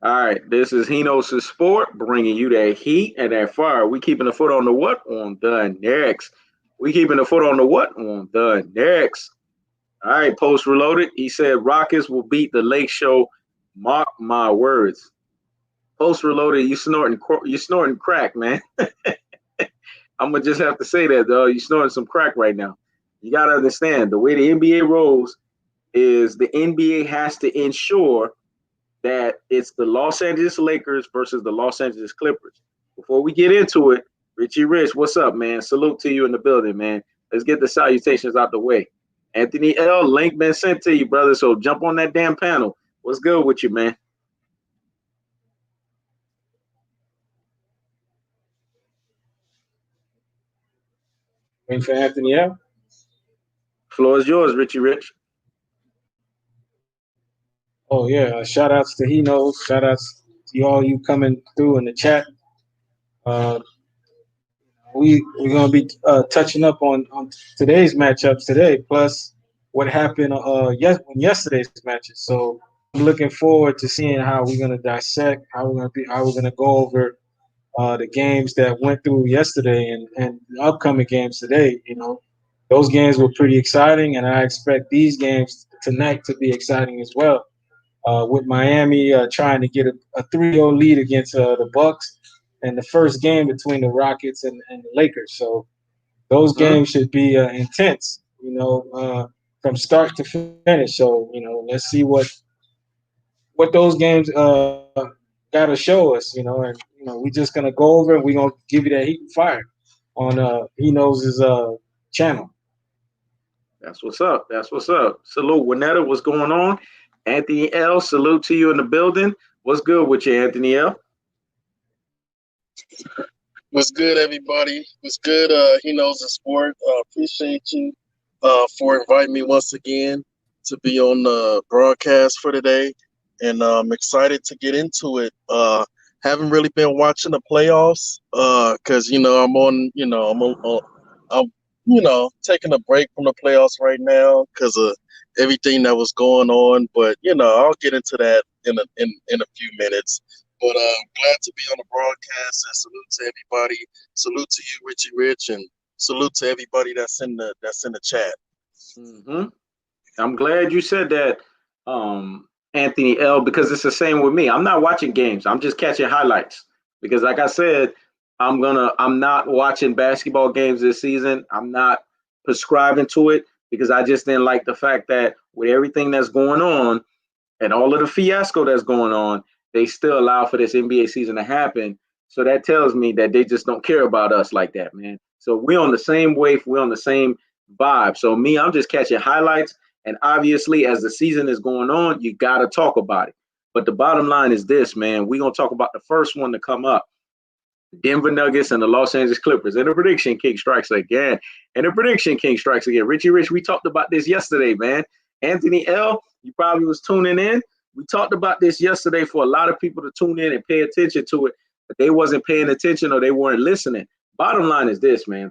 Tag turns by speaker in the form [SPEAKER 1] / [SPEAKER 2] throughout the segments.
[SPEAKER 1] All right, this is Hkhs Sport bringing you that heat and that fire. We keeping the foot on the what? On the next. We keeping the foot on the what? On the next. All right, post reloaded. He said Rockets will beat the Lake Show. Mark my words. Post reloaded. You snorting crack, man. I'm gonna just have to say that though. You snorting some crack right now. You gotta understand the way the NBA rolls is the NBA has to ensure that it's the Los Angeles Lakers versus the Los Angeles Clippers. Before we get into it, Richy Rich, what's up, man? Salute to you in the building, man. Let's get the salutations out the way. Anthony L, link been sent to you, brother. So jump on that damn panel. What's good with you, man?
[SPEAKER 2] Waiting for Anthony L.
[SPEAKER 1] Floor is yours, Richy Rich.
[SPEAKER 2] Oh yeah, shout outs to He Knows. Shout outs to all you coming through in the chat. Uh, we're gonna be touching up on today's matchups today, plus what happened in yesterday's matches. So I'm looking forward to seeing how we're gonna dissect, how we're gonna go over the games that went through yesterday and the upcoming games today. Those games were pretty exciting, and I expect these games tonight to be exciting as well. With Miami trying to get a 3-0 lead against the Bucks, and the first game between the Rockets and the Lakers. So those games should be intense, from start to finish. So let's see what those games got to show us. And we're just gonna go over and we're gonna give you that heat and fire on He Knows his channel.
[SPEAKER 1] That's what's up. That's what's up. Salute, Winetta. What's going on? Anthony L, salute to you in the building. What's good with you, Anthony L?
[SPEAKER 3] What's good, everybody? What's good? He knows the sport. Appreciate you for inviting me once again to be on the broadcast for today, and I'm excited to get into it. Haven't really been watching the playoffs because I'm taking a break from the playoffs right now because of everything that was going on. But I'll get into that in a few minutes. But glad to be on the broadcast, and salute to everybody. Salute to you, Richy Rich, and salute to everybody that's in the chat.
[SPEAKER 1] Mm-hmm. I'm glad you said that, Anthony L, because it's the same with me. I'm not watching games. I'm just catching highlights because, like I said, I'm not watching basketball games this season. I'm not prescribing to it because I just didn't like the fact that with everything that's going on and all of the fiasco that's going on, they still allow for this NBA season to happen. So that tells me that they just don't care about us like that, man. So we're on the same wave, we're on the same vibe. So me, I'm just catching highlights. And obviously, as the season is going on, you got to talk about it. But the bottom line is this, man. We're going to talk about the first one to come up. Denver Nuggets and the Los Angeles Clippers. And the prediction king strikes again. Richy Rich, we talked about this yesterday, man. Anthony L, you probably was tuning in. We talked about this yesterday for a lot of people to tune in and pay attention to it, but they wasn't paying attention or they weren't listening. Bottom line is this, man.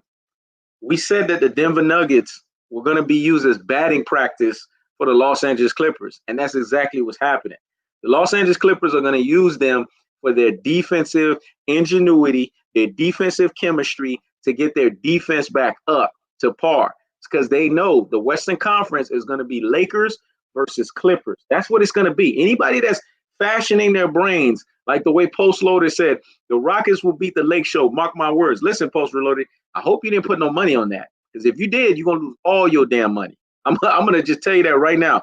[SPEAKER 1] We said that the Denver Nuggets were going to be used as batting practice for the Los Angeles Clippers, and that's exactly what's happening. The Los Angeles Clippers are going to use them for their defensive ingenuity, their defensive chemistry to get their defense back up to par. It's because they know the Western Conference is going to be Lakers versus Clippers. That's what it's going to be. Anybody that's fashioning their brains, like the way Post Loaded said, the Rockets will beat the Lake Show. Mark my words. Listen, Post Reloaded, I hope you didn't put no money on that. Because if you did, you're going to lose all your damn money. I'm going to just tell you that right now.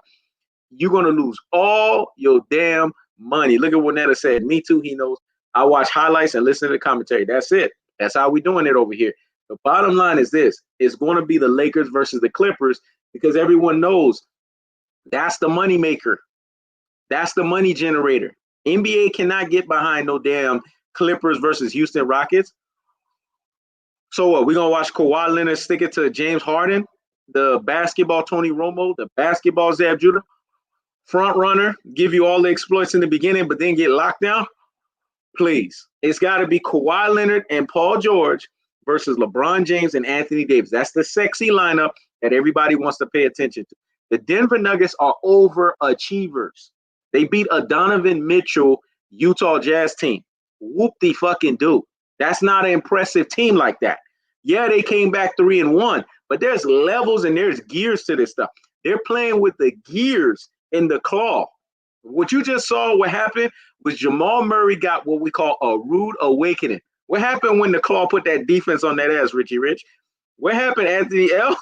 [SPEAKER 1] You're going to lose all your damn money. Look at what Netta said. Me too, he knows. I watch highlights and listen to the commentary. That's it. That's how we're doing it over here. The bottom line is this. It's going to be the Lakers versus the Clippers because everyone knows that's the money maker. That's the money generator. NBA cannot get behind no damn Clippers versus Houston Rockets. So what? We're going to watch Kawhi Leonard stick it to James Harden, the basketball Tony Romo, the basketball Zab Judah, front runner, give you all the exploits in the beginning, but then get locked down? Please. It's got to be Kawhi Leonard and Paul George versus LeBron James and Anthony Davis. That's the sexy lineup that everybody wants to pay attention to. The Denver Nuggets are overachievers. They beat a Donovan Mitchell Utah Jazz team. Whoop-de-fucking-do. That's not an impressive team like that. Yeah, they came back 3-1, but there's levels and there's gears to this stuff. They're playing with the gears in the claw. What you just saw, what happened was Jamal Murray got what we call a rude awakening. What happened when the claw put that defense on that ass, Richy Rich? What happened, Anthony L?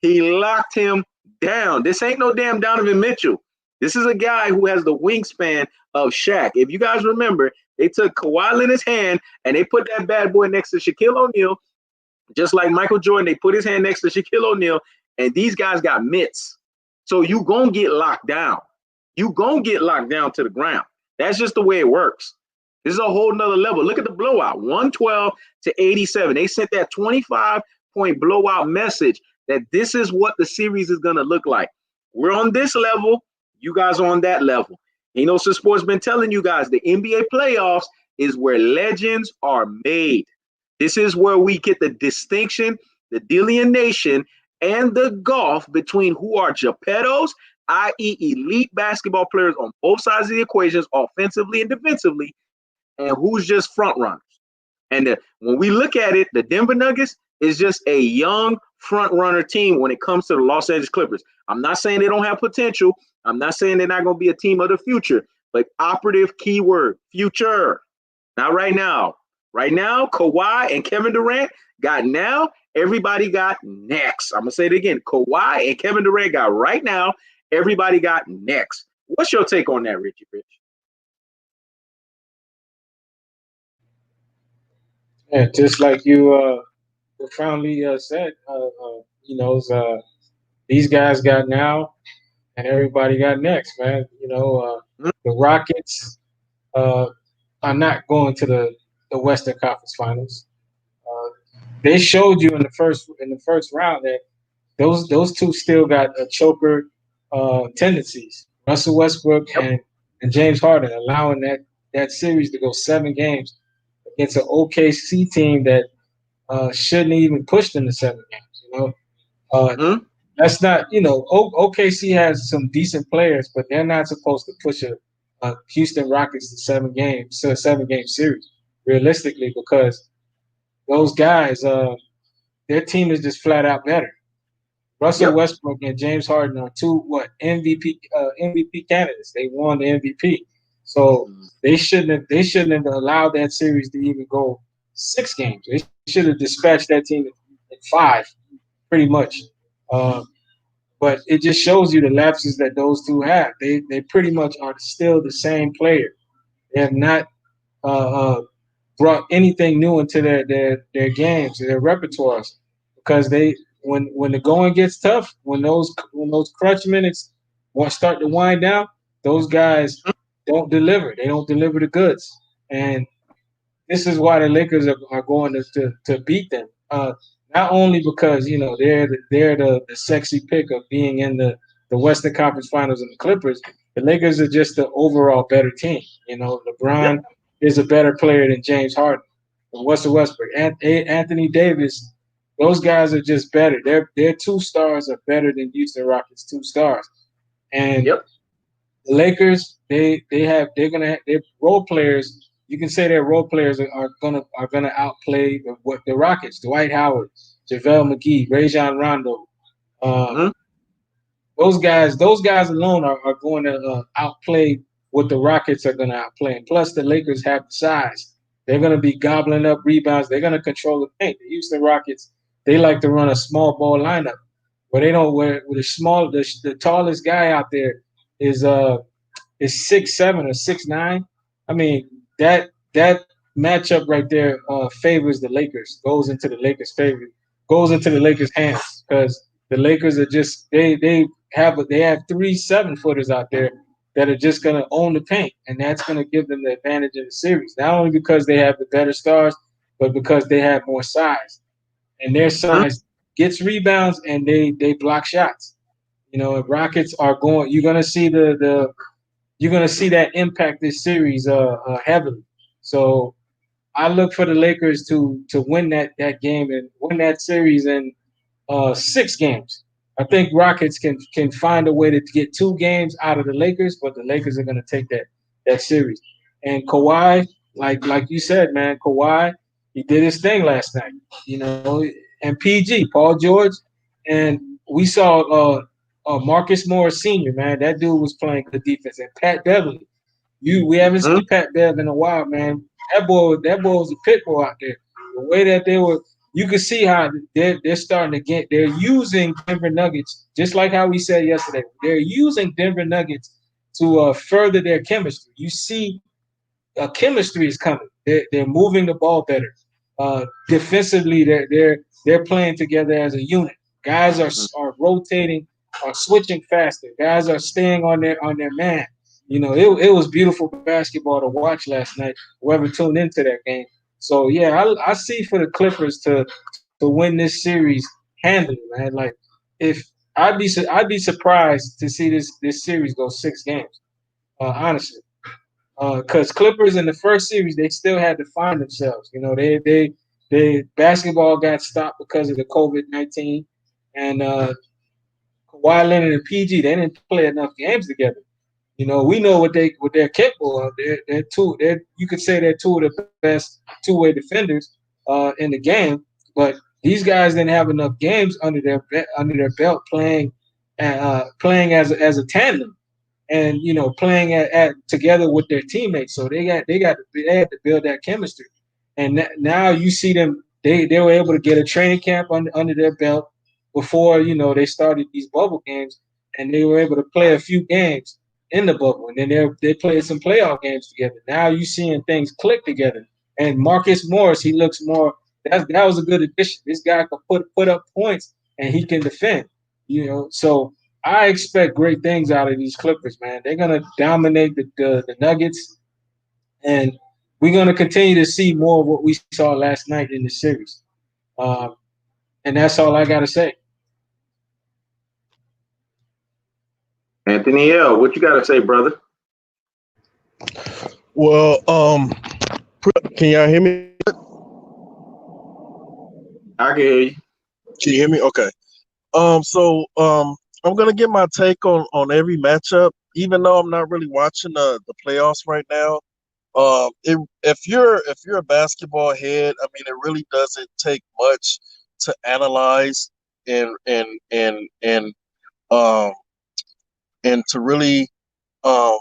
[SPEAKER 1] He locked him down. This ain't no damn Donovan Mitchell. This is a guy who has the wingspan of Shaq. If you guys remember, they took Kawhi Leonard's hand and they put that bad boy next to Shaquille O'Neal. Just like Michael Jordan, they put his hand next to Shaquille O'Neal, and these guys got mitts. So you gonna get locked down. You gonna get locked down to the ground. That's just the way it works. This is a whole nother level. Look at the blowout, 112-87. They sent that 25-point blowout message that this is what the series is gonna look like. We're on this level. You guys are on that level. So Sports been telling you guys the NBA playoffs is where legends are made. This is where we get the distinction, the delineation, and the gulf between who are Geppettos, i.e. elite basketball players on both sides of the equations, offensively and defensively, and who's just front runners. And when we look at it, the Denver Nuggets is just a young front runner team when it comes to the Los Angeles Clippers. I'm not saying they don't have potential. I'm not saying they're not going to be a team of the future, but operative keyword, future. Not right now. Right now, Kawhi and Kevin Durant got now. Everybody got next. I'm going to say it again. Kawhi and Kevin Durant got right now. Everybody got next. What's your take on that, Richy Rich?
[SPEAKER 2] Yeah, just like you profoundly said, these guys got now, and everybody got next, man. The Rockets are not going to the Western Conference Finals. They showed you in the first round that those two still got a choker tendencies. Russell Westbrook and James Harden allowing that series to go 7 games against an OKC team that shouldn't even push them to 7 games. That's not, OKC has some decent players, but they're not supposed to push a Houston Rockets to 7 games, to a 7-game series, realistically, because those guys, their team is just flat out better. Russell Westbrook and James Harden are two MVP candidates. They won the MVP, so they shouldn't have allowed that series to even go 6 games. They should have dispatched that team in 5, pretty much. But it just shows you the lapses that those two have. They pretty much are still the same player. They have not brought anything new into their games, their repertoires, because when the going gets tough, when those crunch minutes start to wind down, those guys don't deliver. They don't deliver the goods, and this is why the Lakers are going to beat them. Not only because they're the sexy pick of being in the Western Conference Finals and the Clippers. The Lakers are just the overall better team. LeBron is a better player than James Harden, and Russell Westbrook, Anthony Davis. Those guys are just better. Their 2 stars are better than Houston Rockets' 2 stars. And the Lakers, they're role players. You can say their role players are gonna outplay the Rockets. Dwight Howard, JaVale McGee, Rajon Rondo. Those guys alone are going to outplay what the Rockets are going to outplay. And plus, the Lakers have the size. They're going to be gobbling up rebounds. They're going to control the paint. The Houston Rockets, they like to run a small ball lineup, where they don't the tallest guy out there is 6'7" or 6'9". I mean, that matchup right there favors the Lakers. Goes into the Lakers' favor. Goes into the Lakers' hands, because the Lakers are just they have 3 7-footers out there that are just going to own the paint, and that's going to give them the advantage in the series. Not only because they have the better stars, but because they have more size, and their size gets rebounds and they block shots. If Rockets are going, you're going to see you're going to see that impact this series heavily. So I look for the Lakers to win that game and win that series in 6 games. I think Rockets can find a way to get 2 games out of the Lakers, but the Lakers are going to take that series. And Kawhi, like you said, man, Kawhi, he did his thing last night. You know, and PG, Paul George, and we saw Marcus Morris Sr. Man, that dude was playing good defense. And Pat Beverly, we haven't
[SPEAKER 1] Hmm.
[SPEAKER 2] seen Pat Bev in a while, man. That boy was a pit bull out there. The way that they were, you can see how they're starting to get. They're using Denver Nuggets just like how we said yesterday. They're using Denver Nuggets to further their chemistry. You see, chemistry is coming. They're moving the ball better. Defensively, they're playing together as a unit. Guys are rotating, are switching faster. Guys are staying on their man. You know, it was beautiful basketball to watch last night. Whoever tuned into that game. So yeah, I see for the Clippers to win this series handily, man. Like if I'd be surprised to see this series go 6 games. Honestly, because Clippers in the first series they still had to find themselves. You know, they basketball got stopped because of the COVID-19, and Kawhi Leonard and PG they didn't play enough games together. You know, we know what they're capable of. They're you could say they're two of the best two-way defenders in the game, but these guys didn't have enough games under their belt playing as a tandem and you know playing at together with their teammates. So they had to build that chemistry, and now you see them. They were able to get a training camp under their belt before you know they started these bubble games, and they were able to play a few games in the bubble, and then they played some playoff games together. Now you seeing things click together, and Marcus Morris he looks more. That was a good addition. This guy can put up points and he can defend. You know, so I expect great things out of these Clippers, man. They're gonna dominate the Nuggets, and we're gonna continue to see more of what we saw last night in the series. Um, and that's all I gotta say.
[SPEAKER 1] Anthony L, what you got to say, brother?
[SPEAKER 3] Well, can y'all hear me?
[SPEAKER 1] I can hear you.
[SPEAKER 3] Can you hear me? Okay. I'm gonna get my take on every matchup, even though I'm not really watching the playoffs right now. If you're a basketball head, I mean, it really doesn't take much to analyze and um and to really um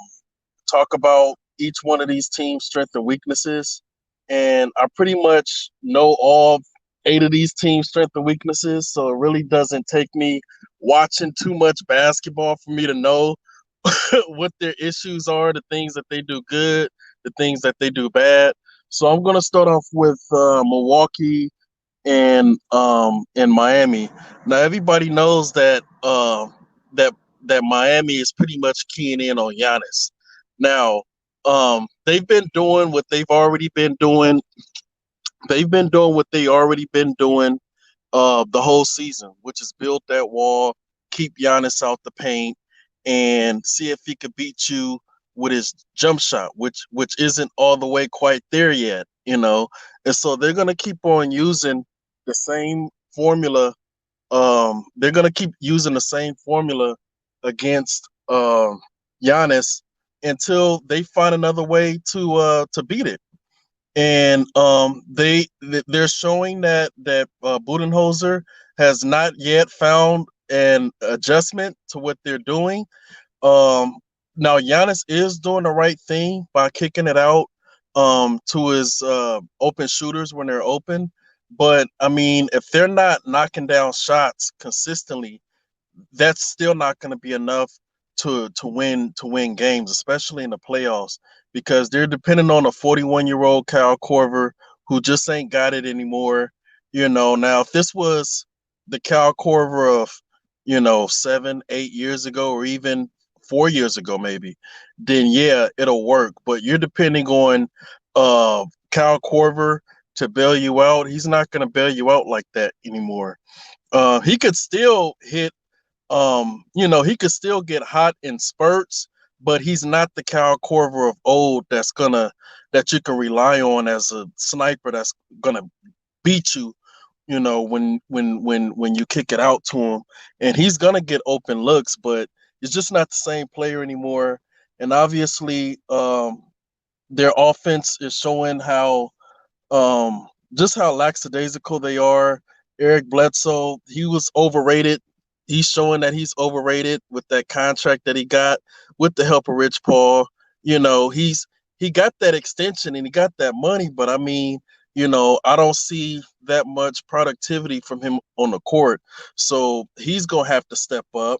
[SPEAKER 3] talk about each one of these teams' strengths and weaknesses. And I pretty much know all 8 of these teams' strengths and weaknesses, so it really doesn't take me watching too much basketball for me to know what their issues are, the things that they do good, the things that they do bad. So I'm going to start off with Milwaukee and Miami. Now everybody knows that that Miami is pretty much keying in on Giannis. Now they've been doing what they've already been doing. They've been doing what they already been doing the whole season, which is build that wall, keep Giannis out the paint, and see if he could beat you with his jump shot, which isn't all the way quite there yet, you know. And so they're gonna keep on using the same formula. They're gonna keep using the same formula against Giannis until they find another way to beat it. And they're showing that Budenholzer has not yet found an adjustment to what they're doing. Um, Now Giannis is doing the right thing by kicking it out to his open shooters when they're open. But I mean, if they're not knocking down shots consistently, that's still not going to be enough to win games, especially in the playoffs, because they're depending on a 41-year-old Kyle Korver who just ain't got it anymore. You know, now if this was the Kyle Korver of 7, 8 years ago, or even 4 years ago, maybe, then yeah, it'll work. But you're depending on Kyle Korver to bail you out. He's not going to bail you out like that anymore. He could still hit. He could still get hot in spurts, but he's not the Kyle Korver of old that you can rely on as a sniper that's gonna beat you, when you kick it out to him. And he's gonna get open looks, but he's just not the same player anymore. And obviously, their offense is showing how just how lackadaisical they are. Eric Bledsoe, he was overrated. He's showing that he's overrated with that contract that he got with the help of Rich Paul. You know, he got that extension and he got that money, but I mean, you know, I don't see that much productivity from him on the court. So he's gonna have to step up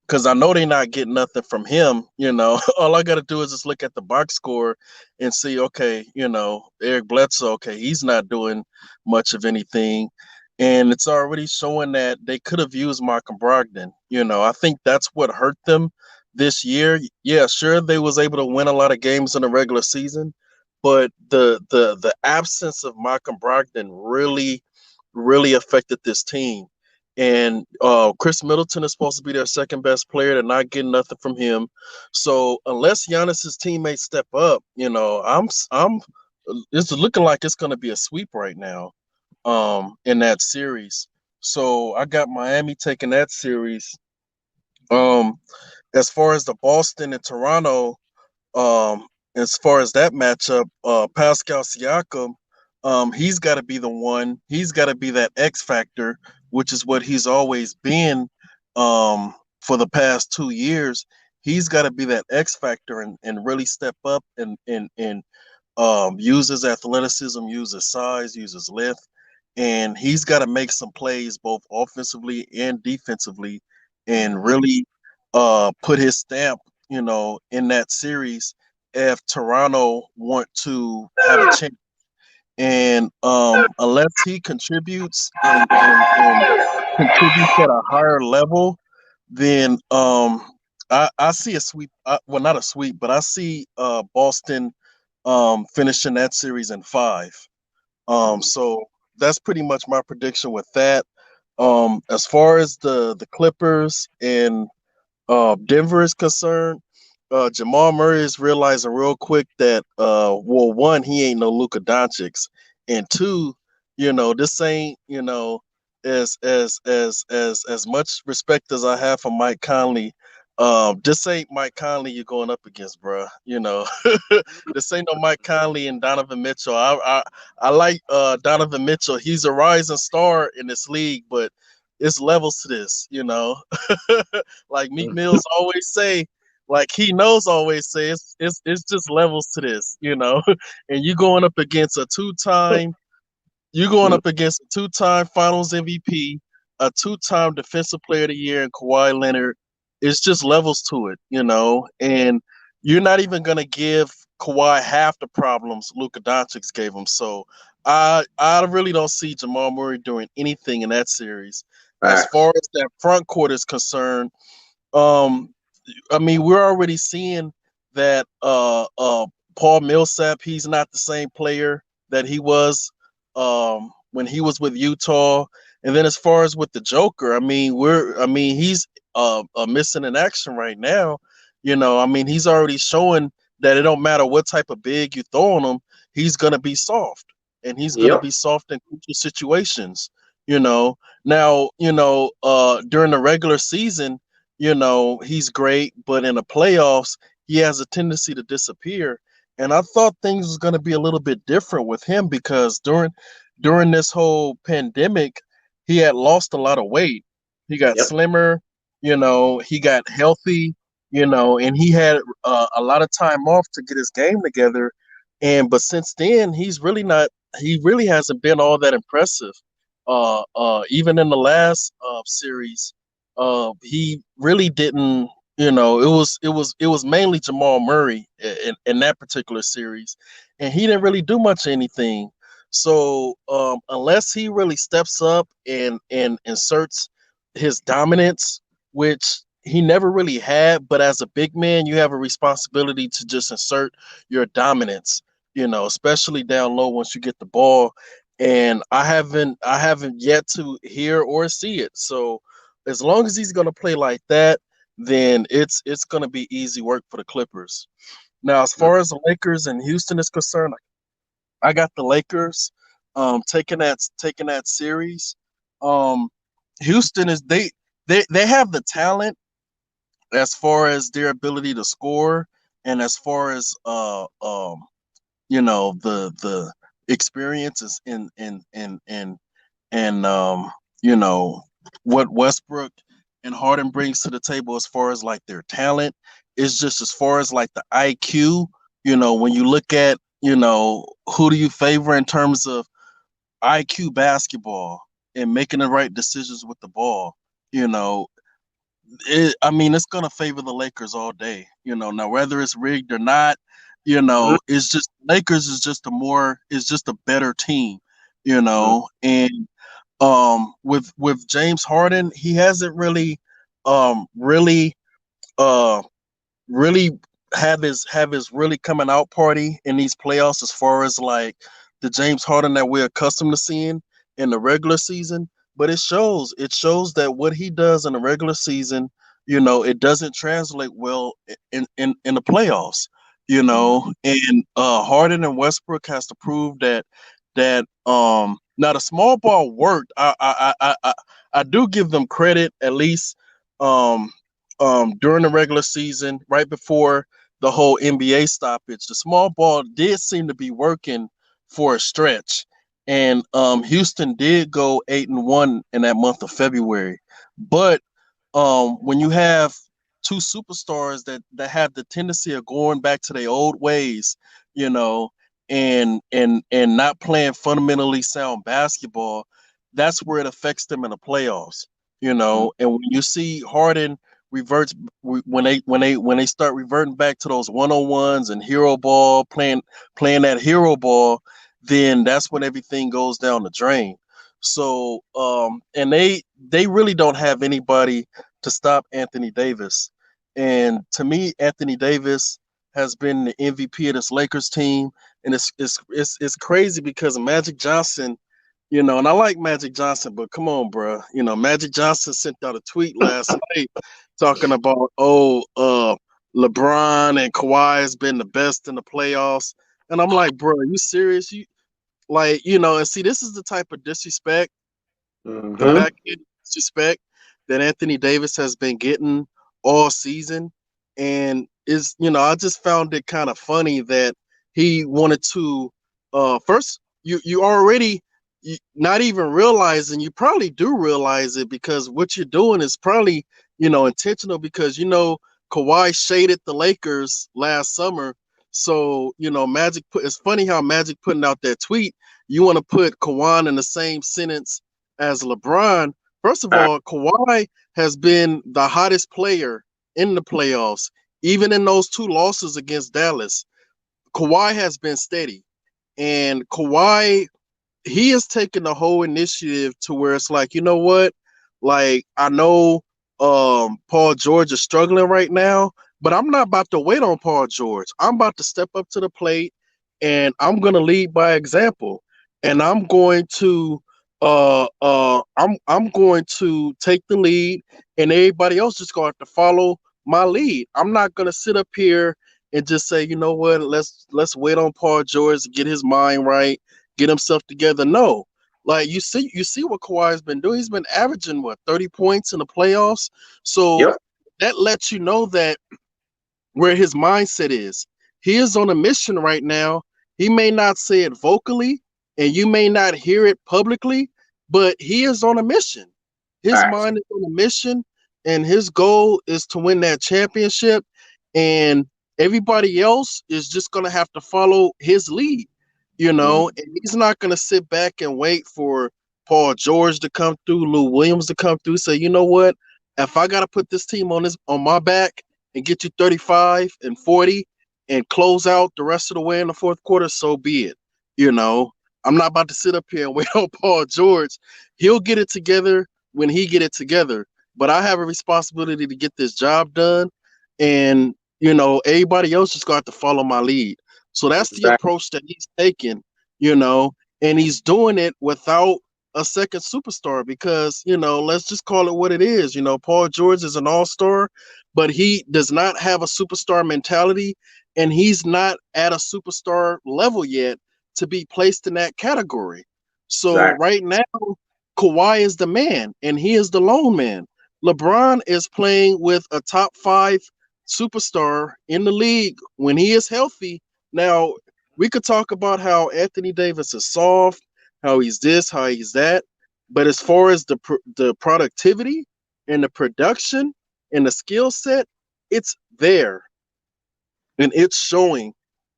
[SPEAKER 3] because I know they're not getting nothing from him. You know, all I got to do is just look at the box score and see, okay, you know, Eric Bledsoe, okay, he's not doing much of anything. And it's already showing that they could have used Malcolm Brogdon. You know, I think that's what hurt them this year. Yeah, sure, they was able to win a lot of games in the regular season, but the absence of Malcolm Brogdon really affected this team. And Chris Middleton is supposed to be their second best player. They're not getting nothing from him. So unless Giannis's teammates step up, you know, it's looking like it's going to be a sweep right now, in that series. So I got Miami taking that series. Um, as far as the Boston and Toronto, um, as far as that matchup, Pascal Siakam, he's got to be the one. He's got to be that X factor, which is what he's always been, for the past 2 years. He's got to be that X factor and really step up and use his athleticism, use his size, use his length, and he's got to make some plays both offensively and defensively, and really put his stamp, you know, in that series if Toronto want to have a chance. And unless he contributes and contributes at a higher level, then I see a sweep. Well, not a sweep, but I see Boston finishing that series in 5. So that's pretty much my prediction with that. As far as the Clippers and Denver is concerned, Jamal Murray is realizing real quick that well, one, he ain't no Luka Doncic, and two, you know, this ain't, you know, as much respect as I have for Mike Conley. This ain't Mike Conley you're going up against, bro. You know, this ain't no Mike Conley and Donovan Mitchell. I like Donovan Mitchell. He's a rising star in this league, but it's levels to this, you know. Like Meek Mills always say, like he knows always say, it's just levels to this, you know. And you're going up against a two-time Finals MVP, a two-time Defensive Player of the Year in Kawhi Leonard. It's just levels to it, you know. And you're not even gonna give Kawhi half the problems Luka Doncic gave him. So I really don't see Jamal Murray doing anything in that series. As far as that front court is concerned, um, I mean, we're already seeing that Paul Millsap, he's not the same player that he was when he was with Utah. And then as far as with the Joker, he's missing in action right now. You know, I mean, he's already showing that it don't matter what type of big you throw on him, he's gonna be soft, and he's gonna be soft in crucial situations. You know, now during the regular season, you know, he's great, but in the playoffs, he has a tendency to disappear. And I thought things was going to be a little bit different with him because during this whole pandemic, he had lost a lot of weight. He got slimmer, you know, he got healthy, you know, and he had a lot of time off to get his game together. But since then, he really hasn't been all that impressive. Even in the last series, he really didn't. You know, it was mainly Jamal Murray in that particular series, and he didn't really do much of anything. So unless he really steps up and inserts his dominance, which he never really had, but as a big man, you have a responsibility to just insert your dominance. You know, especially down low once you get the ball. And I haven't yet to hear or see it. So as long as he's going to play like that, then it's going to be easy work for the Clippers. Now, as far as the Lakers and Houston is concerned, I got the Lakers taking that series. Houston is they have the talent as far as their ability to score and as far as the experiences and you know what Westbrook and Harden brings to the table as far as like their talent is just as far as like the IQ. When you look at who do you favor in terms of IQ basketball and making the right decisions with the ball, you know, I mean, it's gonna favor the Lakers all day. Now whether it's rigged or not,
[SPEAKER 1] Mhm.
[SPEAKER 3] it's just Lakers is just a better team,
[SPEAKER 1] Mhm.
[SPEAKER 3] and with James Harden, he hasn't really uh really have his really coming out party in these playoffs as far as like the James Harden that we're accustomed to seeing in the regular season. But it shows that what he does in the regular season, it doesn't translate well in the playoffs.
[SPEAKER 1] Mhm.
[SPEAKER 3] And Harden and Westbrook has to prove that now the small ball worked. I do give them credit at least um during the regular season, right before the whole NBA stoppage. The small ball did seem to be working for a stretch, and Houston did go 8-1 in that month of February. But when you have two superstars that have the tendency of going back to their old ways, you know, and not playing fundamentally sound basketball, that's where it affects them in the playoffs.
[SPEAKER 1] Mhm.
[SPEAKER 3] And when you see Harden reverts when they start reverting back to those 1-on-ones and hero ball, playing that hero ball, then that's when everything goes down the drain. So and they really don't have anybody to stop Anthony Davis. And to me, Anthony Davis has been the MVP of this Lakers team. And it's crazy because Magic Johnson, and I like Magic Johnson, but come on, bro. Magic Johnson sent out a tweet last night talking about, LeBron and Kawhi has been the best in the playoffs. And I'm like, bro, are you serious? You like, and see, this is the type of disrespect, the
[SPEAKER 1] Mhm.
[SPEAKER 3] backhanded disrespect that Anthony Davis has been getting all season. And I just found it kind of funny that he wanted to first you already not even realizing, you probably do realize it because what you're doing is probably intentional because Kawhi shaded the Lakers last summer. So Magic it's funny how Magic putting out that tweet, you want to put Kawhi in the same sentence as LeBron. First of
[SPEAKER 1] All right.
[SPEAKER 3] all, Kawhi has been the hottest player in the playoffs, even in those two losses against Dallas. Kawhi has been steady, and Kawhi, he has taken the whole initiative to where it's like, you know what? Like, I know Paul George is struggling right now, but I'm not about to wait on Paul George. I'm about to step up to the plate and I'm gonna lead by example. And I'm going to take the lead and everybody else just gonna have to follow my lead. I'm not gonna sit up here and just say, you know what, let's wait on Paul George to get his mind right, get himself together. No, like you see what Kawhi's been doing. He's been averaging 30 points in the playoffs. So
[SPEAKER 1] Yep.
[SPEAKER 3] that lets you know that where his mindset is. He is on a mission right now. He may not say it vocally, and you may not hear it publicly, but he is on a mission. His
[SPEAKER 1] Facts.
[SPEAKER 3] mind is on a mission, and his goal is to win that championship. And everybody else is just going to have to follow his lead,
[SPEAKER 1] Mhm.
[SPEAKER 3] and he's not going to sit back and wait for Paul George to come through, Lou Williams to come through. Say, you know what? If I got to put this team on my back and get you 35 and 40 and close out the rest of the way in the fourth quarter, so be it. You know, I'm not about to sit up here and wait on Paul George. He'll get it together when he get it together. But I have a responsibility to get this job done. And, everybody else just got to follow my lead. So that's the
[SPEAKER 1] Exactly.
[SPEAKER 3] approach that he's taking, you know, and he's doing it without a second superstar because, let's just call it what it is. Paul George is an all-star, but he does not have a superstar mentality, and he's not at a superstar level yet to be placed in that category. So
[SPEAKER 1] Exactly.
[SPEAKER 3] right now, Kawhi is the man, and he is the lone man. LeBron is playing with a top 5 superstar in the league when he is healthy. Now, we could talk about how Anthony Davis is soft, how he's this, how he's that, but as far as the productivity and the production and the skill set, it's there and it's showing.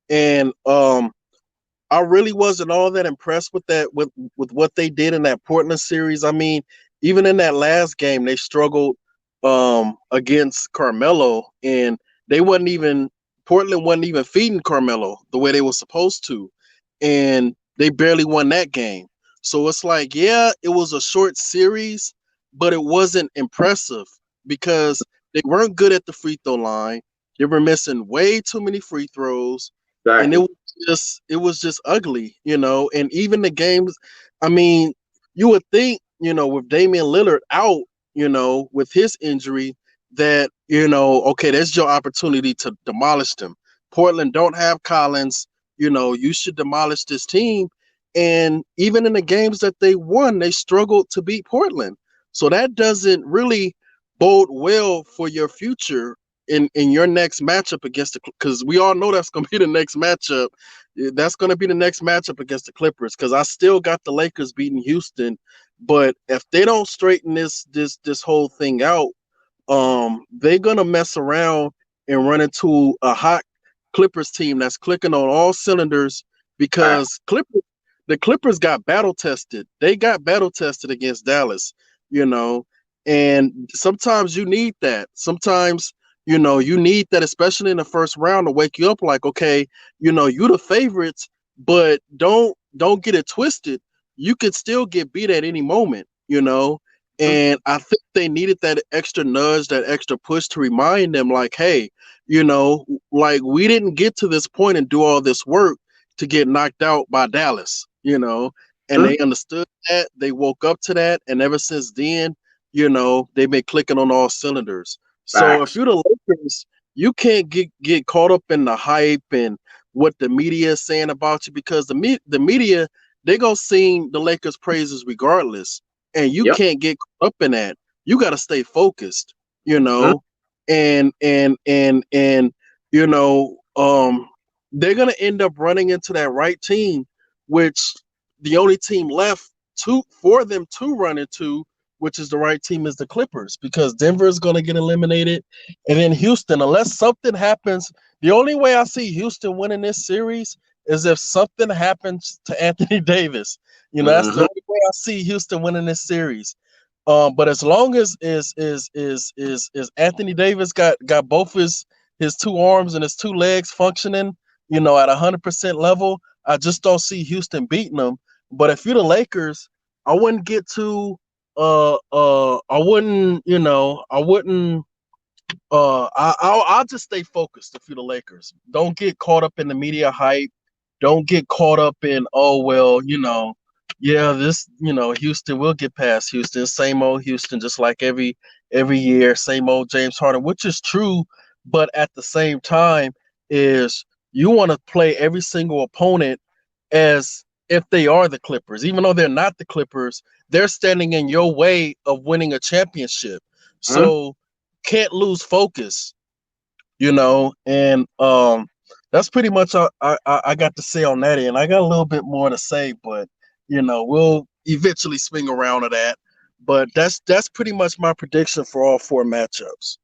[SPEAKER 3] And I really wasn't all that impressed with that with what they did in that Portland series. I mean, even in that last game, they struggled against Carmelo, and Portland wasn't even feeding Carmelo the way they were supposed to, and they barely won that game. So it's like, yeah, it was a short series, but it wasn't impressive because they weren't good at the free throw line. They were missing way too many free throws, and
[SPEAKER 1] Exactly.
[SPEAKER 3] it was just ugly, you know. And even the games, I mean, you would think, you know, with Damian Lillard out, you know, with his injury, that, you know, okay, that's your opportunity to demolish them. Portland don't have Collins, you know, you should demolish this team. And even in the games that they won, they struggled to beat Portland. So that doesn't really bode well for your future in your next matchup against the, because we all know that's going to be the next matchup. That's going to be the next matchup against the Clippers, because I still got the Lakers beating Houston. But if they don't straighten this whole thing out, they're gonna mess around and run into a hot Clippers team that's clicking on all cylinders,
[SPEAKER 1] Right.
[SPEAKER 3] because the Clippers got battle tested. They got battle tested against Dallas, you know, and sometimes you need that. Sometimes, you know, you need that, especially in the first round, to wake you up like, okay, you know, you the favorites, but don't get it twisted. You could still get beat at any moment, you know.
[SPEAKER 1] Mhm.
[SPEAKER 3] And I think they needed that extra nudge, that extra push to remind them, like, hey, you know, like, we didn't get to this point and do all this work to get knocked out by Dallas, you know. And
[SPEAKER 1] Mhm.
[SPEAKER 3] they understood that. They woke up to that. And ever since then, you know, they've been clicking on all cylinders. So if
[SPEAKER 1] Facts.
[SPEAKER 3] you're the Lakers, you can't get caught up in the hype and what the media is saying about you, because the media, they gonna sing the Lakers praises regardless, and you
[SPEAKER 1] Yep.
[SPEAKER 3] can't get caught up in that. You got to stay focused, you
[SPEAKER 1] Mhm.
[SPEAKER 3] know. And you know, they're gonna end up running into that right team, which the only team left for them to run into, which is the right team, is the Clippers, because Denver is gonna get eliminated, and then Houston, unless something happens. The only way I see Houston winning this series is if something happens to Anthony Davis. You know, that's the
[SPEAKER 1] Mhm.
[SPEAKER 3] only way I see Houston winning this series. But as long as is Anthony Davis got both his two arms and his two legs functioning, you know, at 100% level, I just don't see Houston beating them. But if you're the Lakers, I wouldn't get too I wouldn't, you know, I wouldn't I'll just stay focused. If you're the Lakers, don't get caught up in the media hype. Don't get caught up in, oh well, you know, yeah, this, you know, Houston will get past Houston. Same old Houston, just like every year. Same old James Harden, which is true, but at the same time, is you want to play every single opponent as if they are the Clippers, even though they're not the Clippers. They're standing in your way of winning a championship.
[SPEAKER 1] Mhm.
[SPEAKER 3] So can't lose focus, you know. And that's pretty much I got to say on that end. I got a little bit more to say, but you know, we'll eventually swing around to that. But that's pretty much my prediction for all four matchups.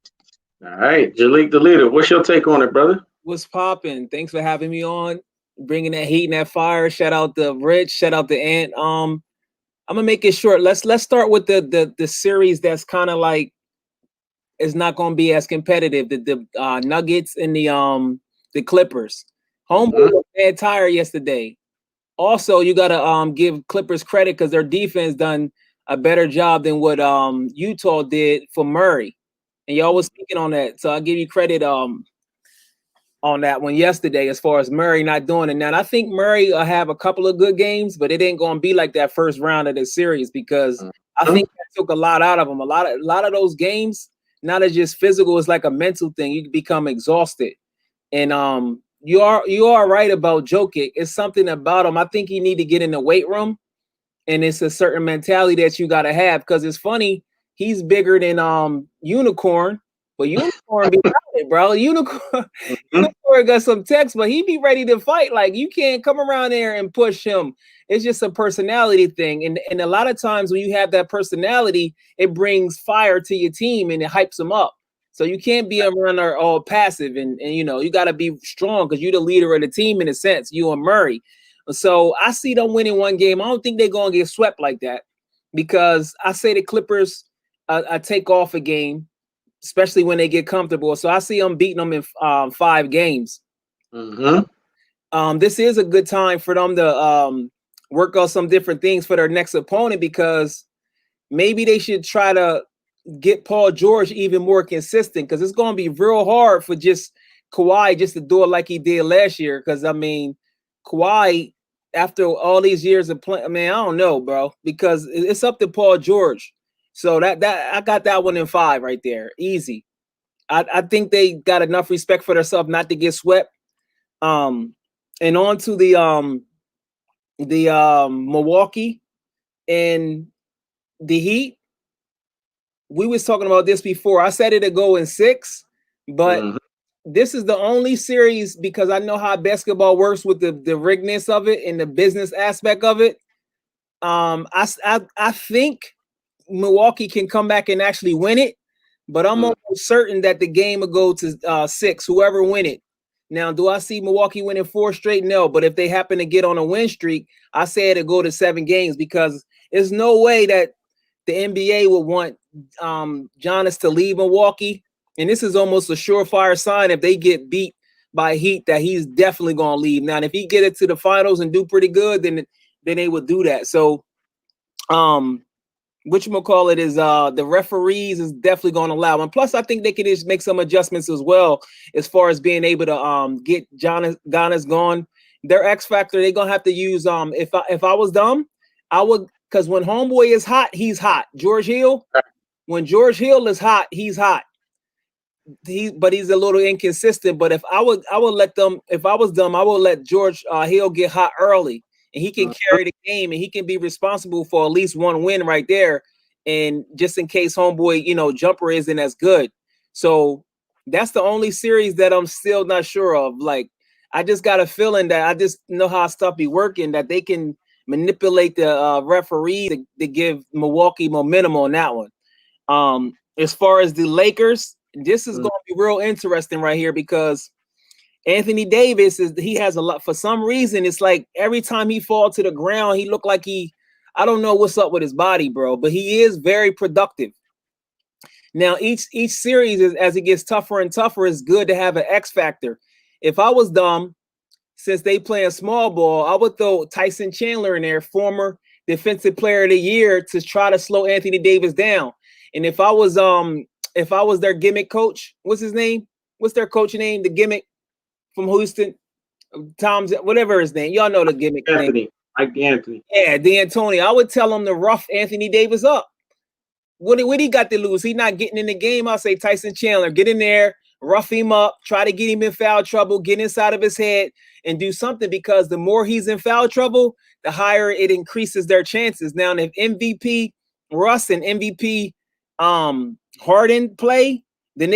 [SPEAKER 1] All right, Jalik the leader. What's your take on it, brother?
[SPEAKER 4] What's popping? Thanks for having me on, bringing that heat and that fire. Shout out to Rich. Shout out to Ant. I'm gonna make it short. Let's start with the series that's kind of like is not gonna be as competitive. The Nuggets and the Clippers. Homeboy
[SPEAKER 1] Mhm.
[SPEAKER 4] was bad tire yesterday. Also, you gotta give Clippers credit because their defense done a better job than what Utah did for Murray. And y'all was speaking on that. So I'll give you credit on that one yesterday as far as Murray not doing it. Now, I think Murray will have a couple of good games, but it ain't going to be like that first round of the series because I
[SPEAKER 1] Mhm.
[SPEAKER 4] think that took a lot out of him. A lot of those games, not as just physical, it's like a mental thing. You become exhausted. And you are right about Jokic. It's something about him. I think you need to get in the weight room, and it's a certain mentality that you got to have because it's funny. He's bigger than Unicorn, But Unicorn be about it, bro. Unicorn got some text, but he be ready to fight. Like, you can't come around there and push him. It's just a personality thing. And a lot of times when you have that personality, it brings fire to your team and it hypes them up. So you can't be around there all passive and you got to be strong because you're the leader of the team in a sense, you and Murray. So I see them winning one game. I don't think they're going to get swept like that because I say the Clippers take off a game, especially when they get comfortable. So I see them beating them in 5 games. This is a good time for them to work on some different things for their next opponent because maybe they should try to get Paul George even more consistent because it's going to be real hard for just Kawhi just to do it like he did last year. Because, I mean, Kawhi, after all these years of playing, I don't know, bro, because it's up to Paul George. So that I got that one in 5 right there. Easy. I think they got enough respect for themselves not to get swept. And on to the Milwaukee and the Heat. We was talking about this before. I said it'd go in 6, but this is the only series because I know how basketball works with the rigness of it and the business aspect of it. I think Milwaukee can come back and actually win it, but I'm almost certain that the game will go to 6, whoever win it. Now, do I see Milwaukee winning 4 straight? No, but if they happen to get on a win streak, I say it'll go to 7 games because there's no way that the NBA would want Giannis to leave Milwaukee. And this is almost a surefire sign if they get beat by Heat that he's definitely going to leave. Now, if he get it to the finals and do pretty good, then they would do that. So, whatchamacallit is the referees is definitely going to allow. And plus, I think they could just make some adjustments as well as far as being able to get Giannis gone. Their X factor, they're going to have to use if I was them, I would, because when homeboy is hot, he's hot. George Hill, when George Hill is hot, he's hot. But he's a little inconsistent. But if I would let them, if I was them, I would let George Hill get hot early, and he can carry the game, and he can be responsible for at least 1 win right there. And just in case homeboy, jumper isn't as good. So that's the only series that I'm still not sure of. Like, I just got a feeling that I just know how stuff be working, that they can manipulate the referee to give Milwaukee momentum on that one. As far as the Lakers, this is going to be real interesting right here because Anthony Davis he has a lot. For some reason, it's like every time he falls to the ground, he look like I don't know what's up with his body, bro, but he is very productive. Now, each series as it gets tougher and tougher, it's good to have an X factor. If I was dumb, since they playing small ball, I would throw Tyson Chandler in there, former defensive player of the year, to try to slow Anthony Davis down. And if I was their gimmick coach, what's his name? What's their coach name? The gimmick from Houston, Tom's, whatever his name. Y'all know the gimmick name.
[SPEAKER 1] Mike D'Antoni.
[SPEAKER 4] Yeah, D'Antoni. I would tell him to rough Anthony Davis up. What he got to lose? He not getting in the game. I'll say Tyson Chandler, get in there, rough him up, try to get him in foul trouble, get inside of his head and do something, because the more he's in foul trouble, the higher it increases their chances. Now, if MVP Russ and MVP Harden play, then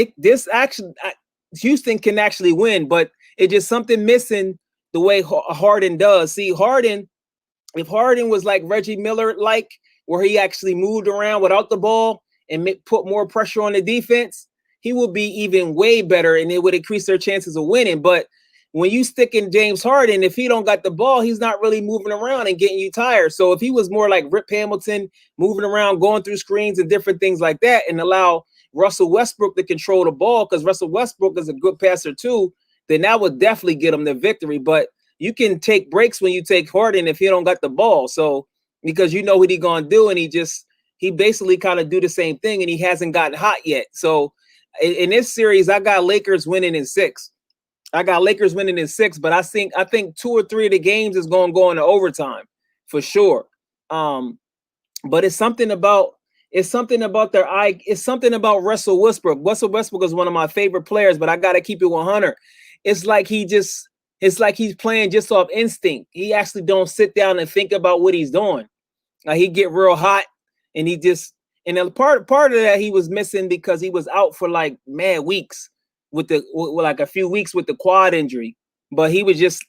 [SPEAKER 4] Houston can actually win, but it's just something missing the way Harden does. See, if Harden was like Reggie Miller, like where he actually moved around without the ball and put more pressure on the defense, he would be even way better, and it would increase their chances of winning. But when you stick in James Harden, if he don't got the ball, he's not really moving around and getting you tired. So if he was more like Rip Hamilton, moving around, going through screens and different things like that, and allow Russell Westbrook to control the ball, because Russell Westbrook is a good passer too, then that would definitely get him the victory. But you can take breaks when you take Harden if he don't got the ball. So because you know what he's going to do, and he basically kind of do the same thing, and he hasn't gotten hot yet. So in this series, I got Lakers winning in 6. But I think 2 or 3 of the games is going to go into overtime for sure. But it's something about their eye. It's something about Russell Westbrook. Russell Westbrook is one of my favorite players, but I got to keep it 100. It's like he's playing just off instinct. He actually don't sit down and think about what he's doing. Like, he get real hot, and And then part of that he was missing because he was out for like mad weeks with like a few weeks with the quad injury. But he was just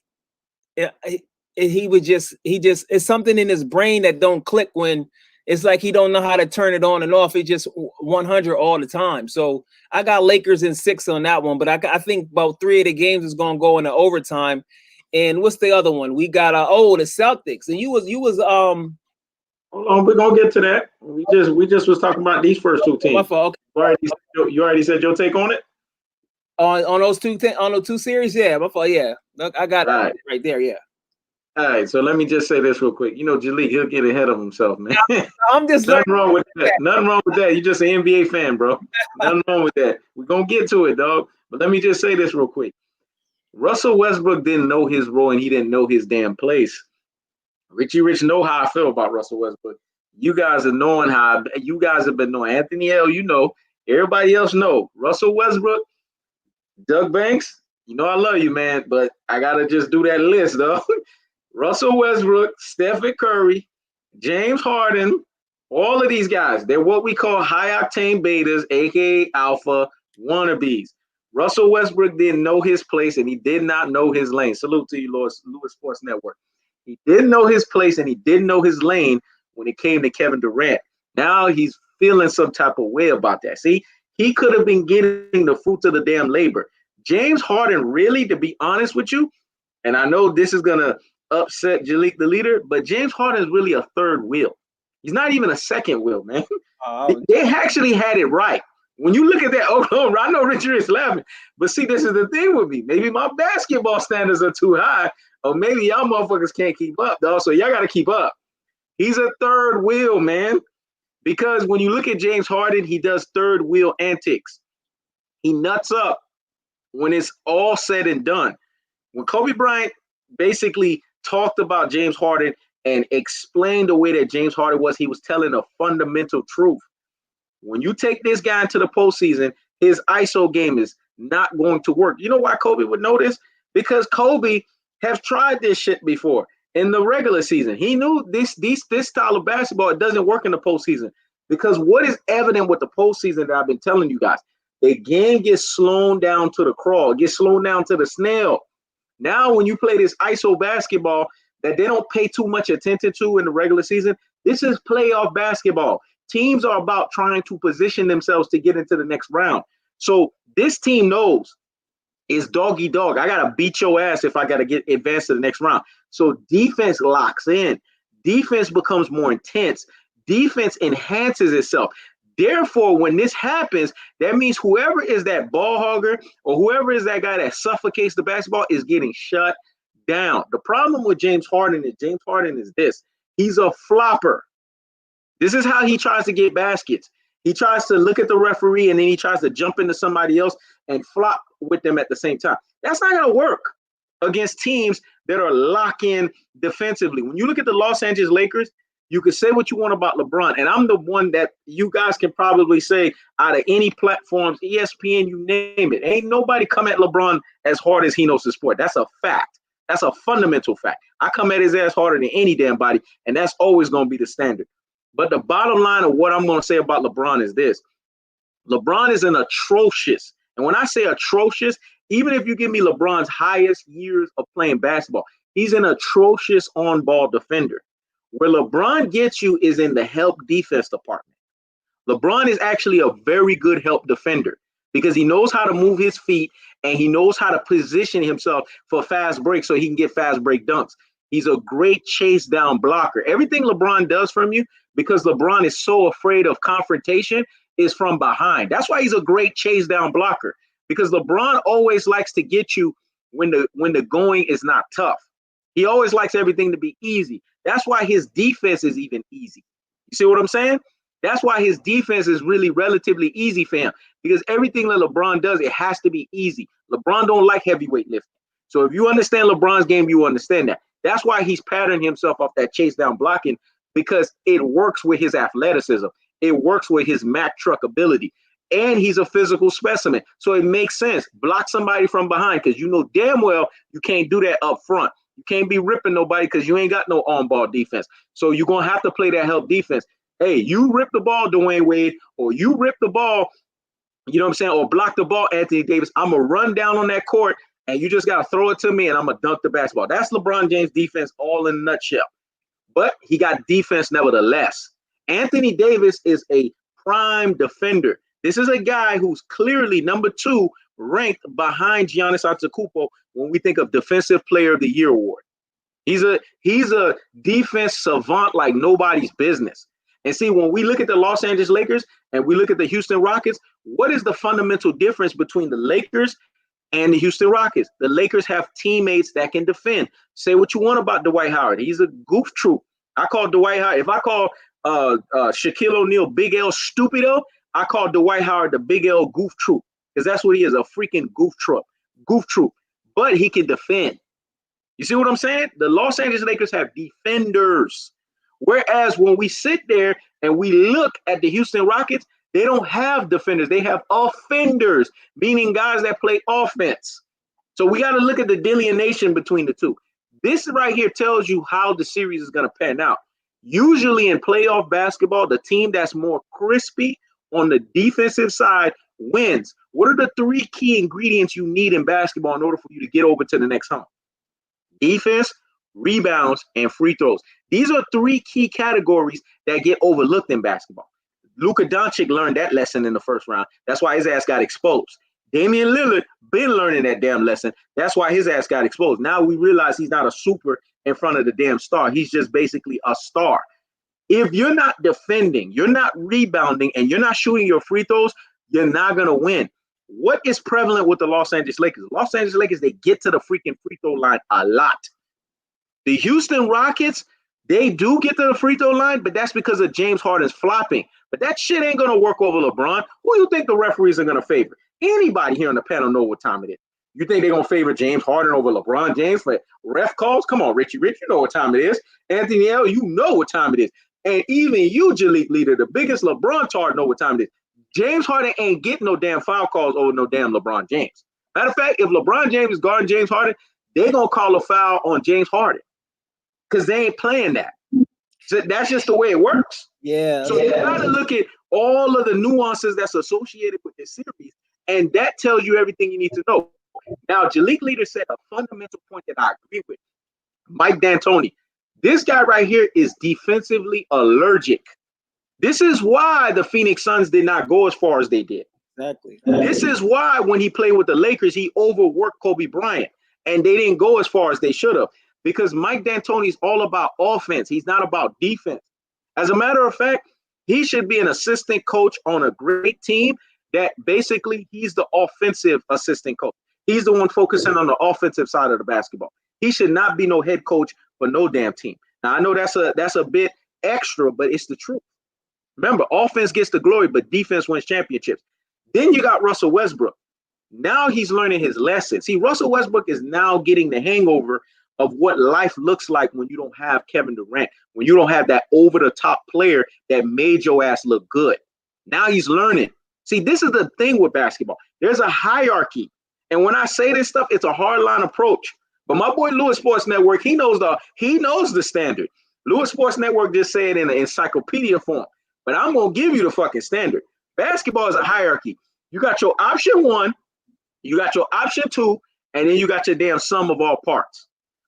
[SPEAKER 4] it's something in his brain that don't click when it's like he don't know how to turn it on and off. It's just 100 all the time. So I got Lakers in 6 on that one, but I think about 3 of the games is gonna go into overtime. And what's the other one? We got the Celtics. And you was
[SPEAKER 1] hold on, we're gonna get to that. We just was talking about these first 2 teams.
[SPEAKER 4] My fault. Okay.
[SPEAKER 1] You already said your take on it?
[SPEAKER 4] On those 2 series, yeah. My fault, yeah. I got it right there, yeah.
[SPEAKER 1] All right, so let me just say this real quick. You know, Jalik, he'll get ahead of himself, man.
[SPEAKER 4] I'm just
[SPEAKER 1] nothing wrong with that. Nothing wrong with that. You're just an NBA fan, bro. Nothing wrong with that. We're gonna get to it, dog. But let me just say this real quick. Russell Westbrook didn't know his role and he didn't know his damn place. Richy Rich know how I feel about Russell Westbrook. You guys are knowing how you guys have been knowing. Anthony L, you know, everybody else know. Russell Westbrook, Doug Banks, you know I love you, man, but I gotta just do that list, though. Russell Westbrook, Stephen Curry, James Harden, all of these guys, they're what we call high-octane betas, aka alpha wannabes. Russell Westbrook didn't know his place and he did not know his lane. Salute to you, Lewis Sports Network. He didn't know his place and he didn't know his lane when it came to Kevin Durant. Now he's feeling some type of way about that. See, he could have been getting the fruits of the damn labor. James Harden, really, to be honest with you, and I know this is going to upset Jalik, the leader, but James Harden is really a third wheel. He's not even a second wheel, man. They actually had it right. When you look at that, I know Richard is laughing, but see, this is the thing with me. Maybe my basketball standards are too high, or maybe y'all motherfuckers can't keep up, though. So y'all got to keep up. He's a third wheel, man, because when you look at James Harden, he does third wheel antics. He nuts up when it's all said and done. When Kobe Bryant basically talked about James Harden and explained the way that James Harden was, he was telling a fundamental truth. When you take this guy into the postseason, his ISO game is not going to work. You know why Kobe would know this? Because Kobe has tried this shit before in the regular season. He knew this style of basketball, it doesn't work in the postseason. Because what is evident with the postseason that I've been telling you guys, the game gets slowed down to the crawl, it gets slowed down to the snail. Now, when you play this ISO basketball that they don't pay too much attention to in the regular season, this is playoff basketball. Teams are about trying to position themselves to get into the next round. So this team knows it's doggy dog. I got to beat your ass if I got to get advanced to the next round. So defense locks in. Defense becomes more intense. Defense enhances itself. Therefore, when this happens, that means whoever is that ball hogger or whoever is that guy that suffocates the basketball is getting shut down. The problem with James Harden is this. He's a flopper. This is how he tries to get baskets. He tries to look at the referee and then he tries to jump into somebody else and flop with them at the same time. That's not going to work against teams that are lock-in defensively. When you look at the Los Angeles Lakers, you can say what you want about LeBron, and I'm the one that you guys can probably say out of any platforms, ESPN, you name it. Ain't nobody come at LeBron as hard as he knows the sport. That's a fact. That's a fundamental fact. I come at his ass harder than any damn body, and that's always going to be the standard. But the bottom line of what I'm going to say about LeBron is this. LeBron is an atrocious, and when I say atrocious, even if you give me LeBron's highest years of playing basketball, he's an atrocious on-ball defender. Where LeBron gets you is in the help defense department. LeBron is actually a very good help defender because he knows how to move his feet and he knows how to position himself for fast breaks so he can get fast break dunks. He's a great chase down blocker. Everything LeBron does from you, because LeBron is so afraid of confrontation, is from behind. That's why he's a great chase down blocker, because LeBron always likes to get you when the going is not tough. He always likes everything to be easy. That's why his defense is even easy. You see what I'm saying? That's why his defense is really relatively easy for him, because everything that LeBron does, it has to be easy. LeBron don't like heavyweight lifting. So if you understand LeBron's game, you understand that. That's why he's patterned himself off that chase down blocking, because it works with his athleticism. It works with his Mack truck ability. And he's a physical specimen. So it makes sense. Block somebody from behind, because you know damn well you can't do that up front. You can't be ripping nobody because you ain't got no on-ball defense. So you're going to have to play that help defense. Hey, you rip the ball, Dwayne Wade, or you rip the ball, you know what I'm saying, or block the ball, Anthony Davis. I'm going to run down on that court, and you just got to throw it to me, and I'm going to dunk the basketball. That's LeBron James' defense all in a nutshell. But he got defense nevertheless. Anthony Davis is a prime defender. This is a guy who's clearly number 2 ranked behind Giannis Antetokounmpo when we think of Defensive Player of the Year award. He's a defense savant like nobody's business. And see, when we look at the Los Angeles Lakers and we look at the Houston Rockets, what is the fundamental difference between the Lakers and the Houston Rockets? The Lakers have teammates that can defend. Say what you want about Dwight Howard. He's a goof troop. I call Dwight Howard, if I call Shaquille O'Neal Big L Stupido, I call Dwight Howard the Big L goof troop, because that's what he is, a freaking goof troop. But he can defend. You see what I'm saying? The Los Angeles Lakers have defenders. Whereas when we sit there and we look at the Houston Rockets, they don't have defenders. They have offenders, meaning guys that play offense. So we got to look at the delineation between the two. This right here tells you how the series is going to pan out. Usually in playoff basketball, the team that's more crispy on the defensive side wins. What are the 3 key ingredients you need in basketball in order for you to get over to the next hump? Defense, rebounds, and free throws. These are 3 key categories that get overlooked in basketball. Luka Doncic learned that lesson in the first round. That's why his ass got exposed. Damian Lillard been learning that damn lesson. That's why his ass got exposed. Now we realize he's not a super in front of the damn star. He's just basically a star. If you're not defending, you're not rebounding, and you're not shooting your free throws, you're not going to win. What is prevalent with the Los Angeles Lakers? Los Angeles Lakers, they get to the freaking free throw line a lot. The Houston Rockets, they do get to the free throw line, but that's because of James Harden's flopping. But that shit ain't going to work over LeBron. Who do you think the referees are going to favor? Anybody here on the panel know what time it is. You think they're going to favor James Harden over LeBron James for ref calls? Come on, Richy. Rich, you know what time it is. Anthony L., you know what time it is. And even you, Jalik leader, the biggest LeBron tard, know what time it is. James Harden ain't getting no damn foul calls over no damn LeBron James. Matter of fact, if LeBron James is guarding James Harden, they're going to call a foul on James Harden because they ain't playing that. So that's just the way it works.
[SPEAKER 4] Yeah.
[SPEAKER 1] So you got to look at all of the nuances that's associated with this series, and that tells you everything you need to know. Now, Jalik leader said a fundamental point that I agree with. Mike D'Antoni. This guy right here is defensively allergic. This is why the Phoenix Suns did not go as far as they did.
[SPEAKER 4] Exactly.
[SPEAKER 1] This is why when he played with the Lakers, he overworked Kobe Bryant, and they didn't go as far as they should have, because Mike D'Antoni is all about offense. He's not about defense. As a matter of fact, he should be an assistant coach on a great team that basically he's the offensive assistant coach. He's the one focusing on the offensive side of the basketball. He should not be no head coach for no damn team. Now, I know that's a bit extra, but it's the truth. Remember, offense gets the glory, but defense wins championships. Then you got Russell Westbrook. Now he's learning his lesson. See, Russell Westbrook is now getting the hangover of what life looks like when you don't have Kevin Durant, when you don't have that over-the-top player that made your ass look good. Now he's learning. See, this is the thing with basketball. There's a hierarchy. And when I say this stuff, it's a hard-line approach. But my boy Lewis Sports Network, he knows the standard. Lewis Sports Network just said in an encyclopedia form. But I'm going to give you the fucking standard. Basketball is a hierarchy. You got your option 1, you got your option 2, and then you got your damn sum of all parts.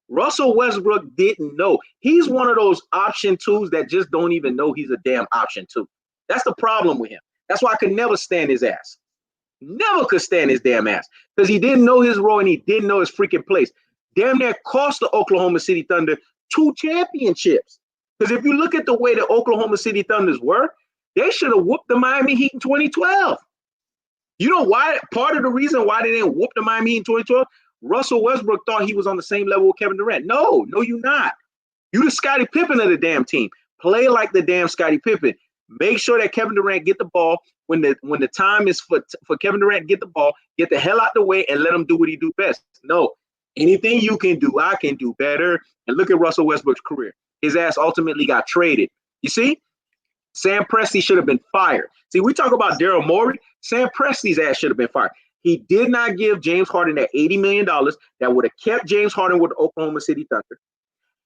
[SPEAKER 1] Russell Westbrook didn't know. He's one of those option 2s that just don't even know he's a damn option 2. That's the problem with him. That's why I could never stand his ass. Never could stand his damn ass. Because he didn't know his role and he didn't know his freaking place. Damn near cost the Oklahoma City Thunder 2 championships. Because if you look at the way the Oklahoma City Thunders were, they should have whooped the Miami Heat in 2012. You know why? Part of the reason why they didn't whoop the Miami Heat in 2012, Russell Westbrook thought he was on the same level with Kevin Durant. No, you're not. You the Scottie Pippen of the damn team. Play like the damn Scottie Pippen. Make sure that Kevin Durant get the ball when the time is for Kevin Durant to get the ball, get the hell out the way and let him do what he do best. No, anything you can do, I can do better. And look at Russell Westbrook's career. His ass ultimately got traded. You see? Sam Presti should have been fired. See, we talk about Daryl Morey. Sam Presti's ass should have been fired. He did not give James Harden that $80 million that would have kept James Harden with the Oklahoma City Thunder.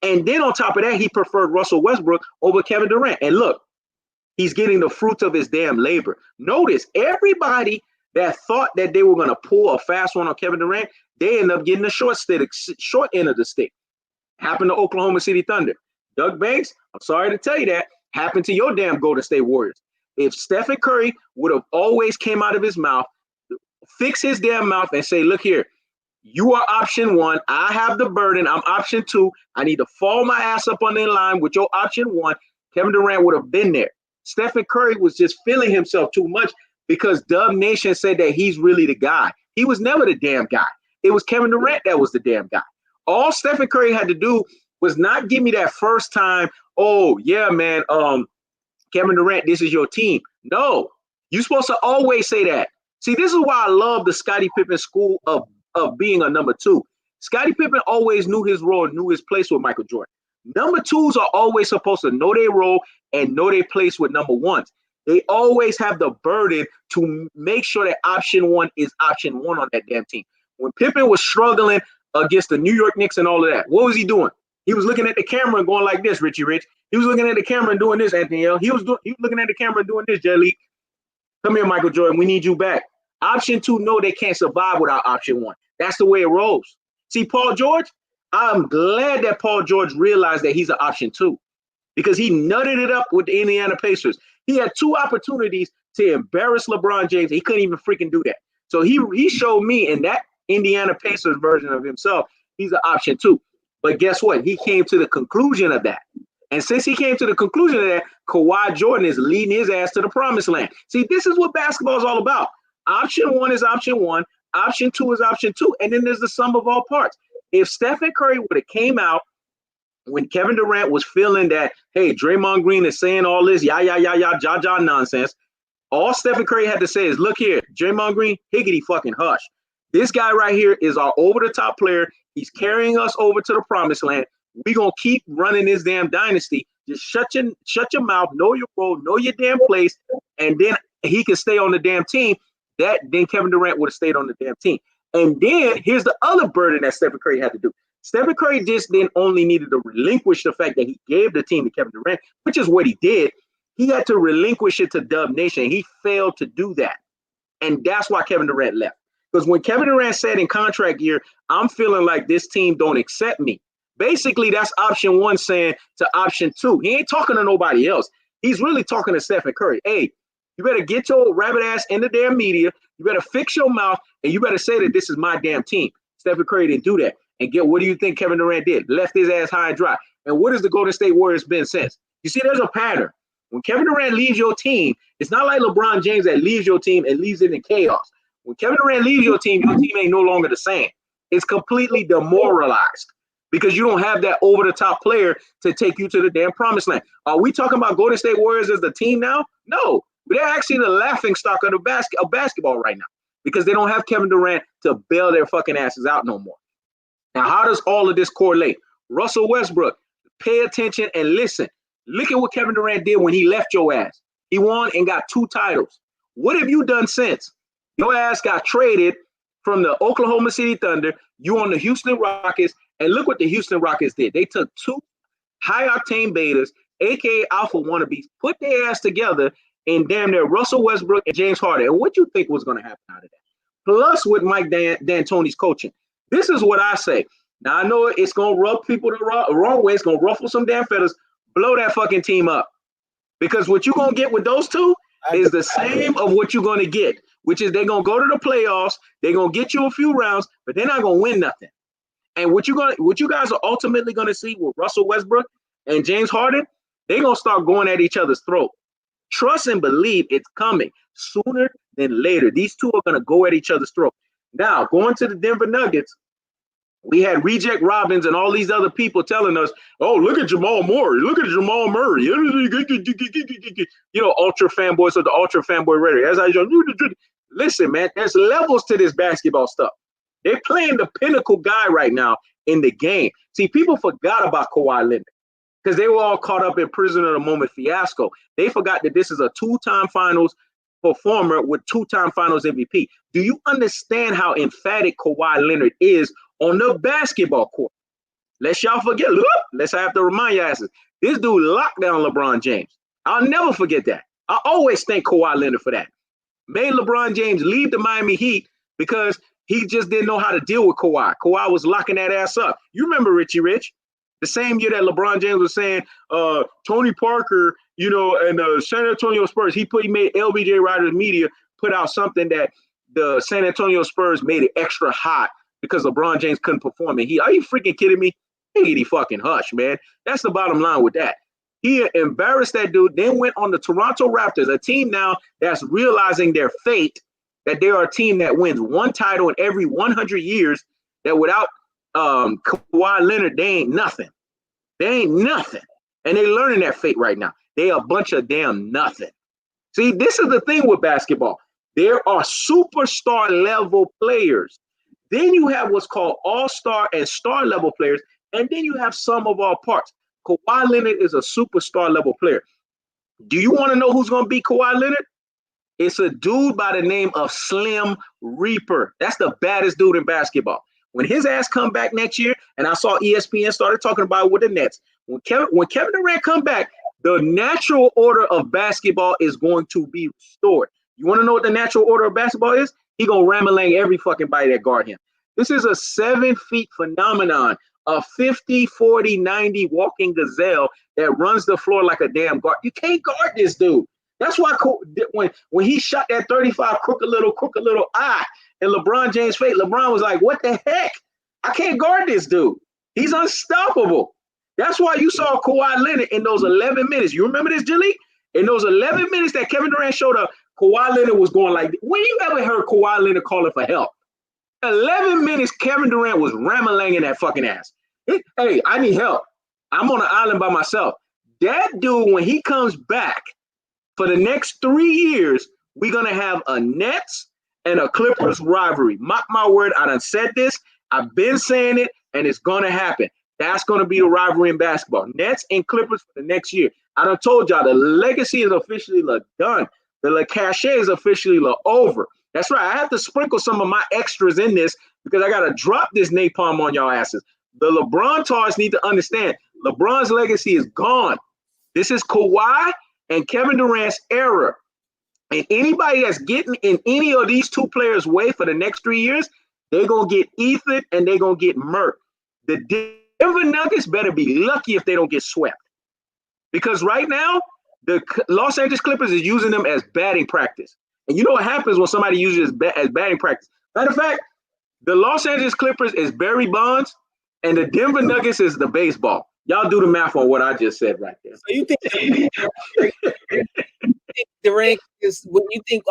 [SPEAKER 1] And then on top of that, he preferred Russell Westbrook over Kevin Durant. And look, He's getting the fruits of his damn labor. Notice everybody that thought that they were going to pull a fast one on Kevin Durant, they end up getting the short end of the stick. Happened to Oklahoma City Thunder. Doug Banks, I'm sorry to tell you that, happened to your damn Golden State Warriors. If Stephen Curry would have always came out of his mouth, fix his damn mouth and say, look here, you are option one. I have the burden. I'm option two. I need to fall my ass up on the line with your option one. Kevin Durant would have been there. Stephen Curry was just feeling himself too much because Dub Nation said that he's really the guy. He was never the damn guy. It was Kevin Durant that was the damn guy. All Stephen Curry had to do was not give me that first time, oh, yeah, man, Kevin Durant, this is your team. No, you're supposed to always say that. See, this is why I love the Scottie Pippen school of being a number two. Scottie Pippen always knew his role and knew his place with Michael Jordan. Number twos are always supposed to know their role and know their place with number ones. They always have the burden to make sure that option one is option one on that damn team. When Pippen was struggling against the New York Knicks and all of that, what was he doing? He was looking at the camera and going like this, Richy Rich. He was looking at the camera and doing this, Anthony L. He was looking at the camera and doing this, Jalik. Come here, Michael Jordan. We need you back. Option two, no, they can't survive without option one. That's the way it rolls. See, Paul George, I'm glad that Paul George realized that he's an option two because he nutted it up with the Indiana Pacers. He had two opportunities to embarrass LeBron James. He couldn't even freaking do that. So he showed me in that Indiana Pacers version of himself, he's an option two. But guess what? He came to the conclusion of that. And since he came to the conclusion of that, Kawhi Jordan is leading his ass to the promised land. See, this is what basketball is all about. Option one is option one. Option two is option two. And then there's the sum of all parts. If Stephen Curry would have came out when Kevin Durant was feeling that, hey, Draymond Green is saying all this, ja nonsense, all Stephen Curry had to say is, look here, Draymond Green, higgity fucking hush. This guy right here is our over-the-top player. He's carrying us over to the promised land. We're going to keep running this damn dynasty. Just shut your mouth, know your role, know your damn place, and then he can stay on the damn team. Then Kevin Durant would have stayed on the damn team. And then here's the other burden that Stephen Curry had to do. Stephen Curry just then only needed to relinquish the fact that he gave the team to Kevin Durant, which is what he did. He had to relinquish it to Dub Nation. He failed to do that. And that's why Kevin Durant left. Because when Kevin Durant said in contract year, I'm feeling like this team don't accept me. Basically, that's option one saying to option two. He ain't talking to nobody else. He's really talking to Stephen Curry. Hey, you better get your rabbit ass in the damn media. You better fix your mouth, and you better say that this is my damn team. Stephen Curry didn't do that. And what do you think Kevin Durant did? Left his ass high and dry. And what has the Golden State Warriors been since? You see, there's a pattern. When Kevin Durant leaves your team, it's not like LeBron James that leaves your team and leaves it in chaos. When Kevin Durant leaves your team ain't no longer the same. It's completely demoralized because you don't have that over-the-top player to take you to the damn promised land. Are we talking about Golden State Warriors as the team now? No. They're actually the laughingstock of basketball right now because they don't have Kevin Durant to bail their fucking asses out no more. Now, how does all of this correlate? Russell Westbrook, pay attention and listen. Look at what Kevin Durant did when he left your ass. He won and got 2 titles. What have you done since? Your ass got traded from the Oklahoma City Thunder. You on the Houston Rockets, and look what the Houston Rockets did. They took 2 high-octane betas, aka alpha wannabes, put their ass together, and damn near Russell Westbrook and James Harden. And what you think was going to happen out of that? Plus with Mike D'Antoni's coaching. This is what I say. Now, I know it's going to rub people the wrong way. It's going to ruffle some damn feathers. Blow that fucking team up. Because what you're going to get with those two is the same of what you're going to get, which is they're going to go to the playoffs. They're going to get you a few rounds, but they're not going to win nothing. And what you guys are ultimately going to see with Russell Westbrook and James Harden, they're going to start going at each other's throat. Trust and believe it's coming sooner than later. These two are going to go at each other's throat. Now, going to the Denver Nuggets, we had Reject Robbins and all these other people telling us, oh, look at Jamal Murray. Look at Jamal Murray. You know, ultra fanboys of the ultra fanboy rhetoric. As I listen, man, there's levels to this basketball stuff. They're playing the pinnacle guy right now in the game. See, people forgot about Kawhi Leonard because they were all caught up in prisoner of the moment fiasco. They forgot that this is a 2-time finals performer with 2-time finals MVP. Do you understand how emphatic Kawhi Leonard is on the basketball court? Lest y'all forget, look, let's have to remind your asses. This dude locked down LeBron James. I'll never forget that. I always thank Kawhi Leonard for that. Made LeBron James leave the Miami Heat because he just didn't know how to deal with Kawhi. Kawhi was locking that ass up. You remember Richy Rich? The same year that LeBron James was saying, Tony Parker, and San Antonio Spurs, he made LBJ Riders Media put out something that the San Antonio Spurs made it extra hot because LeBron James couldn't perform. And are you freaking kidding me? Higgity fucking hush, man. That's the bottom line with that. He embarrassed that dude, then went on the Toronto Raptors, a team now that's realizing their fate, that they are a team that wins one title in every 100 years, that without Kawhi Leonard, they ain't nothing. They ain't nothing. And they learning that fate right now. They a bunch of damn nothing. See, this is the thing with basketball. There are superstar level players. Then you have what's called all-star and star level players. And then you have some of all parts. Kawhi Leonard is a superstar level player. Do you want to know who's going to beat Kawhi Leonard? It's a dude by the name of Slim Reaper. That's the baddest dude in basketball. When his ass come back next year, and I saw ESPN started talking about it with the Nets, when Kevin Durant come back, the natural order of basketball is going to be restored. You want to know what the natural order of basketball is? He gonna ram-a-lang every fucking body that guard him. This is a 7 feet phenomenon, a 50, 40, 90 walking gazelle that runs the floor like a damn guard. You can't guard this dude. That's why when he shot that 35 crooked little eye in LeBron James' face, LeBron was like, what the heck? I can't guard this dude. He's unstoppable. That's why you saw Kawhi Leonard in those 11 minutes. You remember this, Jalik? In those 11 minutes that Kevin Durant showed up, Kawhi Leonard was going like, when you ever heard Kawhi Leonard calling for help? 11 minutes, Kevin Durant was ram-a-langing that fucking ass. Hey, I need help. I'm on an island by myself. That dude, when he comes back for the next 3 years, we're going to have a Nets and a Clippers rivalry. Mark my word, I done said this. I've been saying it, and it's going to happen. That's going to be the rivalry in basketball. Nets and Clippers for the next year. I done told y'all the legacy is officially done. The cachet is officially over. That's right. I have to sprinkle some of my extras in this because I got to drop this napalm on y'all asses. The LeBron tars need to understand LeBron's legacy is gone. This is Kawhi and Kevin Durant's era. And anybody that's getting in any of these two players' way for the next 3 years, they're going to get ethered and they're going to get murked. The Denver Nuggets better be lucky if they don't get swept. Because right now, the Los Angeles Clippers is using them as batting practice. And you know what happens when somebody uses it as batting practice? Matter of fact, the Los Angeles Clippers is Barry Bonds, and the Denver Nuggets is the baseball. Y'all do the math on what I just said right there.
[SPEAKER 4] So you think Durant is? What you think?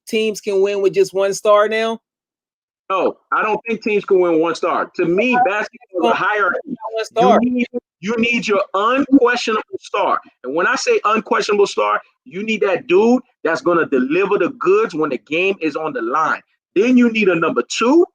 [SPEAKER 4] Teams can win with just one star now?
[SPEAKER 1] No, I don't think teams can win one star. To me, basketball is a hierarchy. You need your unquestionable star. And when I say unquestionable star, you need that dude that's going to deliver the goods when the game is on the line. Then you need a number two,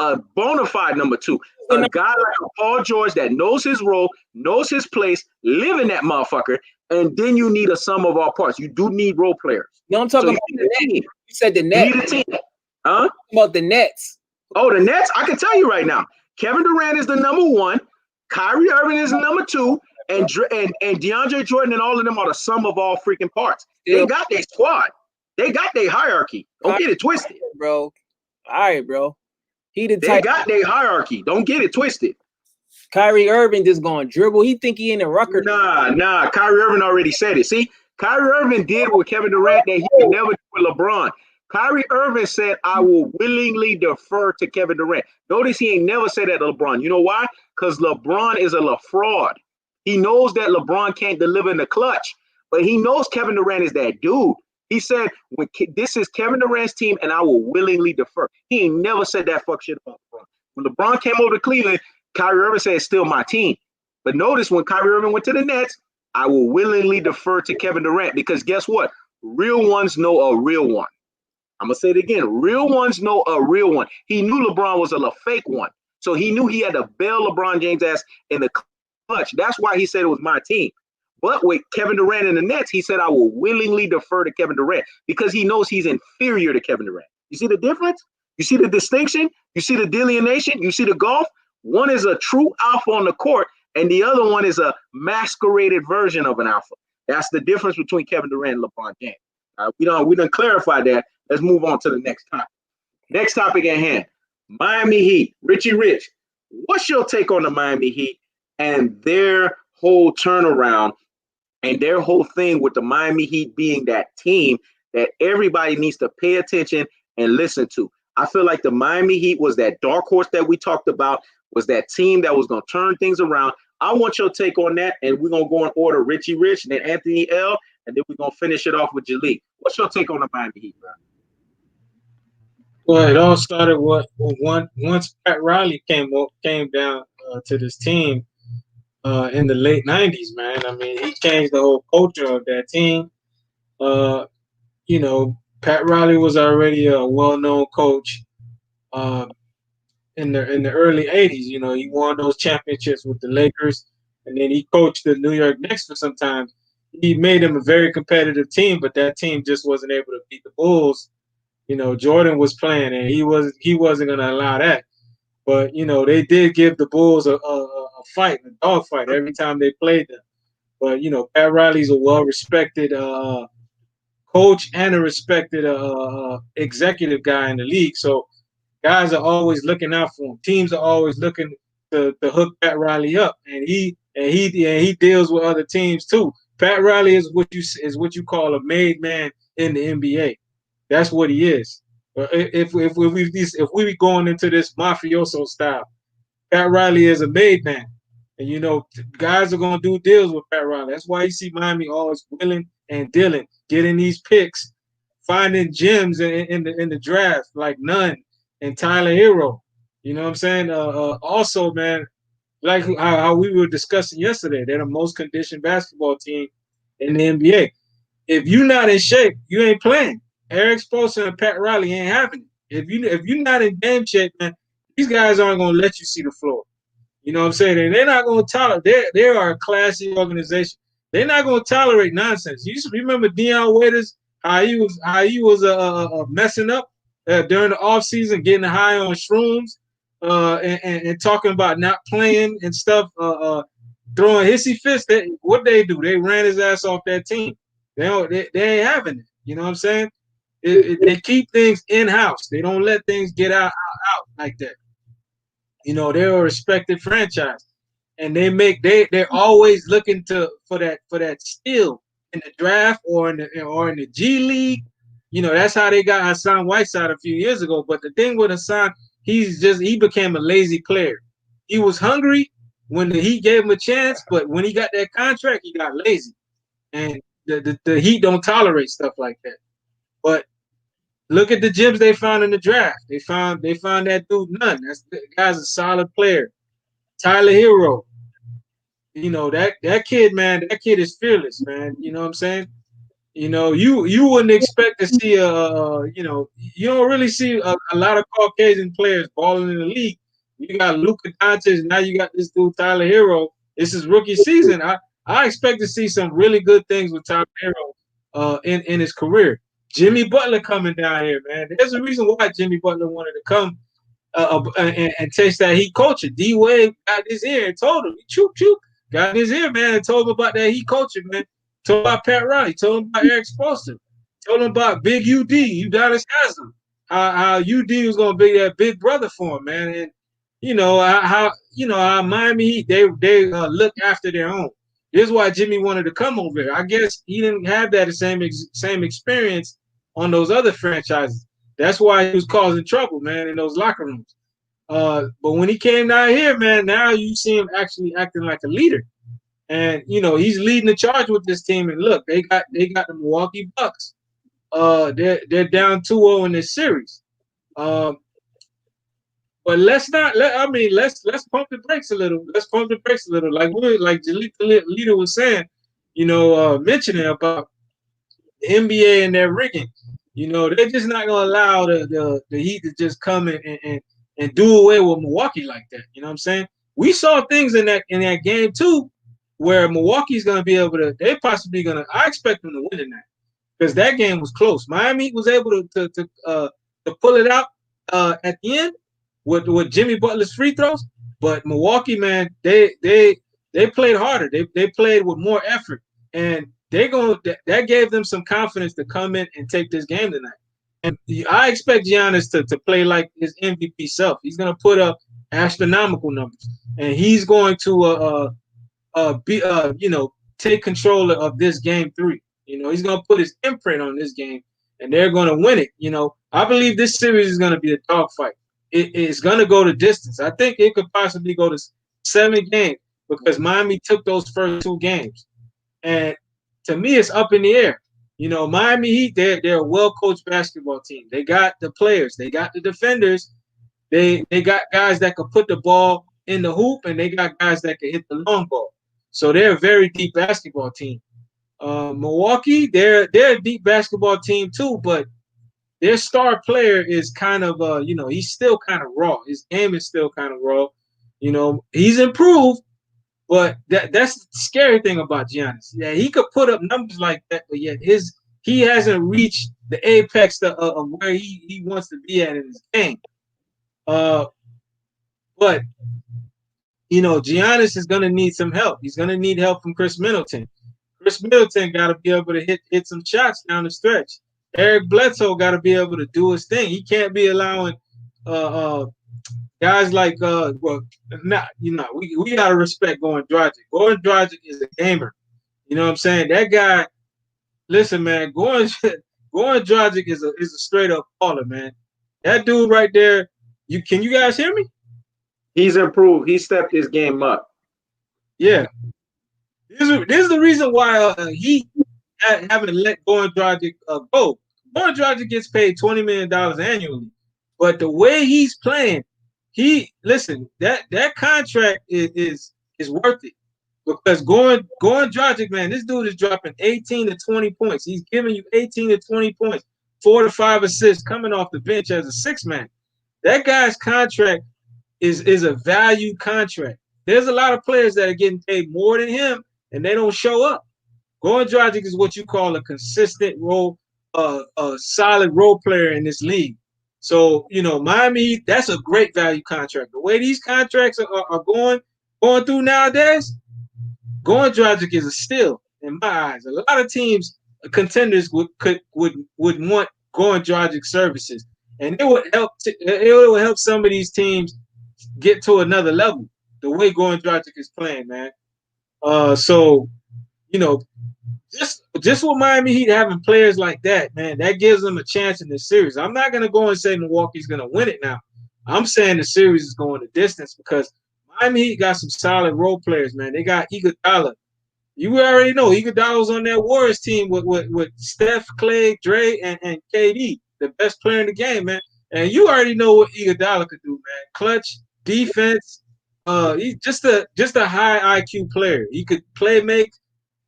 [SPEAKER 1] a bona fide number two, a guy like Paul George that knows his role, knows his place, live in that motherfucker. And then you need a sum of all parts. You do need role players.
[SPEAKER 4] No, I'm talking about the team. You said the Nets.
[SPEAKER 1] You need a team. Huh?
[SPEAKER 4] About the Nets.
[SPEAKER 1] Oh, the Nets? I can tell you right now. Kevin Durant is the number one. Kyrie Irving is the number two. And DeAndre Jordan and all of them are the sum of all freaking parts. They got their squad. They got their hierarchy. Don't get it twisted.
[SPEAKER 4] Bro. All right, bro.
[SPEAKER 1] They got their hierarchy. Don't get it twisted.
[SPEAKER 4] Kyrie Irving just going to dribble. He think he in the Rucker.
[SPEAKER 1] Nah. Kyrie Irving already said it. See, Kyrie Irving did with Kevin Durant that he could never do with LeBron. Kyrie Irving said, I will willingly defer to Kevin Durant. Notice he ain't never said that to LeBron. You know why? Because LeBron is a fraud. He knows that LeBron can't deliver in the clutch, but he knows Kevin Durant is that dude. He said, this is Kevin Durant's team, and I will willingly defer. He ain't never said that fuck shit about LeBron. When LeBron came over to Cleveland, Kyrie Irving said, it's still my team. But notice when Kyrie Irving went to the Nets, I will willingly defer to Kevin Durant because guess what? Real ones know a real one. I'm going to say it again. Real ones know a real one. He knew LeBron was a fake one. So he knew he had to bail LeBron James' ass in the clutch. That's why he said it was my team. But with Kevin Durant and the Nets, he said, I will willingly defer to Kevin Durant because he knows he's inferior to Kevin Durant. You see the difference? You see the distinction? You see the delineation? You see the gulf? One is a true alpha on the court, and the other one is a masqueraded version of an alpha. That's the difference between Kevin Durant and LeBron James. We done clarified that. Let's move on to the next topic. Next topic at hand, Miami Heat. Richy Rich, what's your take on the Miami Heat and their whole turnaround and their whole thing with the Miami Heat being that team that everybody needs to pay attention and listen to? I feel like the Miami Heat was that dark horse that we talked about, was that team that was going to turn things around. I want your take on that, and we're going to go in order. Richy Rich, and then Anthony L., and then we're going to finish it off with Jalik. What's your take on the Miami Heat, bro?
[SPEAKER 2] Well, it all started once Pat Riley came down to this team in the late 90s, man. I mean, he changed the whole culture of that team. You know, Pat Riley was already a well-known coach in the early 80s. You know, he won those championships with the Lakers, and then he coached the New York Knicks for some time. He made them a very competitive team, but that team just wasn't able to beat the Bulls. You know, Jordan was playing, and he wasn't going to allow that. But you know, they did give the Bulls a fight, a dog fight every time they played them. But you know, Pat Riley's a well-respected coach and a respected executive guy in the league. So guys are always looking out for him. Teams are always looking to hook Pat Riley up, and he deals with other teams too. Pat Riley is what you call a made man in the NBA. That's what he is. If we be going into this mafioso style, Pat Riley is a made man, and you know guys are gonna do deals with Pat Riley. That's why you see Miami always willing and dealing, getting these picks, finding gems in the draft like Nunn and Tyler Hero. You know what I'm saying? Also, man, like how we were discussing yesterday, they're the most conditioned basketball team in the NBA. If you're not in shape, you ain't playing. Eric Spoelstra and Pat Riley ain't having it. If you're not in game shape, man, these guys aren't gonna let you see the floor. You know what I'm saying? And they're not gonna tolerate. They are a classy organization. They're not gonna tolerate nonsense. You just remember Deion Waiters, how he was messing up during the offseason, getting high on shrooms, and talking about not playing and stuff, throwing hissy fits. What they do? They ran his ass off that team. They ain't having it. You know what I'm saying? They keep things in-house. They don't let things get out like that. You know, they're a respected franchise, and they're always looking for that steal in the draft or in the G League. You know, that's how they got Hassan Whiteside a few years ago. But the thing with Hassan, he became a lazy player. He was hungry when the Heat gave him a chance, but when he got that contract, he got lazy. And the Heat don't tolerate stuff like that. But look at the gems they found in the draft. They found that dude Nunn. The guy's a solid player. Tyler Hero. You know, that kid, man, that kid is fearless, man. You know what I'm saying? You know, you wouldn't expect to see you know, you don't really see a lot of Caucasian players balling in the league. You got Luka Doncic, now you got this dude Tyler Hero. This is rookie season. I expect to see some really good things with Tyler Hero in his career. Jimmy Butler coming down here, man. There's a reason why Jimmy Butler wanted to come and taste that Heat culture. D-Wade got his ear and told him, choop, got his ear, man, and told him about that Heat culture, man. Told him about Pat Riley, told him about Eric Spoelstra, told him about Big UD, Udonis Haslem, how UD was going to be that big brother for him, man. And, you know, how Miami Heat, they look after their own. This is why Jimmy wanted to come over here. I guess he didn't have that same experience on those other franchises. That's why he was causing trouble, man, in those locker rooms. But when he came down here, man, now you see him actually acting like a leader. And, you know, he's leading the charge with this team. And look, they got the Milwaukee Bucks. They're down 2-0 in this series. But let's pump the brakes a little. Let's pump the brakes a little. Like Jalik Leader was saying, you know, mentioning about the NBA and their rigging. You know, they're just not gonna allow the Heat to just come and do away with Milwaukee like that. You know what I'm saying? We saw things in that game too, where Milwaukee's gonna be able to. They're possibly gonna. I expect them to win in that because that game was close. Miami was able to pull it out at the end with Jimmy Butler's free throws, but Milwaukee, man, they played harder. They played with more effort, and that gave them some confidence to come in and take this game tonight. And I expect Giannis to play like his MVP self. He's going to put up astronomical numbers, and he's going to take control of this game 3. He's going to put his imprint on this game, and they're going to win it. I believe this series is going to be a dogfight. It's going to go to distance. I think it could possibly go to 7 games because Miami took those first 2 games, and to me, it's up in the air. Miami Heat, they're a well-coached basketball team. They got the players. They got the defenders. They got guys that can put the ball in the hoop, and they got guys that can hit the long ball. So they're a very deep basketball team. Milwaukee, they're a deep basketball team too, but their star player is kind of he's still kind of raw. His game is still kind of raw. He's improved, but that's the scary thing about Giannis. Yeah, he could put up numbers like that, but yet he hasn't reached the apex of where he wants to be at in his game. But Giannis is going to need some help. He's going to need help from Chris Middleton. Chris Middleton got to be able to hit some shots down the stretch. Eric Bledsoe got to be able to do his thing. He can't be allowing guys like we got to respect Goran Dragic. Goran Dragic is a gamer. You know what I'm saying? That guy, listen, man, Goran Dragic is a straight up baller, man. That dude right there, can you guys hear me?
[SPEAKER 1] He's improved. He stepped his game up.
[SPEAKER 2] Yeah. This is the reason why he haven't let Goran Dragic go. Goran Dragic gets paid $20 million annually, but the way he's playing, that contract is worth it because Goran Dragic, man, this dude is dropping 18 to 20 points. He's giving you 18 to 20 points, 4 to 5 assists coming off the bench as a 6-man. That guy's contract is a value contract. There's a lot of players that are getting paid more than him, and they don't show up. Goran Dragic is what you call a consistent role, a solid role player in this league. So, Miami, that's a great value contract. The way these contracts are going through nowadays, Goran Dragic is a steal in my eyes. A lot of teams, contenders would want Goran Dragic services, and it would help some of these teams get to another level. The way Goran Dragic is playing, man. Just with Miami Heat having players like that, man, that gives them a chance in this series. I'm not gonna go and say Milwaukee's gonna win it now. I'm saying the series is going the distance because Miami Heat got some solid role players, man. They got Iguodala. You already know Iguodala's on that Warriors team with Steph, Clay, Dre, and KD, the best player in the game, man. And you already know what Iguodala could do, man. Clutch, defense. He's just a high IQ player. He could make.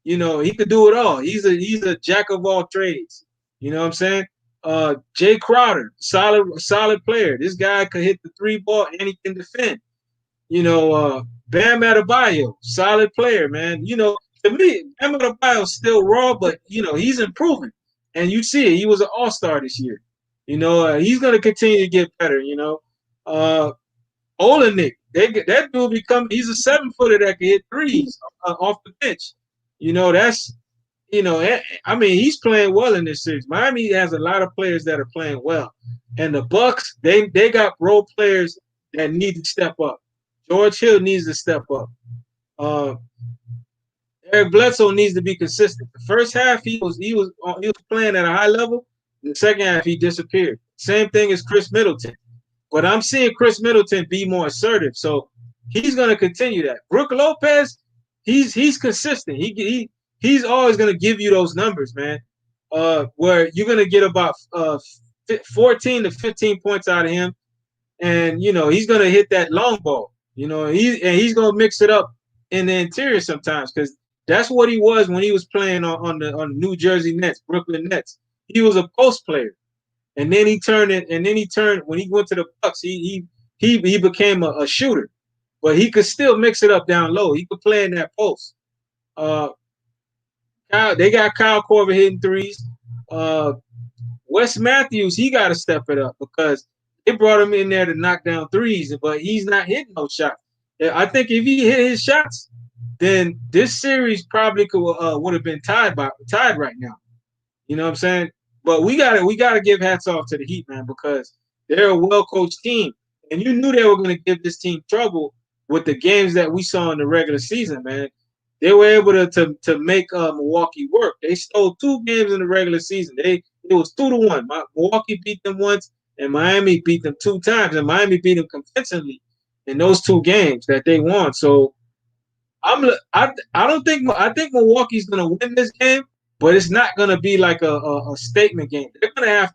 [SPEAKER 2] He could do it all. He's a jack of all trades. You know what I'm saying? Jay Crowder, solid player. This guy could hit the 3 ball and he can defend. Bam Adebayo, solid player, man. To me, Bam Adebayo's still raw, but he's improving. And you see it. He was an all-star this year. He's gonna continue to get better. Olenek, that dude he's a 7-footer that can hit threes off the bench. He's playing well in this series. Miami has a lot of players that are playing well. And the Bucks, they got role players that need to step up. George Hill needs to step up. Eric Bledsoe needs to be consistent. The first half he was playing at a high level. In the second half he disappeared. Same thing as Chris Middleton. But I'm seeing Chris Middleton be more assertive. So he's going to continue that. Brook Lopez, he's consistent. He's always going to give you those numbers, man. Where you're going to get about 14 to 15 points out of him, and he's going to hit that long ball. He's going to mix it up in the interior sometimes because that's what he was when he was playing on the New Jersey Nets, Brooklyn Nets. He was a post player, and then he turned when he went to the Bucks. He became a shooter. But he could still mix it up down low. He could play in that post. They got Kyle Korver hitting threes. Wes Matthews, he got to step it up because they brought him in there to knock down threes, but he's not hitting no shots. I think if he hit his shots, then this series probably could would have been tied right now. You know what I'm saying? But we gotta give hats off to the Heat, man, because they're a well coached team, and you knew they were going to give this team trouble with the games that we saw in the regular season, man. They were able to make Milwaukee work. They stole 2 games in the regular season. It was 2-1. Milwaukee beat them once, and Miami beat them 2 times, and Miami beat them convincingly in those 2 games that they won. So I think Milwaukee's gonna win this game, but it's not gonna be like a statement game. They're gonna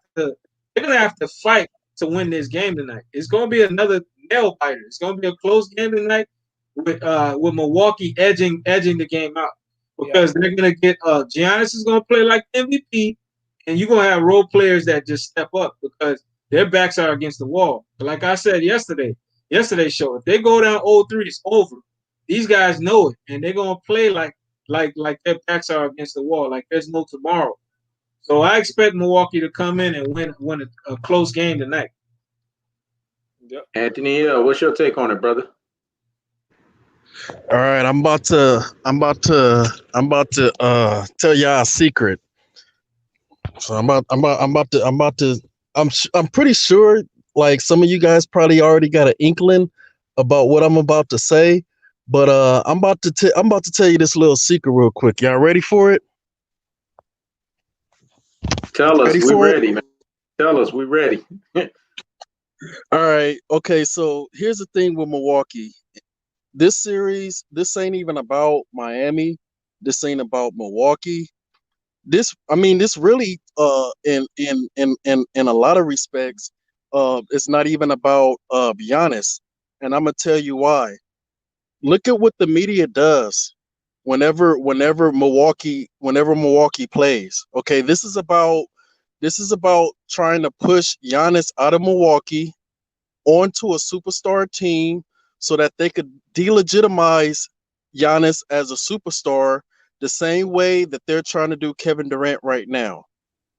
[SPEAKER 2] have to fight to win this game tonight. It's gonna be another nail biter. It's gonna be a close game tonight with Milwaukee edging the game out because they're gonna get Giannis is gonna play like MVP, and you're gonna have role players that just step up because their backs are against the wall. But like I said yesterday's show, if they go down 0-3, it's over. These guys know it, and they're gonna play like their backs are against the wall, like there's no tomorrow. So I expect Milwaukee to come in and win a close game tonight.
[SPEAKER 1] Yep. Anthony, what's your take on it, brother?
[SPEAKER 3] All right, I'm about to tell y'all a secret. So I'm pretty sure like some of you guys probably already got an inkling about what I'm about to say. But I'm about to tell you this little secret real quick. Y'all ready for it?
[SPEAKER 1] Tell us, we're ready, man. Tell us, we're ready.
[SPEAKER 3] All right. Okay. So here's the thing with Milwaukee. This series, this ain't even about Miami. This ain't about Milwaukee. This really, in a lot of respects, it's not even about Giannis, and I'm gonna tell you why. Look at what the media does whenever Milwaukee plays. Okay, this is about trying to push Giannis out of Milwaukee onto a superstar team so that they could delegitimize Giannis as a superstar the same way that they're trying to do Kevin Durant right now.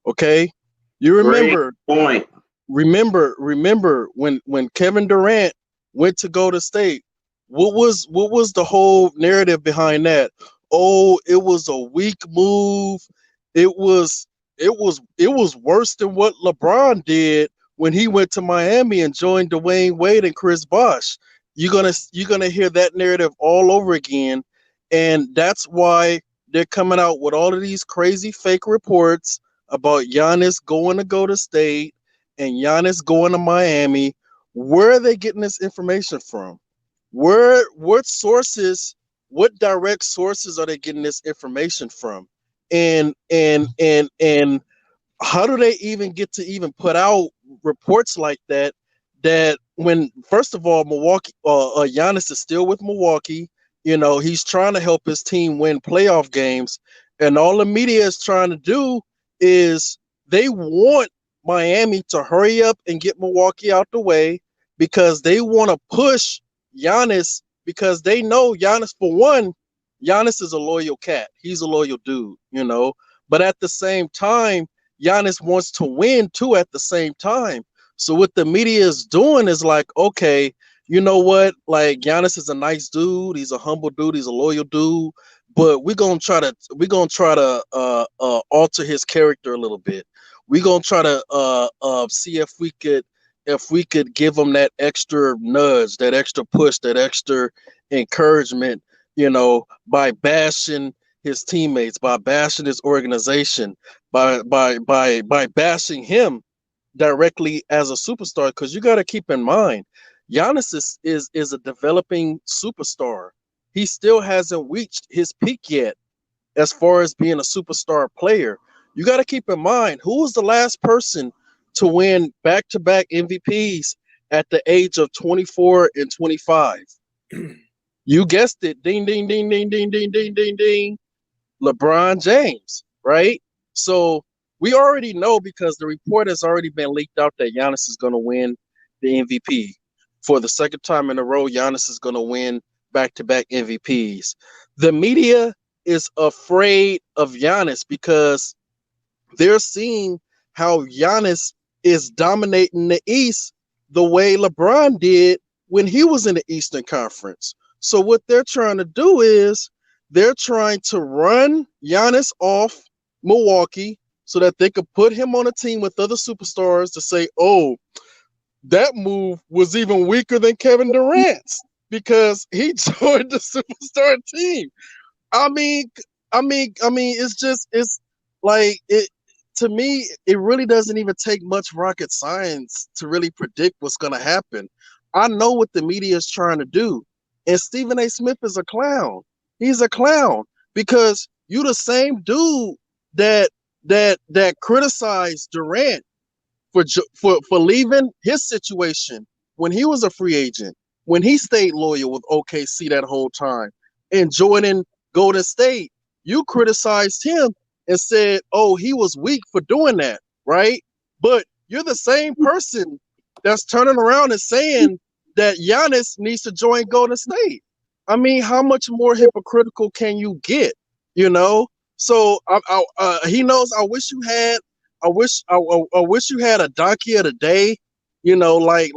[SPEAKER 3] Okay? You remember
[SPEAKER 1] Great point.
[SPEAKER 3] Remember when Kevin Durant went to go to State. What was the whole narrative behind that? Oh, it was a weak move. It was worse than what LeBron did when he went to Miami and joined Dwayne Wade and Chris Bosh. You're gonna hear that narrative all over again, and that's why they're coming out with all of these crazy fake reports about Giannis going to go to State and Giannis going to Miami. Where are they getting this information from? What direct sources are they getting this information from? And how do they even get to even put out reports like that when, first of all, Giannis is still with Milwaukee. You know, he's trying to help his team win playoff games, and all the media is trying to do is they want Miami to hurry up and get Milwaukee out the way because they want to push Giannis, because they know Giannis, for one, Giannis is a loyal cat. He's a loyal dude, you know. But at the same time, Giannis wants to win too at the same time. So what the media is doing is like, okay, you know what? Like, Giannis is a nice dude. He's a humble dude. He's a loyal dude. But we're gonna try to alter his character a little bit. We're gonna try to see if we could give him that extra nudge, that extra push, that extra encouragement, you know, by bashing his teammates, by bashing his organization, by bashing him directly as a superstar. Because you got to keep in mind, Giannis is a developing superstar. He still hasn't reached his peak yet as far as being a superstar player. You got to keep in mind, who was the last person to win back-to-back MVPs at the age of 24 and 25? You guessed it. Ding, ding, ding, ding, ding, ding, ding, ding, ding. LeBron James, right? So we already know, because the report has already been leaked out, that Giannis is going to win the MVP. For the second time in a row, Giannis is going to win back-to-back MVPs. The media is afraid of Giannis because they're seeing how Giannis is dominating the East the way LeBron did when he was in the Eastern Conference. So what they're trying to do is they're trying to run Giannis off Milwaukee so that they could put him on a team with other superstars to say, oh, that move was even weaker than Kevin Durant's because he joined the superstar team. I mean, it's like it to me. It really doesn't even take much rocket science to really predict what's going to happen. I know what the media is trying to do, and Stephen A. Smith is a clown. He's a clown because you the same dude that criticized Durant for leaving his situation when he was a free agent, when he stayed loyal with OKC that whole time, and Jordan Golden State. You criticized him and said, "Oh, he was weak for doing that," right? But you're the same person that's turning around and saying that Giannis needs to join Golden State. I mean, how much more hypocritical can you get? You know. So he knows. I wish you had a donkey of the day, like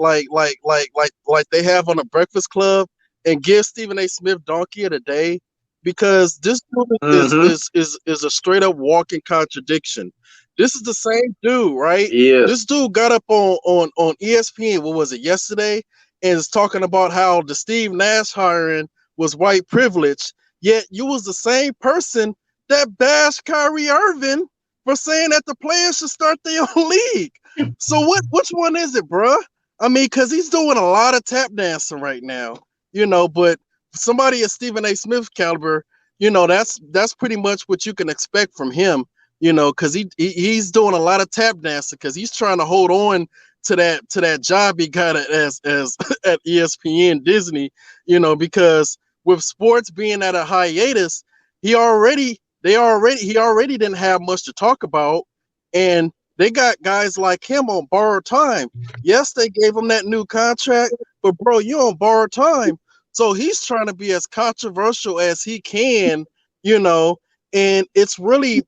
[SPEAKER 3] they have on the Breakfast Club, and give Stephen A. Smith donkey of the day because this dude is a straight up walking contradiction. This is the same dude, right?
[SPEAKER 1] Yes.
[SPEAKER 3] This dude got up on ESPN. What was it yesterday? And is talking about how the Steve Nash hiring was white privilege. Yet you was the same person that bashed Kyrie Irving for saying that the players should start their own league. So which one is it, bruh? I mean, because he's doing a lot of tap dancing right now, but somebody at Stephen A. Smith's caliber, that's pretty much what you can expect from him, because he's doing a lot of tap dancing because he's trying to hold on to that job he got as at ESPN Disney, because with sports being at a hiatus, he already didn't have much to talk about, and they got guys like him on borrowed time. Yes, they gave him that new contract, but bro, you're on borrowed time. So he's trying to be as controversial as he can, and it's really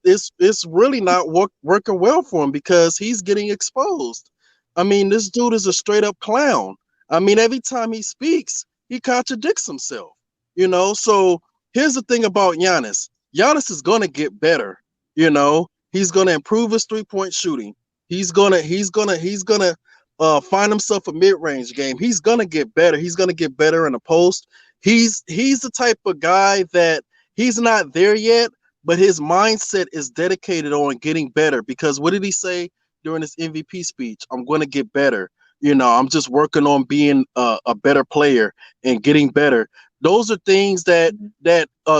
[SPEAKER 3] not working well for him because he's getting exposed. I mean, this dude is a straight up clown. I mean, every time he speaks, he contradicts himself, So here's the thing about Giannis. Giannis is gonna get better, He's gonna improve his 3-point shooting. He's gonna find himself a mid-range game. He's gonna get better. He's gonna get better in the post. He's the type of guy that he's not there yet, but his mindset is dedicated on getting better. Because what did he say during his MVP speech? I'm gonna get better. I'm just working on being a better player and getting better. Those are things that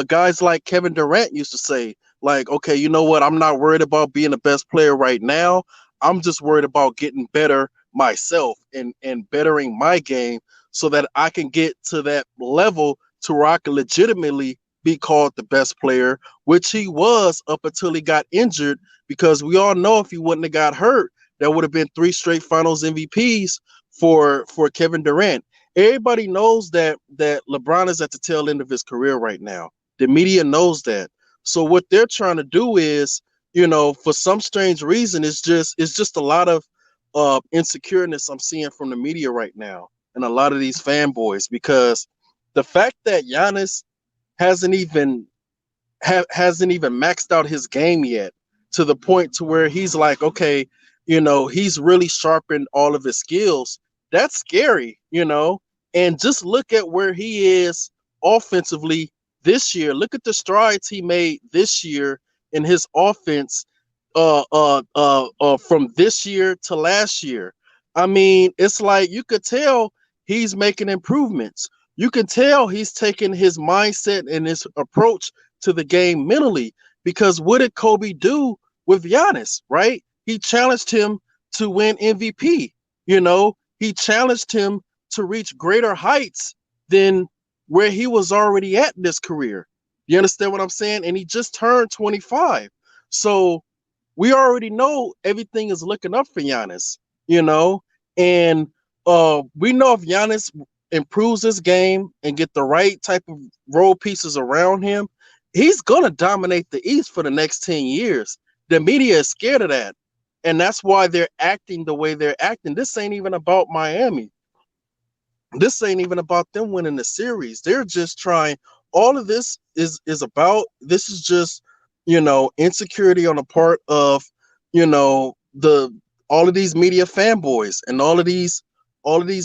[SPEAKER 3] guys like Kevin Durant used to say, like, okay, you know what? I'm not worried about being the best player right now. I'm just worried about getting better myself and bettering my game so that I can get to that level to where I can legitimately be called the best player, which he was up until he got injured, because we all know if he wouldn't have got hurt, there would have been 3 straight finals MVPs for Kevin Durant. Everybody knows that LeBron is at the tail end of his career right now. The media knows that. So what they're trying to do is, for some strange reason, it's just a lot of insecureness I'm seeing from the media right now and a lot of these fanboys, because the fact that Giannis hasn't even maxed out his game yet to the point to where he's like, okay, he's really sharpened all of his skills. That's scary, and just look at where he is offensively this year. Look at the strides he made this year in his offense from this year to last year. I mean, it's like you could tell he's making improvements. You can tell he's taking his mindset and his approach to the game mentally, because what did Kobe do with Giannis, right? He challenged him to win MVP. He challenged him to reach greater heights than where he was already at in his career. You understand what I'm saying? And he just turned 25. So we already know everything is looking up for Giannis, and we know if Giannis improves his game and get the right type of role pieces around him, he's going to dominate the East for the next 10 years. The media is scared of that. And that's why they're acting the way they're acting. This ain't even about Miami. This ain't even about them winning the series. They're just trying all of this is about. This is just, insecurity on the part of, the all of these media fanboys and all of these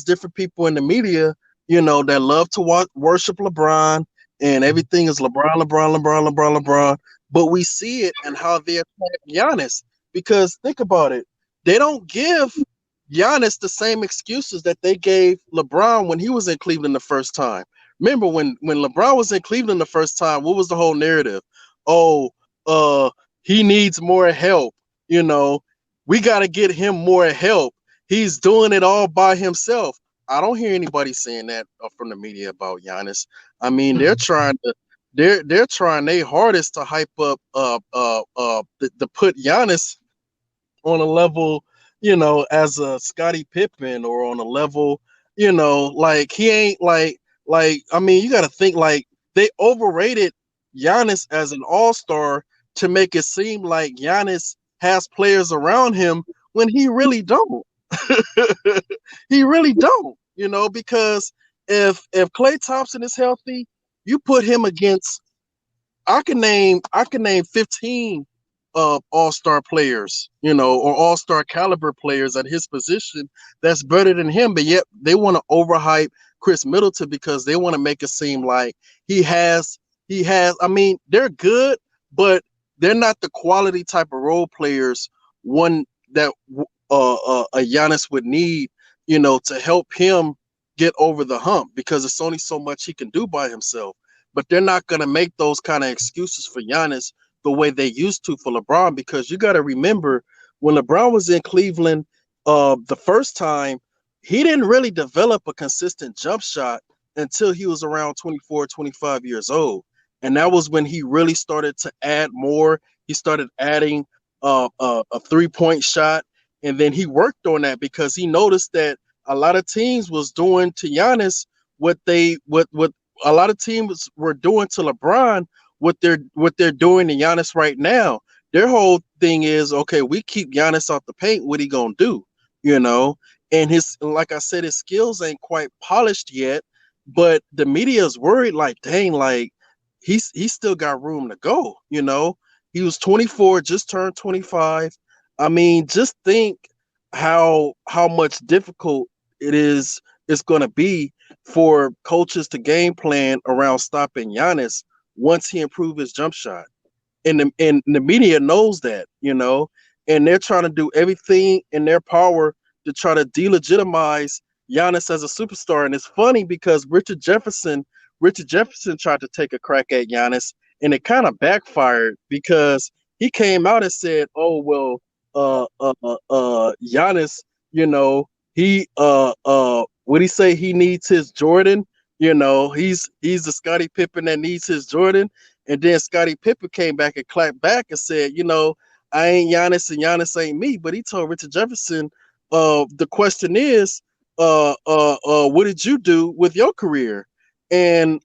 [SPEAKER 3] different people in the media, that love to worship LeBron, and everything is LeBron, LeBron, LeBron, LeBron, LeBron. But we see it and how they attack Giannis, because think about it, they don't give Giannis the same excuses that they gave LeBron when he was in Cleveland the first time. Remember when LeBron was in Cleveland the first time, what was the whole narrative? Oh, he needs more help. We got to get him more help. He's doing it all by himself. I don't hear anybody saying that from the media about Giannis. I mean, they're trying their hardest to hype up to put Giannis on a level, as a Scottie Pippen, or on a level, like he ain't like I mean, you got to think, like, they overrated Giannis as an all-star to make it seem like Giannis has players around him when he really don't. He really don't, because if Klay Thompson is healthy, you put him against, I can name 15 all-star players, or all-star caliber players at his position that's better than him, but yet they want to overhype Chris Middleton because they want to make it seem like he has. I mean, they're good, but they're not the quality type of role players one that a Giannis would need, to help him get over the hump, because it's only so much he can do by himself. But they're not going to make those kind of excuses for Giannis the way they used to for LeBron, because you got to remember when LeBron was in Cleveland the first time, he didn't really develop a consistent jump shot until he was around 24, 25 years old. And that was when he really started to add more. He started adding a three-point shot, and then he worked on that because he noticed that a lot of teams was doing to Giannis what a lot of teams were doing to LeBron, what they're doing to Giannis right now. Their whole thing is, okay, we keep Giannis off the paint, what he gonna do? And like I said, his skills ain't quite polished yet, but the media is worried, like, dang, like he's still got room to go. He was 24, just turned 25. I mean, just think how much difficult it's going to be for coaches to game plan around stopping Giannis once he improves his jump shot. And the media knows that, and they're trying to do everything in their power to try to delegitimize Giannis as a superstar. And it's funny because Richard Jefferson tried to take a crack at Giannis, and it kind of backfired because he came out and said, "Oh, well, Giannis, he what he say? He needs his Jordan. He's the Scottie Pippen that needs his Jordan." And then Scottie Pippen came back and clapped back and said, "I ain't Giannis and Giannis ain't me." But he told Richard Jefferson, the question is, what did you do with your career? And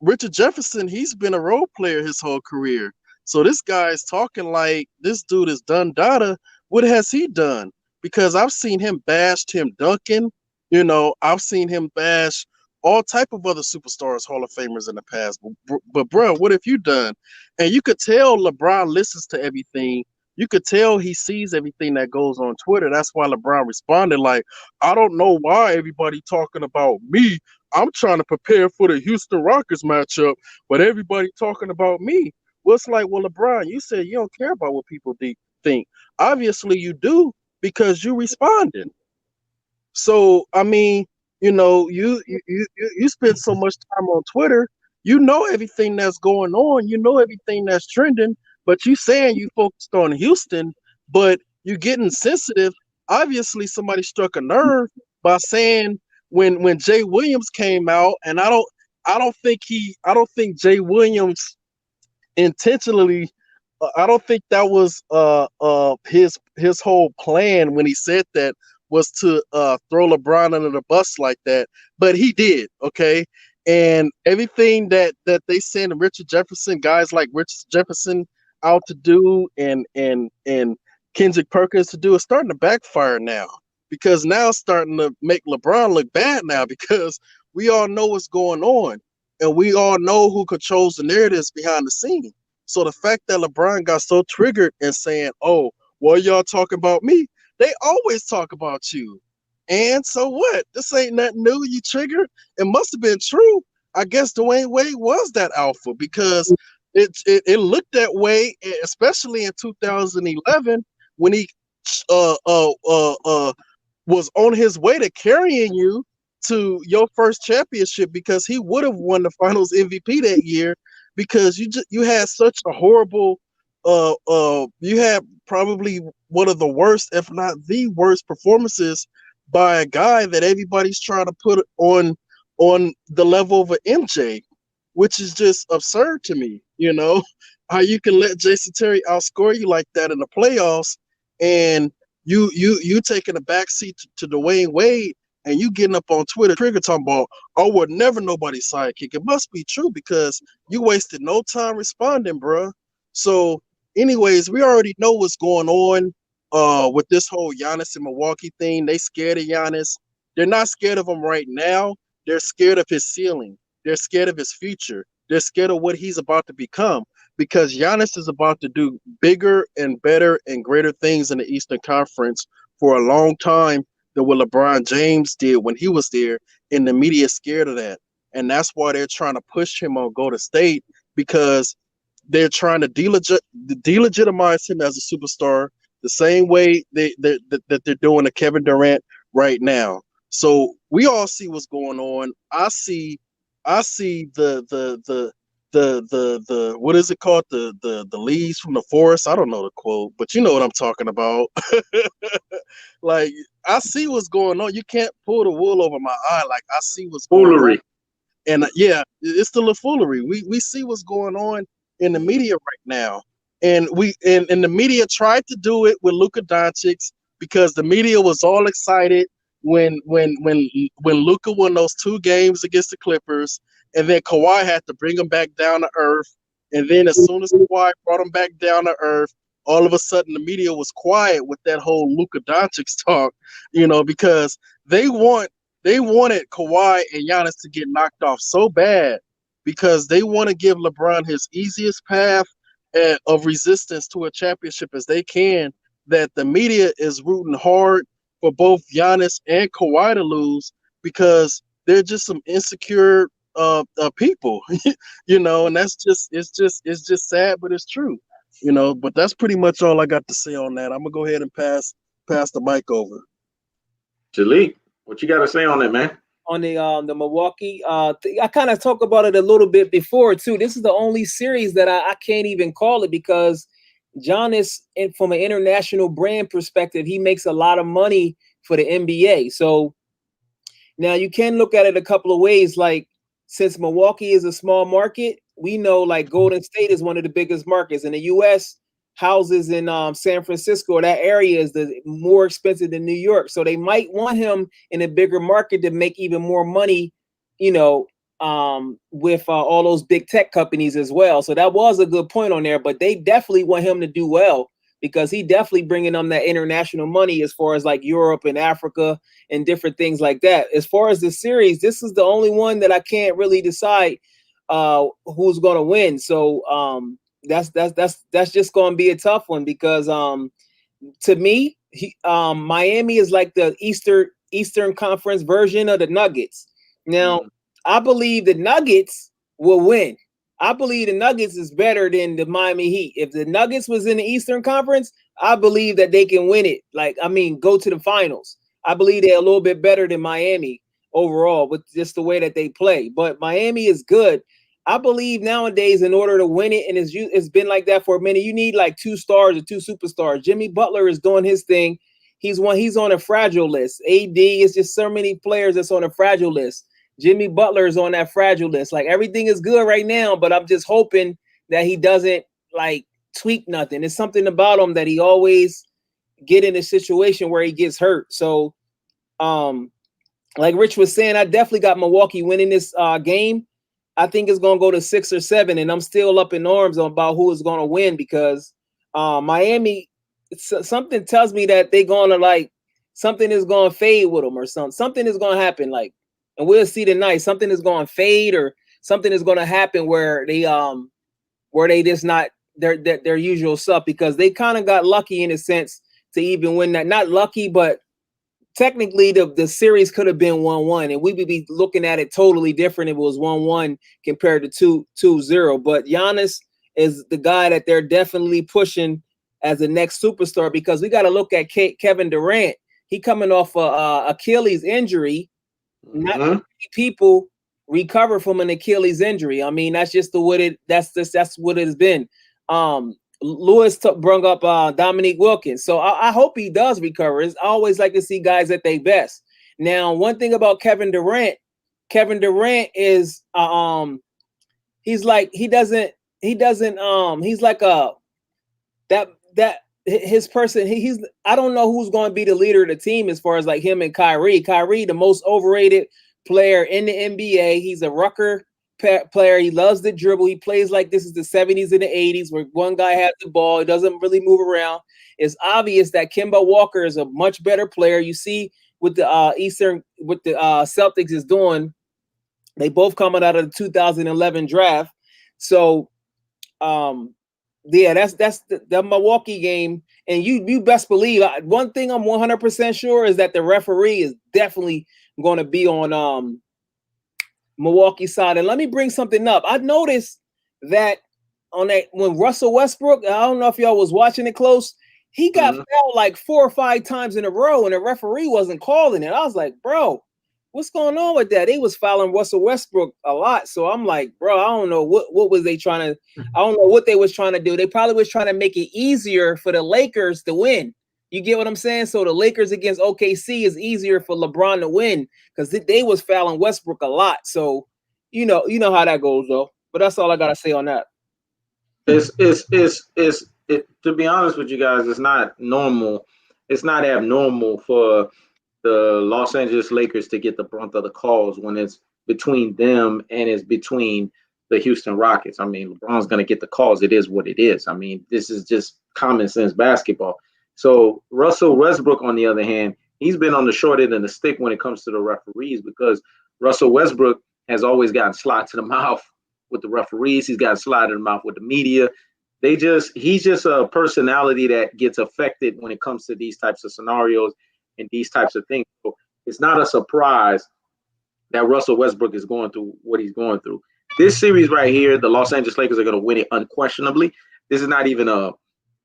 [SPEAKER 3] Richard Jefferson, he's been a role player his whole career. So this guy's talking like this dude is done data. What has he done? Because I've seen him bash Tim Duncan. I've seen him bash all type of other superstars, Hall of Famers in the past. But bro, what have you done? And you could tell LeBron listens to everything. You could tell he sees everything that goes on Twitter. That's why LeBron responded like, "I don't know why everybody talking about me. I'm trying to prepare for the Houston Rockets matchup, but everybody talking about me." Well, it's like, well, LeBron, you said you don't care about what people think. Obviously you do, because you responded. So, I mean, you spend so much time on Twitter, everything that's going on, everything that's trending, but you saying you focused on Houston, but you're getting sensitive. Obviously, somebody struck a nerve by saying when Jay Williams came out, and I don't think Jay Williams intentionally. I don't think that was his whole plan when he said that was to throw LeBron under the bus like that, but he did, okay? And everything that they send Richard Jefferson, guys like Richard Jefferson out to do, and Kendrick Perkins to do, is starting to backfire now, because now it's starting to make LeBron look bad now, because we all know what's going on. and we all know who controls the narratives behind the scene. So the fact that LeBron got so triggered and saying, "Oh, well, y'all talking about me?" They always talk about you. And so what? This ain't nothing new. You triggered. It must have been true. I guess Dwayne Wade was that alpha because it looked that way, especially in 2011 when he was on his way to carrying you to your first championship, because he would have won the Finals MVP that year, because you had such a horrible you had probably one of the worst, if not the worst, performances by a guy that everybody's trying to put on the level of an MJ, which is just absurd to me. You know how you can let Jason Terry outscore you like that in the playoffs, and you taking a backseat to Dwayne Wade, and you getting up on Twitter trigger talking about, "Oh, we're never nobody's sidekick." It must be true because you wasted no time responding, bruh. So, anyways, we already know what's going on with this whole Giannis and Milwaukee thing. They scared of Giannis. They're not scared of him right now. They're scared of his ceiling. They're scared of his future. They're scared of what he's about to become, because Giannis is about to do bigger and better and greater things in the Eastern Conference for a long time than what LeBron James did when he was there, and the media is scared of that. And that's why they're trying to push him on Golden State, because they're trying to delegitimize him as a superstar the same way that they're doing to Kevin Durant right now. So we all see what's going on. I see the what is it called? The leaves from the forest. I don't know the quote, but you know what I'm talking about. Like, I see what's going on. You can't pull the wool over my eye. Like, I see what's going on. And yeah, it's still a foolery. We see what's going on in the media right now. And the media tried to do it with Luka Doncic, because the media was all excited when Luka won those 2 games against the Clippers, and then Kawhi had to bring him back down to earth. And then as soon as Kawhi brought him back down to earth, all of a sudden the media was quiet with that whole Luka Doncic talk, because they wanted Kawhi and Giannis to get knocked off so bad, because they want to give LeBron his easiest path of resistance to a championship as they can, that the media is rooting hard for both Giannis and Kawhi to lose, because they're just some insecure people, and it's just sad, but it's true, but that's pretty much all I got to say on that. I'm gonna go ahead and pass the mic over.
[SPEAKER 1] Jalik, what you got to say on that, man?
[SPEAKER 4] On the Milwaukee, I kind of talked about it a little bit before too. This is the only series that I can't even call it, because Giannis, from an international brand perspective, he makes a lot of money for the NBA. So now you can look at it a couple of ways. Like, since Milwaukee is a small market, we know like Golden State is one of the biggest markets in the U.S. Houses in San Francisco, that area is more expensive than New York. So they might want him in a bigger market to make even more money, with all those big tech companies as well. So that was a good point on there, but they definitely want him to do well, because he definitely bringing them that international money as far as like Europe and Africa and different things like that. As far as the series, this is the only one that I can't really decide who's going to win. So that's just going to be a tough one, because to me, Miami is like the Eastern Conference version of the Nuggets. Now, I believe the Nuggets will win. I believe the Nuggets is better than the Miami Heat. If the Nuggets was in the Eastern Conference, I believe that they can win it. Go to the finals. I believe they're a little bit better than Miami overall with just the way that they play. But Miami is good. I believe nowadays, in order to win it, and it's been like that for a minute, you need like 2 stars or 2 superstars. Jimmy Butler is doing his thing. He's on a fragile list. AD is just so many players that's on a fragile list. Jimmy Butler is on that fragile list. Like, everything is good right now, but I'm just hoping that he doesn't like tweak nothing. There's something about him that he always get in a situation where he gets hurt. So, like Rich was saying, I definitely got Milwaukee winning this game. I think it's going to go to 6 or 7, and I'm still up in arms about who is going to win, because Miami, something tells me that they're going to something is going to fade with them, or something is going to happen. And we'll see tonight. Something is going to fade, or something is going to happen where they just not their usual stuff, because they kind of got lucky in a sense to even win that. Not lucky, but technically the series could have been 1-1, and we would be looking at it totally different if it was 1-1 compared to 2-0. But Giannis is the guy that they're definitely pushing as the next superstar, because we got to look at Kevin Durant. He coming off a Achilles injury. Not many people recover from an Achilles injury. I mean, that's just what it has been. Lewis brought up Dominique Wilkins, so I hope he does recover. I always like to see guys at their best. Now, one thing about Kevin Durant is he's like his person. He's I don't know who's going to be the leader of the team as far as like him and Kyrie. Kyrie, the most overrated player in the NBA. He's a rucker player. He loves the dribble. He plays like this is the 70s and the 80s, where one guy has the ball. He doesn't really move around. It's obvious that Kemba Walker is a much better player. You see what the Celtics is doing. They both coming out of the 2011 draft. So, yeah, that's the Milwaukee game. And you best believe, one thing I'm 100% sure is that the referee is definitely going to be on Milwaukee side. And let me bring something up. I noticed that when Russell Westbrook, I don't know if y'all was watching it close, he got fouled like 4 or 5 times in a row, and the referee wasn't calling it. I was like, bro, what's going on with that? They was fouling Russell Westbrook a lot. So I'm like, bro, I don't know what was they trying to, I don't know what they was trying to do. They probably was trying to make it easier for the Lakers to win. You get what I'm saying? So the Lakers against OKC is easier for LeBron to win, because they was fouling Westbrook a lot. So you know how that goes though. But that's all I gotta say on that.
[SPEAKER 1] To be honest with you guys, it's not normal. It's not abnormal for the Los Angeles Lakers to get the brunt of the calls when it's between them and it's between the Houston Rockets. I mean, LeBron's going to get the calls. It is what it is. I mean, this is just common sense basketball. So Russell Westbrook, on the other hand, he's been on the short end of the stick when it comes to the referees, because Russell Westbrook has always gotten slide to the mouth with the referees. He's gotten slide in the mouth with the media. He's just a personality that gets affected when it comes to these types of scenarios and these types of things. So it's not a surprise that Russell Westbrook is going through what he's going through. This series right here, the Los Angeles Lakers are going to win it unquestionably. This is not even a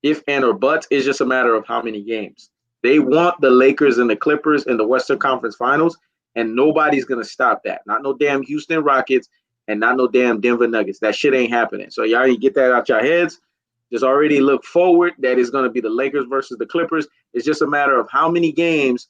[SPEAKER 1] if, and, or buts. It's just a matter of how many games. They want the Lakers and the Clippers in the Western Conference Finals, and nobody's going to stop that. Not no damn Houston Rockets and not no damn Denver Nuggets. That shit ain't happening. So y'all need to get that out your heads. Just already look forward that it's going to be the Lakers versus the Clippers. It's just a matter of how many games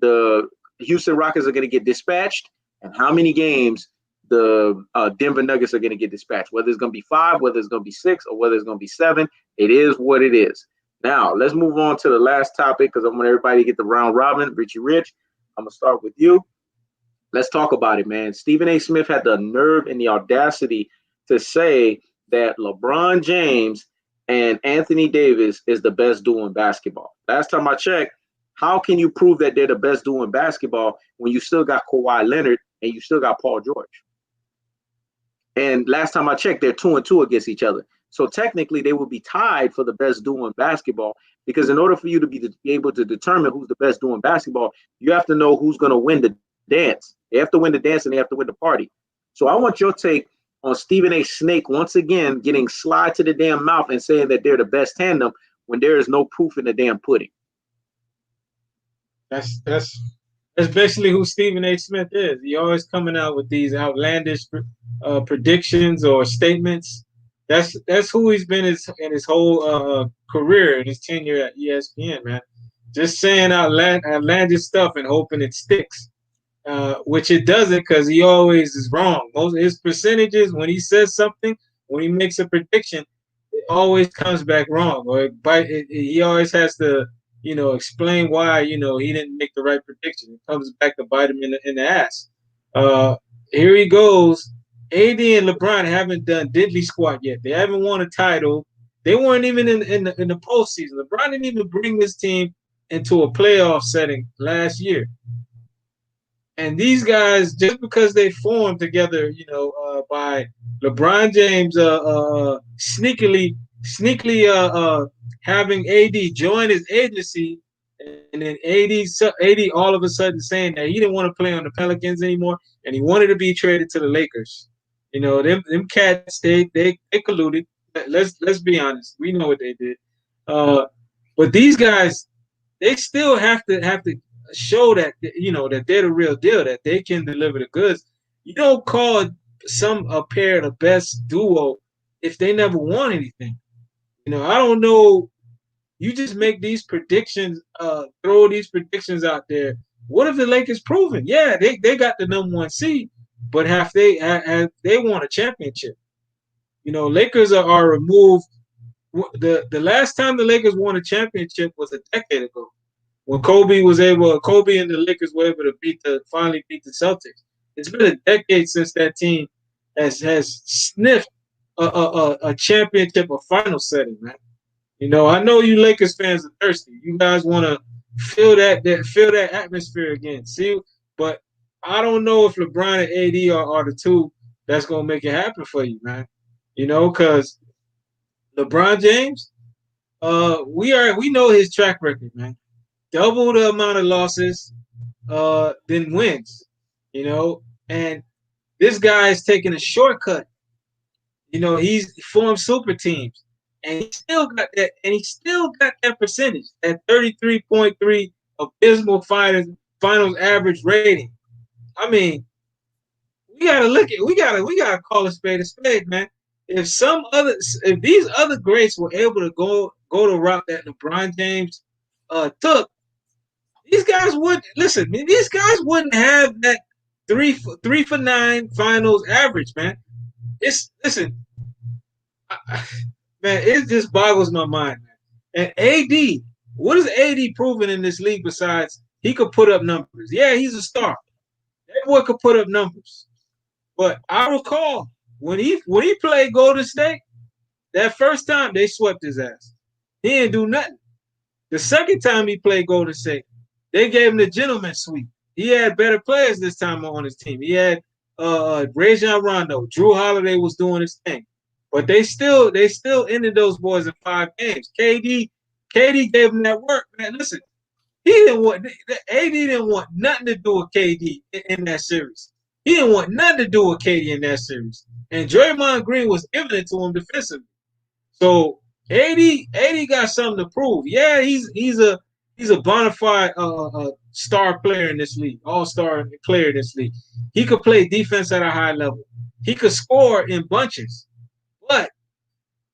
[SPEAKER 1] the Houston Rockets are going to get dispatched and how many games the Denver Nuggets are going to get dispatched. Whether it's going to be 5, whether it's going to be 6, or whether it's going to be 7, it is what it is. Now, let's move on to the last topic, because I want everybody to get the round robin. Richy Rich, I'm going to start with you. Let's talk about it, man. Stephen A. Smith had the nerve and the audacity to say that LeBron James and Anthony Davis is the best duo in basketball. Last time I checked, how can you prove that they're the best duo in basketball when you still got Kawhi Leonard and you still got Paul George? And last time I checked, they're 2-2 against each other. So technically, they would be tied for the best duo in basketball, because in order for you to be able to determine who's the best duo in basketball, you have to know who's going to win the dance. They have to win the dance and they have to win the party. So I want your take on Stephen A. Snake once again getting slide to the damn mouth and saying that they're the best tandem when there is no proof in the damn pudding.
[SPEAKER 2] That's basically who Stephen A. Smith is. He always coming out with these outlandish predictions or statements. That's who he's been in his whole career, in his tenure at ESPN, man. Just saying outlandish stuff and hoping it sticks. Which it doesn't, because he always is wrong. Most of his percentages, when he says something, when he makes a prediction, it always comes back wrong. Or he always has to, explain why, he didn't make the right prediction. It comes back to bite him in the ass. Here he goes. AD and LeBron haven't done diddly squat yet. They haven't won a title. They weren't even in the postseason. LeBron didn't even bring this team into a playoff setting last year. And these guys, just because they formed together, by LeBron James sneakily having AD join his agency, and then AD all of a sudden saying that he didn't want to play on the Pelicans anymore, and he wanted to be traded to the Lakers. Them cats, they colluded. Let's be honest. We know what they did. But these guys, they still have to show that that they're the real deal, that they can deliver the goods. You don't call a pair the best duo if they never won anything. I don't know. You just make these predictions, throw these predictions out there. What if the Lakers proven? Yeah, they got the number 1 seed, but have they won a championship? Lakers are removed. The last time the Lakers won a championship was a decade ago, when Kobe and the Lakers were able to finally beat the Celtics. It's been a decade since that team has sniffed a championship, a final setting, man. I know you Lakers fans are thirsty. You guys want to feel that atmosphere again. See, but I don't know if LeBron and AD are the two that's gonna make it happen for you, man. Because LeBron James, we know his track record, man. Double the amount of losses than wins. And this guy is taking a shortcut. He's formed super teams, and he still got that percentage, that 33.3 abysmal finals average rating. I mean, we gotta call a spade, man. If these other greats were able to go the route that LeBron James took, these guys wouldn't have that 3 for 9 finals average, man. Man, it just boggles my mind, man. And AD, what has AD proven in this league besides he could put up numbers? Yeah, he's a star. That boy could put up numbers. But I recall when he played Golden State, that first time they swept his ass. He didn't do nothing. The second time he played Golden State, they gave him the gentleman's sweep. He had better players this time on his team. He had Rajon Rondo. Drew Holiday was doing his thing. But they still ended those boys in 5 games. KD gave him that work, man. Listen, AD didn't want nothing to do with KD in that series. He didn't want nothing to do with KD in that series. And Draymond Green was giving it to him defensively. So AD got something to prove. Yeah, he's a bona fide star player in this league, all-star player in this league. He could play defense at a high level. He could score in bunches. But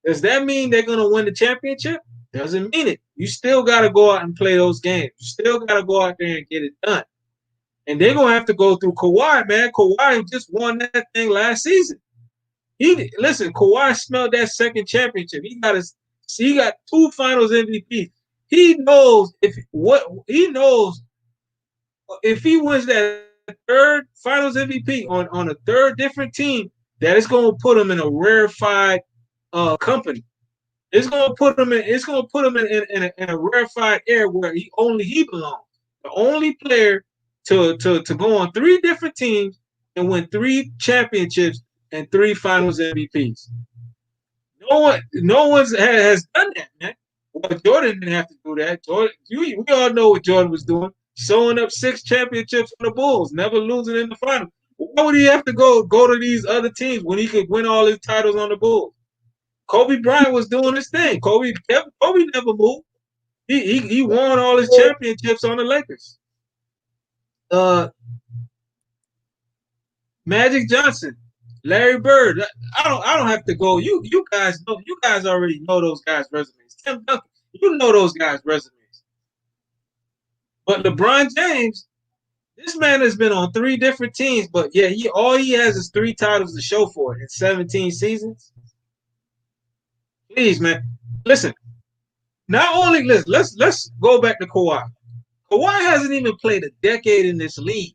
[SPEAKER 2] does that mean they're going to win the championship? Doesn't mean it. You still got to go out and play those games. You still got to go out there and get it done. And they're going to have to go through Kawhi, man. Kawhi just won that thing last season. Kawhi smelled that second championship. He got 2 finals MVP. He knows if he wins that third finals MVP on a third different team, that is going to put him in a rarefied company. It's going to put him in a rarefied air where he belongs. The only player to go on 3 different teams and win 3 championships and 3 finals MVPs. No one has done that, man. Well, Jordan didn't have to do that. We all know what Jordan was doing. Sewing up 6 championships for the Bulls, never losing in the final. Why would he have to go to these other teams when he could win all his titles on the Bulls? Kobe Bryant was doing his thing. Kobe never moved. He won all his championships on the Lakers. Magic Johnson, Larry Bird. I don't have to go. You guys know. You guys already know those guys' resumes. Tim Duncan, you know those guys' resumes. But LeBron James, this man has been on 3 different teams, but yeah, all he has is 3 titles to show for it in 17 seasons. Please, man, listen. Let's go back to Kawhi. Kawhi hasn't even played a decade in this league.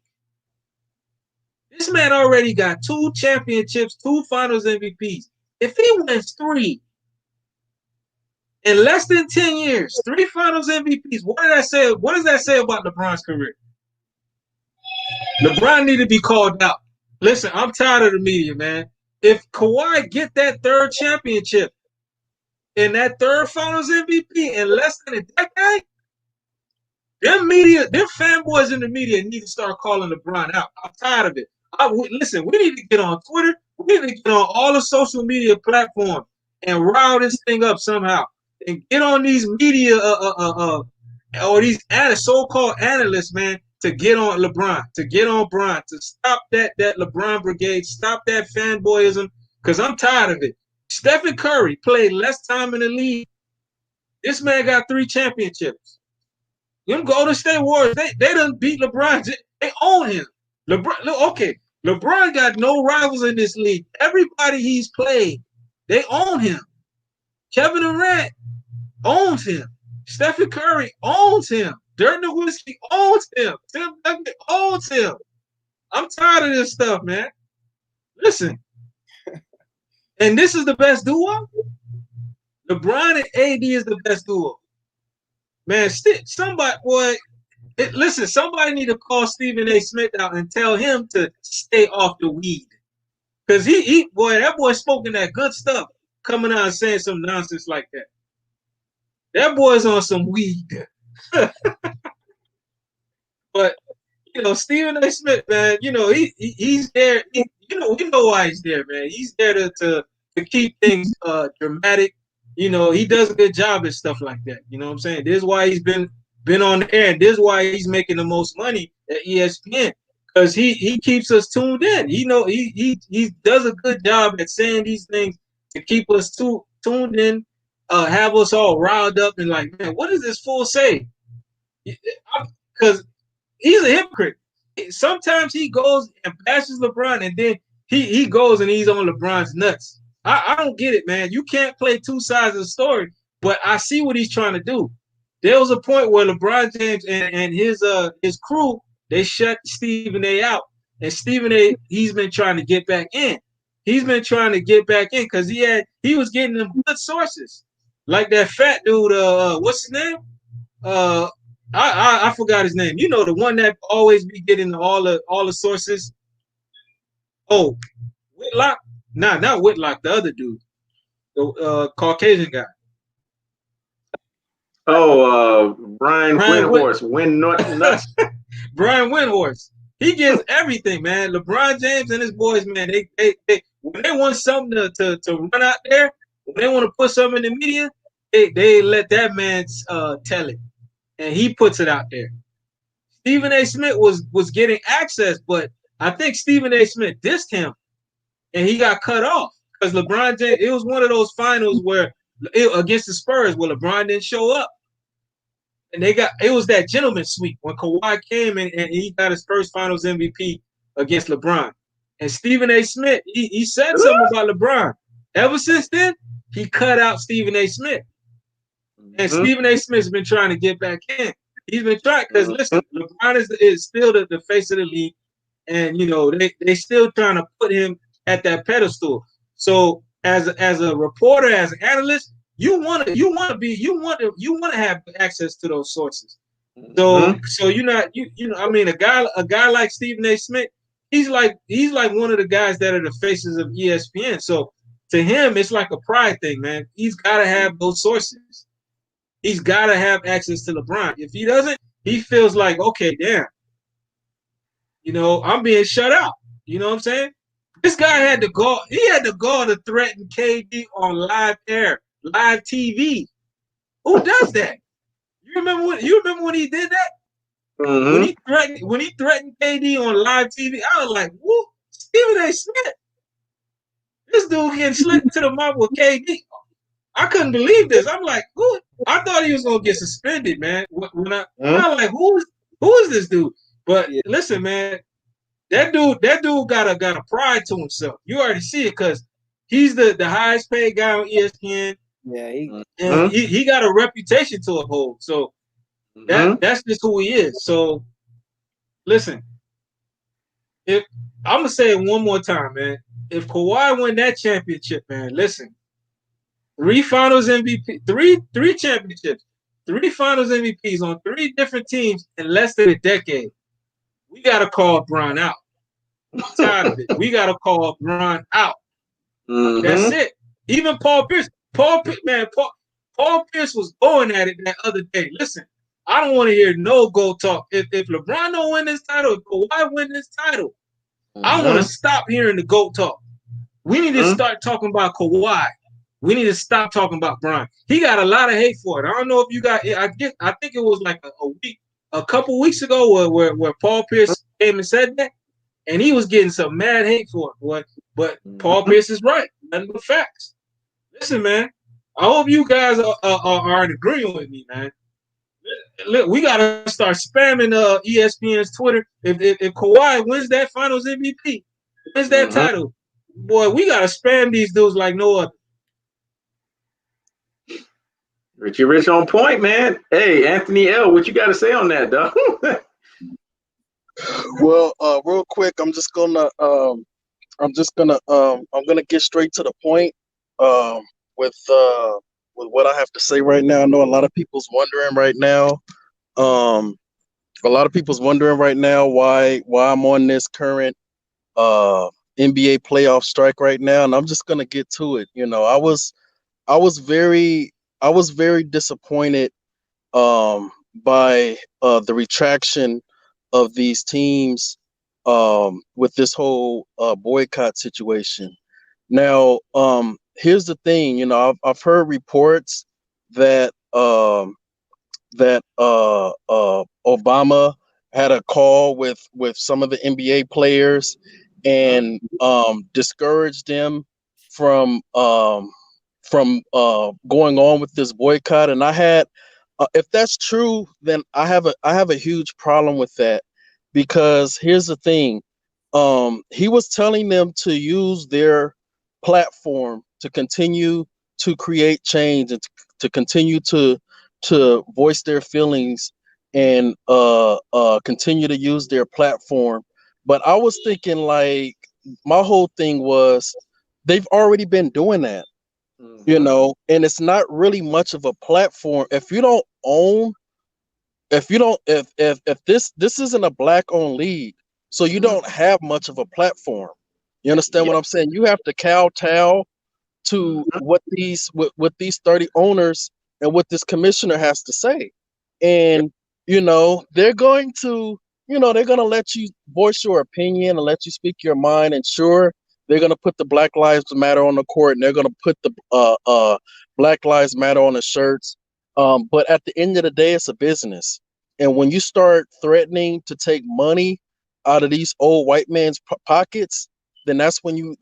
[SPEAKER 2] This man already got 2 championships, 2 finals MVPs. If he wins 3 in less than 10 years, 3 finals MVPs, what does that say about LeBron's career? LeBron need to be called out. Listen, I'm tired of the media, man. If Kawhi get that third championship and that third Finals MVP in less than a decade, them fanboys in the media need to start calling LeBron out. I'm tired of it. Listen, we need to get on Twitter. We need to get on all the social media platforms and rile this thing up somehow. And get on these media or these so-called analysts, man, to get on LeBron, to stop that LeBron brigade, stop that fanboyism, because I'm tired of it. Stephen Curry played less time in the league. This man got 3 championships. Them Golden State Warriors, they done beat LeBron. They own him. LeBron got no rivals in this league. Everybody he's played, they own him. Kevin Durant owns him. Stephen Curry owns him. Dirk Nowitzki owns him. Tim Duncan owns him. I'm tired of this stuff, man. Listen. And this is the best duo? LeBron and AD is the best duo. Man, somebody need to call Stephen A. Smith out and tell him to stay off the weed. Because that boy spoken that good stuff, coming out and saying some nonsense like that. That boy's on some weed. But, Stephen A. Smith, man, he's there. We know why he's there, man. He's there to keep things dramatic. He does a good job at stuff like that. You know what I'm saying? This is why he's been on the air, and this is why he's making the most money at ESPN, because he keeps us tuned in. He does a good job at saying these things to keep us tuned in, have us all riled up and like, man, what does this fool say? Because he's a hypocrite. Sometimes he goes and bashes LeBron, and then he goes and he's on LeBron's nuts. I don't get it, man. You can't play two sides of the story, but I see what he's trying to do. There was a point where LeBron James and his crew, they shut Stephen A. out. And Stephen A., he's been trying to get back in. He's been trying to get back in because he was getting them good sources. Like that fat dude, what's his name? I forgot his name. The one that always be getting all the sources. Oh, Whitlock? Nah, not Whitlock, the other dude. The Caucasian guy.
[SPEAKER 1] Oh, Brian Windhorst. Nuts.
[SPEAKER 2] Brian Windhorst. He gets everything, man. LeBron James and his boys, man, they when they want something to run out there, when they want to put something in the media, they let that man tell it. And he puts it out there. Stephen A. Smith was getting access, but I think Stephen A. Smith dissed him, and he got cut off because LeBron James. It was one of those finals where against the Spurs where LeBron didn't show up, and it was that gentleman's sweep when Kawhi came and he got his first Finals MVP against LeBron. And Stephen A. Smith, he said something about LeBron. Ever since then, he cut out Stephen A. Smith. And Stephen A. Smith's been trying to get back in. He's been trying because listen, LeBron is still the face of the league, and they still trying to put him at that pedestal. So as a reporter, as an analyst, you want to have access to those sources. So a guy like Stephen A. Smith, he's like one of the guys that are the faces of ESPN. So to him, it's like a pride thing, man. He's got to have those sources. He's got to have access to LeBron. If he doesn't, he feels like, okay, damn, I'm being shut out. You know what I'm saying? This guy had to go. He had to go to threaten KD on live TV. Who does that? You remember when he did that?
[SPEAKER 1] Mm-hmm.
[SPEAKER 2] When he threatened KD on live TV, I was like, "Whoa, Stephen A. Smith! This dude getting slipped into the mouth with KD." I couldn't believe this. I'm like, who? I thought he was gonna get suspended, man. I was like, who is this dude? But listen, man, that dude got a pride to himself. You already see it because he's the highest paid guy on ESPN.
[SPEAKER 4] Yeah,
[SPEAKER 2] he got a reputation to uphold. So that's just who he is. So listen, if I'm gonna say it one more time, man, if Kawhi win that championship, man, listen. 3 Finals MVP, three championships, 3 Finals MVPs on 3 different teams in less than a decade. we got to call Bron out. I'm tired of it. We got to call Bron out. That's it. Even Paul Pierce. Paul Pierce was going at it that other day. Listen, I don't want to hear no go talk. If LeBron don't win this title, if Kawhi win this title, I want to stop hearing the GOAT talk. We need to start talking about Kawhi. We need to stop talking about Bron. He got a lot of hate for it. I don't know if you got. I think it was like a couple weeks ago, where Paul Pierce came and said that, and he was getting some mad hate for it. But Paul Pierce is right. Nothing but facts. Listen, man. I hope you guys are in agreement with me, man. Look, we gotta start spamming ESPN's Twitter. If Kawhi wins that Finals MVP, wins that title, boy, we gotta spam these dudes like no other.
[SPEAKER 1] Richy Rich on point, man. Hey, Anthony L, what you got to say on that, dog?
[SPEAKER 3] Well, real quick, I'm gonna get straight to the point with what I have to say right now. I know a lot of people's wondering right now. Why I'm on this current NBA playoff strike right now, and I'm just gonna get to it. You know, I was very disappointed by the retraction of these teams with this whole boycott situation. Now, here's the thing. You know, I've heard reports that Obama had a call with some of the NBA players and discouraged them from going on with this boycott. And I had, if that's true, then I have a huge problem with that, because here's the thing. He was telling them to use their platform to continue to create change and to continue to voice their feelings and continue to use their platform. But I was thinking, like, my whole thing was, they've already been doing that. You know, and it's not really much of a platform if this isn't a black owned league, so you don't have much of a platform. You understand what I'm saying? You have to kowtow to what these 30 owners and what this commissioner has to say. And you know, they're going to let you voice your opinion and let you speak your mind, and sure, they're going to put the Black Lives Matter on the court, and they're going to put the Black Lives Matter on the shirts. But at the end of the day, it's a business. And when you start threatening to take money out of these old white man's pockets, then that's when you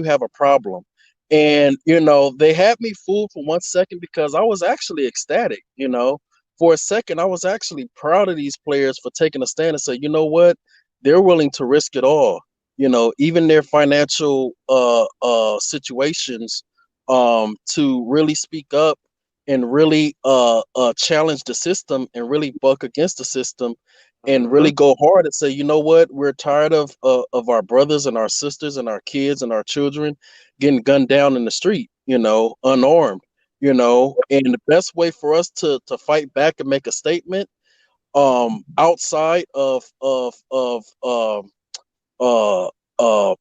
[SPEAKER 3] have a problem. And, you know, they had me fooled for 1 second, because I was actually ecstatic. You know, for a second, I was actually proud of these players for taking a stand and say, you know what, they're willing to risk it all. You know, even their financial situations, to really speak up and really challenge the system and really buck against the system and really go hard and say, you know what, we're tired of our brothers and our sisters and our kids and our children getting gunned down in the street, you know, unarmed, you know. And the best way for us to fight back and make a statement outside of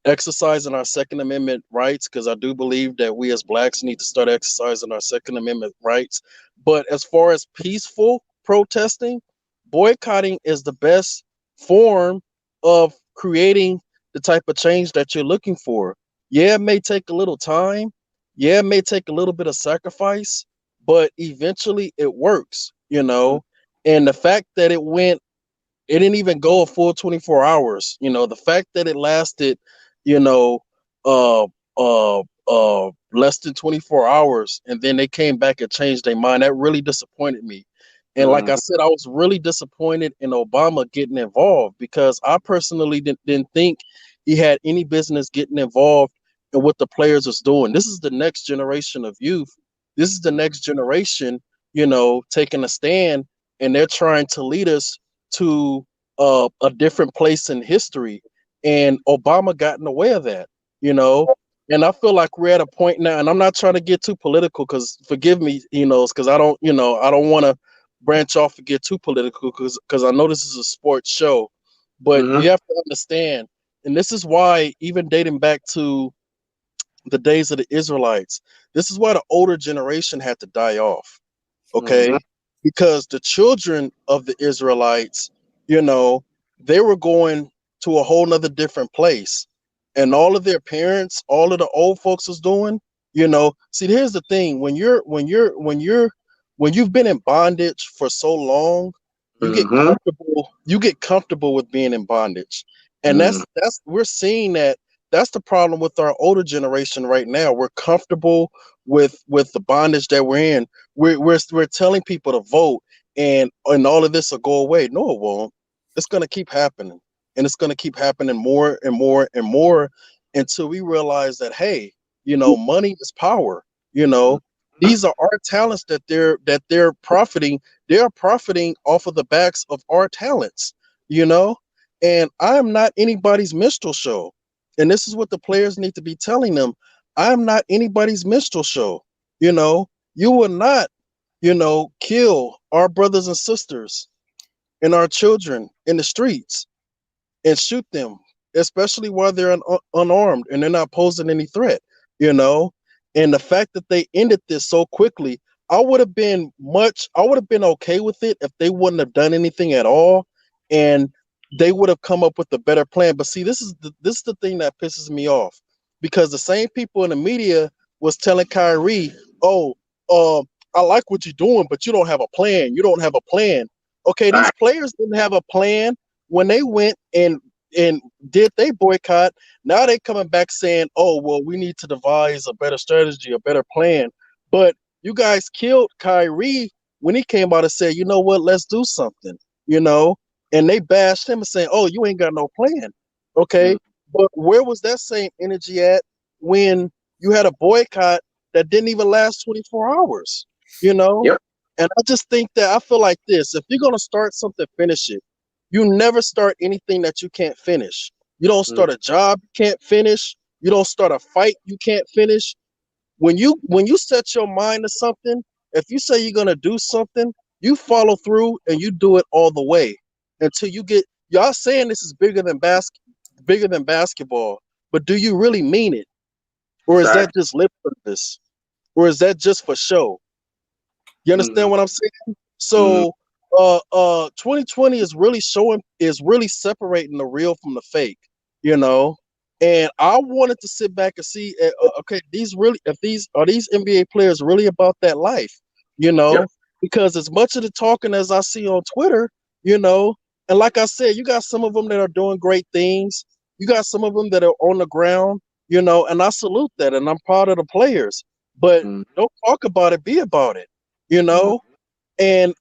[SPEAKER 3] exercising our Second Amendment rights, because I do believe that we as blacks need to start exercising our Second Amendment rights. But as far as peaceful protesting, boycotting is the best form of creating the type of change that you're looking for. Yeah, it may take a little time. Yeah, it may take a little bit of sacrifice, but eventually it works, you know. And the fact that it didn't even go a full 24 hours. You know, the fact that it lasted, you know, less than 24 hours, and then they came back and changed their mind, that really disappointed me. And like I said, I was really disappointed in Obama getting involved, because I personally didn't think he had any business getting involved in what the players was doing. This is the next generation of youth. This is the next generation, you know, taking a stand, and they're trying to lead us to a different place in history, and Obama got in the way of that, you know. And I feel like we're at a point now, and I'm not trying to get too political, because forgive me, you know, because I don't want to branch off and get too political, because I know this is a sports show, But
[SPEAKER 1] Mm-hmm.
[SPEAKER 3] you have to understand, and this is why, even dating back to the days of the Israelites, this is why the older generation had to die off.
[SPEAKER 1] Mm-hmm.
[SPEAKER 3] Okay, because the children of the Israelites, you know, they were going to a whole nother different place, and all of their parents, all of the old folks was doing, see, here's the thing: when you've been in bondage for so long,
[SPEAKER 1] Mm-hmm.
[SPEAKER 3] you get comfortable with being in bondage, and
[SPEAKER 1] Mm-hmm.
[SPEAKER 3] that's we're seeing that. That's the problem with our older generation right now. We're comfortable with the bondage that we're in. We're telling people to vote, and all of this will go away. No, it won't. It's going to keep happening, and it's going to keep happening more and more and more until we realize that, hey, money is power. You know, these are our talents that they're profiting. They're profiting off of the backs of our talents. You know, and I am not anybody's minstrel show, and this is what the players need to be telling them. I am not anybody's minstrel show. You will not, kill our brothers and sisters and our children in the streets and shoot them, especially while they're unarmed and they're not posing any threat, you know? And the fact that they ended this so quickly, I would have been okay with it if they wouldn't have done anything at all and they would have come up with a better plan. But see, this is the thing that pisses me off, because the same people in the media was telling Kyrie, "Oh, I like what you're doing, but you don't have a plan. You don't have a plan." Okay, these
[SPEAKER 1] Right.
[SPEAKER 3] players didn't have a plan when they went and did they boycott. Now they coming back saying, "Oh, well, we need to devise a better strategy, a better plan." But you guys killed Kyrie when he came out and said, "You know what? Let's do something." You know, and they bashed him and saying, "Oh, you ain't got no plan." Okay, but where was that same energy at when you had a boycott that didn't even last 24 hours? You know,
[SPEAKER 1] Yep.
[SPEAKER 3] and I just think that I feel like this: if you're gonna start something, finish it. You never start anything that you can't finish. You don't
[SPEAKER 1] Mm-hmm.
[SPEAKER 3] start a job you can't finish. You don't start a fight you can't finish. When you set your mind to something, if you say you're gonna do something, you follow through and you do it all the way until you get. Y'all saying this is bigger than basketball, but do you really mean it, or is that
[SPEAKER 1] Exactly.
[SPEAKER 3] just lip service, or is that just for show? You
[SPEAKER 1] Mm-hmm.
[SPEAKER 3] understand what I'm saying?
[SPEAKER 1] Mm-hmm.
[SPEAKER 3] So 2020 is really separating the real from the fake, you know. And I wanted to sit back and see, okay, these NBA players really about that life, you
[SPEAKER 1] Yep.
[SPEAKER 3] know? Because as much of the talking as I see on Twitter, you know, and like I said, you got some of them that are doing great things. You got some of them that are on the ground, and I salute that, and I'm proud of the players. But
[SPEAKER 1] Mm-hmm.
[SPEAKER 3] don't talk about it, be about it, you
[SPEAKER 1] Mm-hmm.
[SPEAKER 3] know. And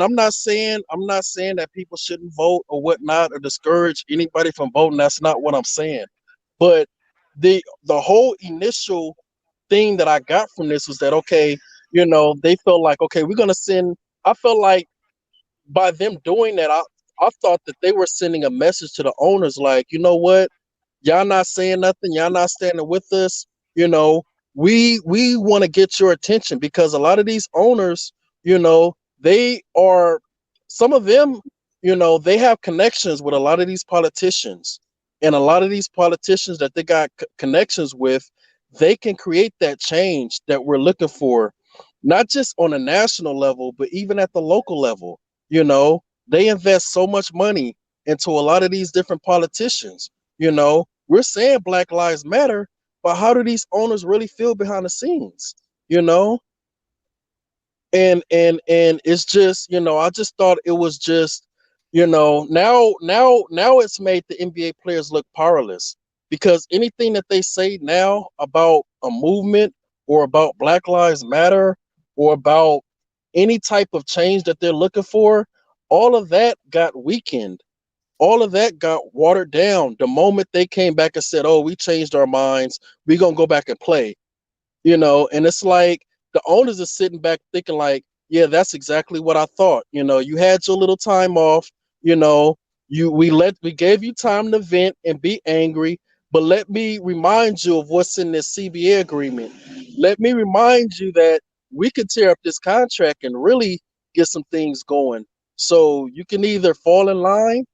[SPEAKER 3] I'm not saying that people shouldn't vote or whatnot, or discourage anybody from voting. That's not what I'm saying. But the whole initial thing that I got from this was that, okay, they felt like, okay, we're gonna send. I felt like by them doing that, I thought that they were sending a message to the owners, like, you know what, y'all not saying nothing, y'all not standing with us, you know, we want to get your attention, because a lot of these owners, they are, some of them, they have connections with a lot of these politicians, and a lot of these politicians that they got connections with, they can create that change that we're looking for, not just on a national level, but even at the local level. They invest so much money into a lot of these different politicians. We're saying Black Lives Matter, but how do these owners really feel behind the scenes? You know, and it's just, I just thought it was just, now it's made the NBA players look powerless, because anything that they say now about a movement, or about Black Lives Matter, or about any type of change that they're looking for, all of that got weakened, all of that got watered down the moment they came back and said, "Oh, we changed our minds. We're gonna go back and play." And it's like the owners are sitting back thinking, like, "Yeah, that's exactly what I thought." You had your little time off. You know, we gave you time to vent and be angry, but let me remind you of what's in this CBA agreement. Let me remind you that we could tear up this contract and really get some things going. So you can either fall in line,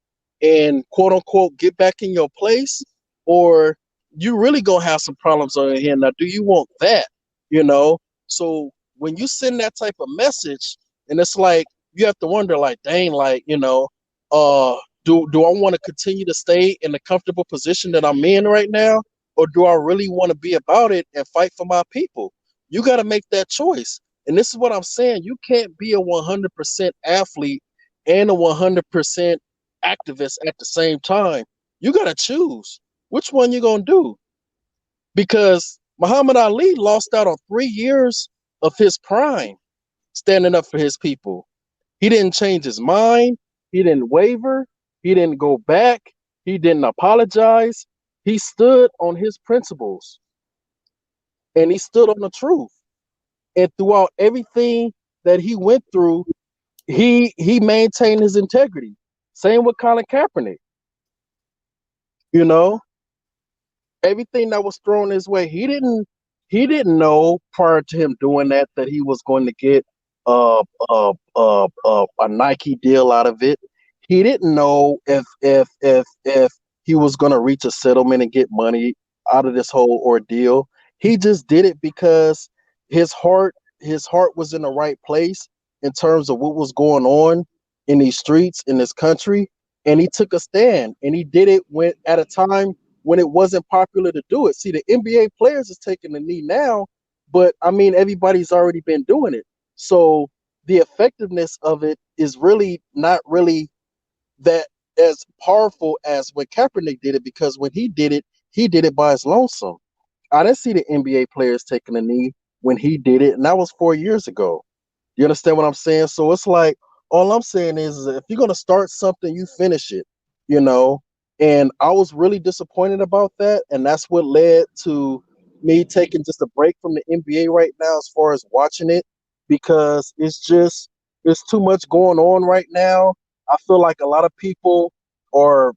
[SPEAKER 3] and quote unquote get back in your place, or you really gonna have some problems on your hand. Now, do you want that? You know, so when you send that type of message, and it's like you have to wonder, like, dang, like, do I want to continue to stay in the comfortable position that I'm in right now, or do I really want to be about it and fight for my people? You got to make that choice. And this is what I'm saying. You can't be a 100% athlete and a 100% activist at the same time. You got to choose which one you're going to do. Because Muhammad Ali lost out on 3 years of his prime standing up for his people. He didn't change his mind. He didn't waver. He didn't go back. He didn't apologize. He stood on his principles, and he stood on the truth. And throughout everything that he went through, he maintained his integrity. Same with Colin Kaepernick. You know, everything that was thrown his way, he didn't know prior to him doing that he was going to get a Nike deal out of it. He didn't know if he was going to reach a settlement and get money out of this whole ordeal. He just did it because his heart was in the right place in terms of what was going on in these streets in this country, and he took a stand, and he did it at a time when it wasn't popular to do it. See, the NBA players is taking the knee now, but I mean, everybody's already been doing it. So the effectiveness of it is really not really that as powerful as when Kaepernick did it, because when he did it by his lonesome. I didn't see the NBA players taking a knee when he did it, and that was 4 years ago. You understand what I'm saying? So it's like, all I'm saying is if you're going to start something, you finish it, you know? And I was really disappointed about that, and that's what led to me taking just a break from the NBA right now as far as watching it, because it's too much going on right now. I feel like a lot of people are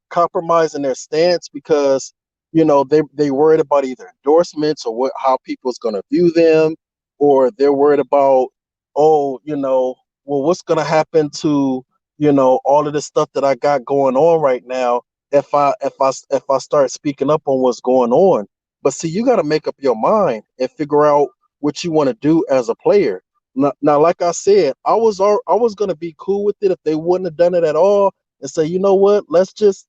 [SPEAKER 3] compromising their stance because, you know, they worried about either endorsements or how people's going to view them, or they're worried about, oh, you know, well, what's going to happen to, you know, all of this stuff that I got going on right now if I start speaking up on what's going on. But see, you got to make up your mind and figure out what you want to do as a player. Now, like I said, I was going to be cool with it if they wouldn't have done it at all and say, you know what, let's just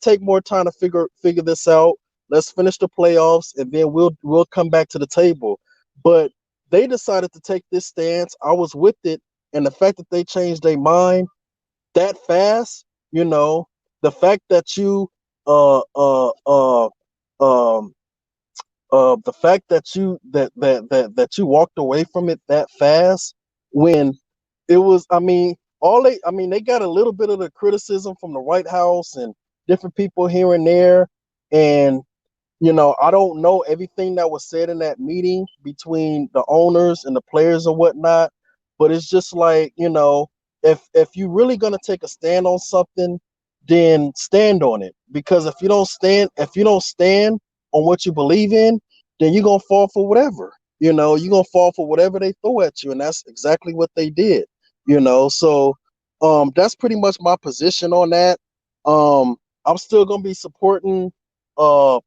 [SPEAKER 3] take more time to figure this out. Let's finish the playoffs, and then we'll come back to the table. But they decided to take this stance. I was with it, and the fact that they changed their mind that fast, you know, the fact that you the fact that you walked away from it that fast, when it was, they got a little bit of the criticism from the White House and different people here and there, and you know, I don't know everything that was said in that meeting between the owners and the players and whatnot, but it's just like, you know, if you're really gonna take a stand on something, then stand on it. Because if you don't stand on what you believe in, then you're gonna fall for whatever. You know, you're gonna fall for whatever they throw at you, and that's exactly what they did. You know, so that's pretty much my position on that. I'm still gonna be supporting my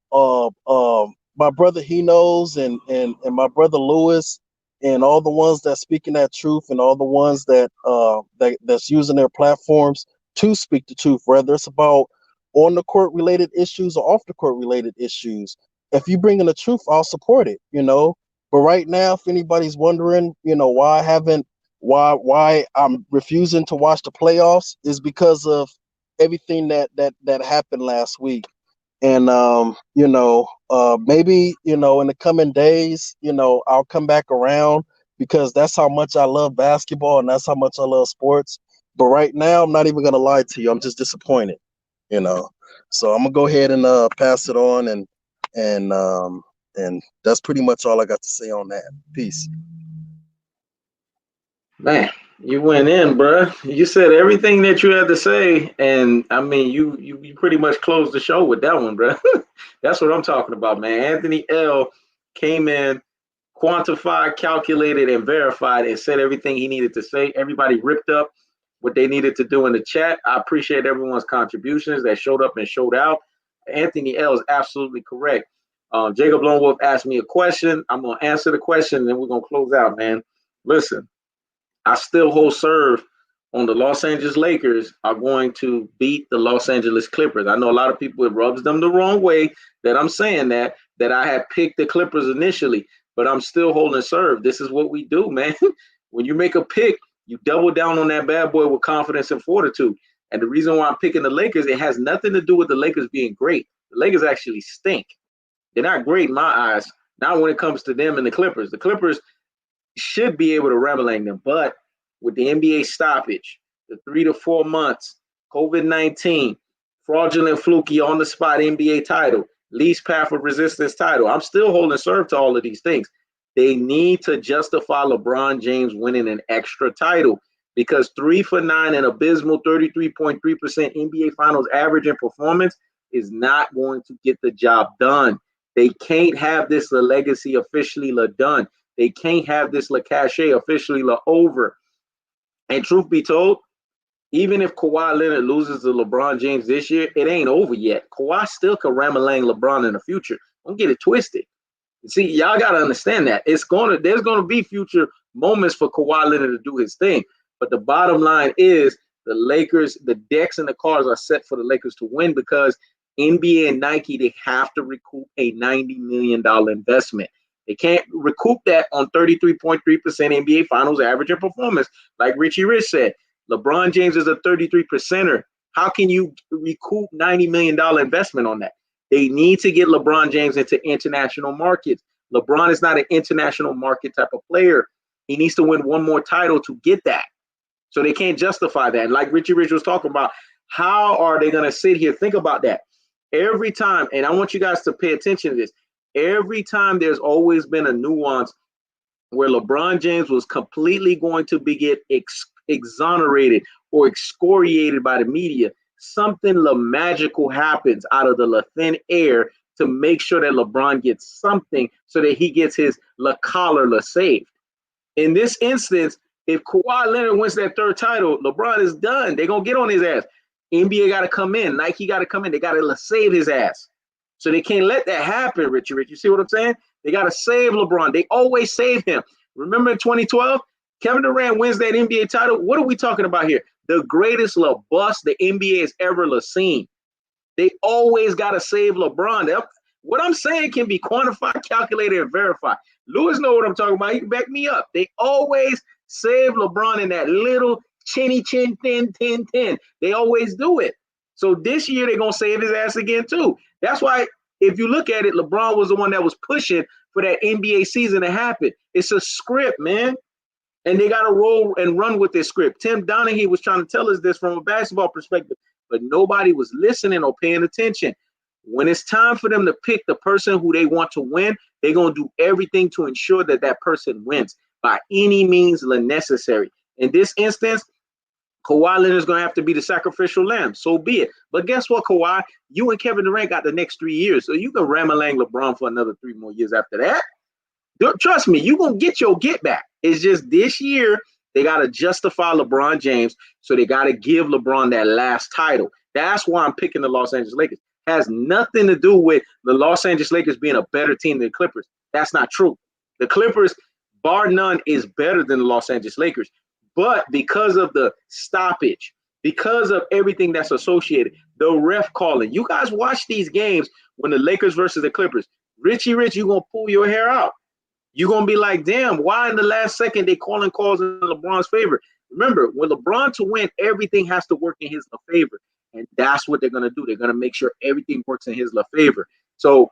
[SPEAKER 3] brother He Knows and my brother Lewis and all the ones that speaking that truth, and all the ones that's using their platforms to speak the truth, whether it's about on the court related issues or off the court related issues. If you bring in the truth, I'll support it, you know. But right now, if anybody's wondering, you know, why I'm refusing to watch the playoffs, is because of everything that happened last week. And you know, maybe, you know, in the coming days, you know, I'll come back around, because that's how much I love basketball and that's how much I love sports. But right now, I'm not even gonna lie to you, I'm just disappointed, you know. So I'm gonna go ahead and pass it on, and that's pretty much all I got to say on that. Peace.
[SPEAKER 1] Man, you went in, bruh. You said everything that you had to say, and I mean, you pretty much closed the show with that one, bruh. That's what I'm talking about, man. Anthony L came in, quantified, calculated, and verified, and said everything he needed to say. Everybody ripped up what they needed to do in the chat. I appreciate everyone's contributions that showed up and showed out. Anthony L is absolutely correct. Jacob Lone Wolf asked me a question. I'm going to answer the question, and then we're going to close out, man. Listen, I still hold serve on the Los Angeles Lakers are going to beat the Los Angeles Clippers. I know a lot of people, it rubs them the wrong way that I'm saying that I had picked the Clippers initially, but I'm still holding serve. This is what we do, man. When you make a pick, you double down on that bad boy with confidence and fortitude. And the reason why I'm picking the Lakers, it has nothing to do with the Lakers being great. The Lakers actually stink. They're not great in my eyes. Not when it comes to them and the Clippers. The Clippers should be able to ramalang them, but with the NBA stoppage, the 3 to 4 months, COVID-19, fraudulent fluky on the spot NBA title, least path of resistance title. I'm still holding serve to all of these things. They need to justify LeBron James winning an extra title because 3 for 9 and abysmal 33.3% NBA Finals average in performance is not going to get the job done. They can't have this La legacy officially La done. They can't have this La cachet officially La over. And truth be told, even if Kawhi Leonard loses to LeBron James this year, it ain't over yet. Kawhi still can ramalang LeBron in the future. Don't get it twisted. See, y'all got to understand that. There's going to be future moments for Kawhi Leonard to do his thing. But the bottom line is the Lakers, the decks and the cards are set for the Lakers to win because NBA and Nike, they have to recoup a $90 million investment. They can't recoup that on 33.3% NBA Finals average and performance. Like Richy Rich said, LeBron James is a 33%er. How can you recoup $90 million investment on that? They need to get LeBron James into international markets. LeBron is not an international market type of player. He needs to win one more title to get that. So they can't justify that. And like Richy Rich was talking about, how are they going to sit here? Think about that. Every time, and I want you guys to pay attention to this, every time there's always been a nuance where LeBron James was completely going to get exonerated or excoriated by the media, something magical happens out of the thin air to make sure that LeBron gets something so that he gets his collar saved. In this instance, if Kawhi Leonard wins that third title, LeBron is done. They're going to get on his ass. NBA got to come in. Nike got to come in. They got to save his ass. So they can't let that happen, Richy Rich. You see what I'm saying? They got to save LeBron. They always save him. Remember in 2012, Kevin Durant wins that NBA title. What are we talking about here? The greatest bust the NBA has ever seen. They always got to save LeBron. What I'm saying can be quantified, calculated, and verified. Lewis knows what I'm talking about. He can back me up. They always save LeBron in that little chinny chin 10. They always do it. So this year they're going to save his ass again too. That's why if you look at it, LeBron was the one that was pushing for that NBA season to happen. It's a script, man. And they got to roll and run with this script. Tim Donaghy was trying to tell us this from a basketball perspective, but nobody was listening or paying attention. When it's time for them to pick the person who they want to win, they're going to do everything to ensure that that person wins by any means necessary. In this instance, Kawhi Leonard is going to have to be the sacrificial lamb. So be it. But guess what, Kawhi? You and Kevin Durant got the next 3 years. So you can ramalang LeBron for another 3 more years after that. Trust me, you're going to get your get back. It's just this year, they got to justify LeBron James. So they got to give LeBron that last title. That's why I'm picking the Los Angeles Lakers. It has nothing to do with the Los Angeles Lakers being a better team than the Clippers. That's not true. The Clippers, bar none, is better than the Los Angeles Lakers. But because of the stoppage, because of everything that's associated, the ref calling. You guys watch these games when the Lakers versus the Clippers. Richy Rich, you're going to pull your hair out. You're going to be like, damn, why in the last second they calling calls in LeBron's favor? Remember, when LeBron to win, everything has to work in his favor. And that's what they're going to do. They're going to make sure everything works in his favor. So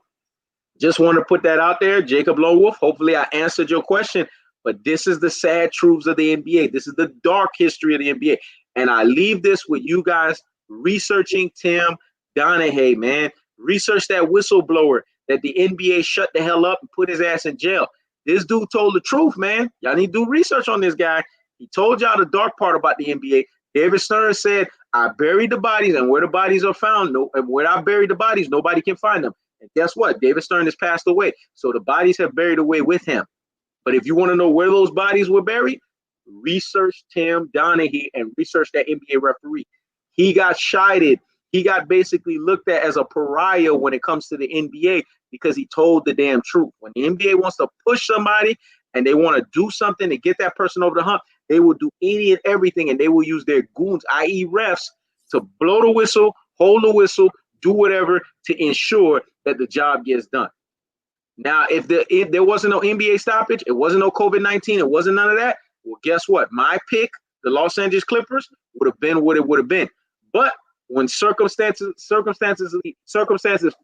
[SPEAKER 1] just want to put that out there. Jacob Lone Wolf, hopefully I answered your question. But this is the sad truths of the NBA. This is the dark history of the NBA. And I leave this with you guys researching Tim Donaghy, man. Research that whistleblower that the NBA shut the hell up and put his ass in jail. This dude told the truth, man. Y'all need to do research on this guy. He told y'all the dark part about the NBA. David Stern said, I buried the bodies, and where the bodies are found, and where I buried the bodies, nobody can find them. And guess what? David Stern has passed away. So the bodies have buried away with him. But if you want to know where those bodies were buried, research Tim Donaghy and research that NBA referee. He got chided. He got basically looked at as a pariah when it comes to the NBA because he told the damn truth. When the NBA wants to push somebody and they want to do something to get that person over the hump, they will do any and everything, and they will use their goons, i.e. refs, to blow the whistle, hold the whistle, do whatever to ensure that the job gets done. Now, if there wasn't no NBA stoppage, it wasn't no COVID-19, it wasn't none of that, well, guess what? My pick, the Los Angeles Clippers, would have been what it would have been. But when circumstances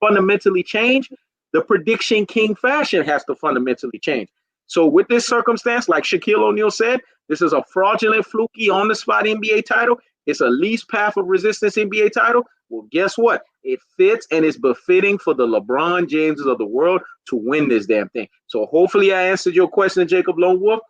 [SPEAKER 1] fundamentally change, the prediction king fashion has to fundamentally change. So with this circumstance, like Shaquille O'Neal said, this is a fraudulent, fluky, on-the-spot NBA title. It's a least path of resistance NBA title. Well, guess what? It fits and it's befitting for the LeBron Jameses of the world to win this damn thing. So hopefully I answered your question, Jacob Lone Wolf.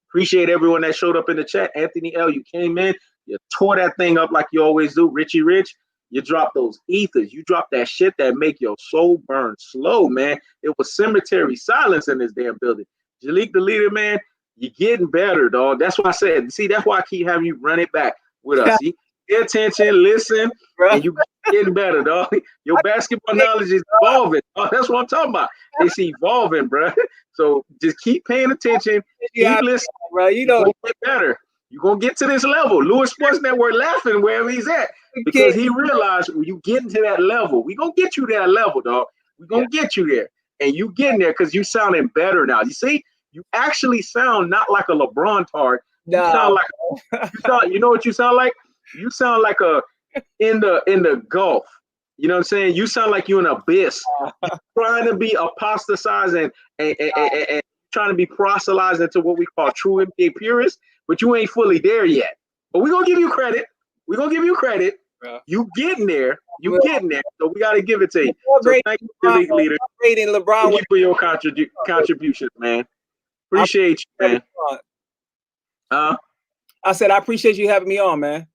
[SPEAKER 1] Appreciate everyone that showed up in the chat. Anthony L., you came in. You tore that thing up like you always do. Richy Rich, you dropped those ethers. You dropped that shit that make your soul burn slow, man. It was cemetery silence in this damn building. Jalik the leader, man, you're getting better, dog. That's why I said, see, that's why I keep having you run it back with us. See? Pay attention, listen, and you getting better, dog. Your basketball knowledge is evolving. Oh, that's what I'm talking about. It's evolving, bro. So just keep paying attention. Keep listening,
[SPEAKER 4] bro. You know,
[SPEAKER 1] get better. You're going to get to this level. Lewis Sports Network laughing wherever he's at because he realized when you get into that level, we're going to get you to that level, dog. We're going to get you there. And you getting there because you sounding better now. You see, you actually sound not like a LeBron tard. You sound like you know what you sound like? You sound like in the Gulf. You know what I'm saying? You sound like you're in an abyss. You're trying to be apostatizing and trying to be proselytized into what we call true NBA purists, but you ain't fully there yet. But we're gonna give you credit. We're gonna give you credit. Yeah. You getting there. You getting there. So we gotta give it to you. So thank you, the league leader. Thank you for your contributions, man. Appreciate you, man.
[SPEAKER 4] I said I appreciate you having me on, man.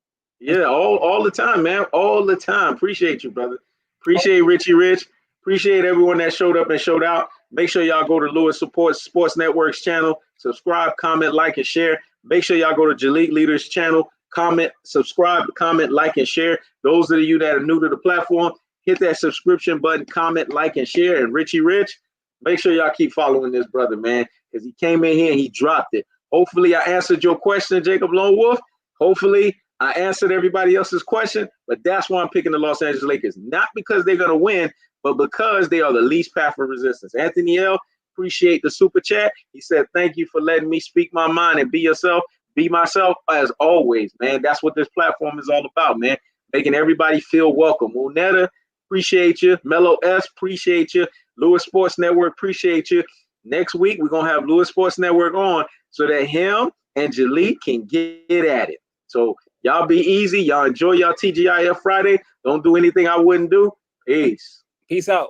[SPEAKER 1] Yeah, all the time, man. All the time. Appreciate you, brother. Appreciate Richy Rich. Appreciate everyone that showed up and showed out. Make sure y'all go to Lewis Sports Network's channel. Subscribe, comment, like, and share. Make sure y'all go to Jalik Leader's channel. Comment, subscribe, comment, like, and share. Those of you that are new to the platform, hit that subscription button, comment, like, and share. And Richy Rich, make sure y'all keep following this brother, man, because he came in here and he dropped it. Hopefully I answered your question, Jacob Lone Wolf. Hopefully I answered everybody else's question, but that's why I'm picking the Los Angeles Lakers. Not because they're going to win, but because they are the least path of resistance. Anthony L., appreciate the super chat. He said, thank you for letting me speak my mind and be yourself. Be myself as always, man. That's what this platform is all about, man. Making everybody feel welcome. Moneta, appreciate you. Mellow S, appreciate you. Lewis Sports Network, appreciate you. Next week, we're going to have Lewis Sports Network on so that him and Jalik can get at it. So y'all be easy. Y'all enjoy y'all TGIF Friday. Don't do anything I wouldn't do. Peace.
[SPEAKER 4] Peace out.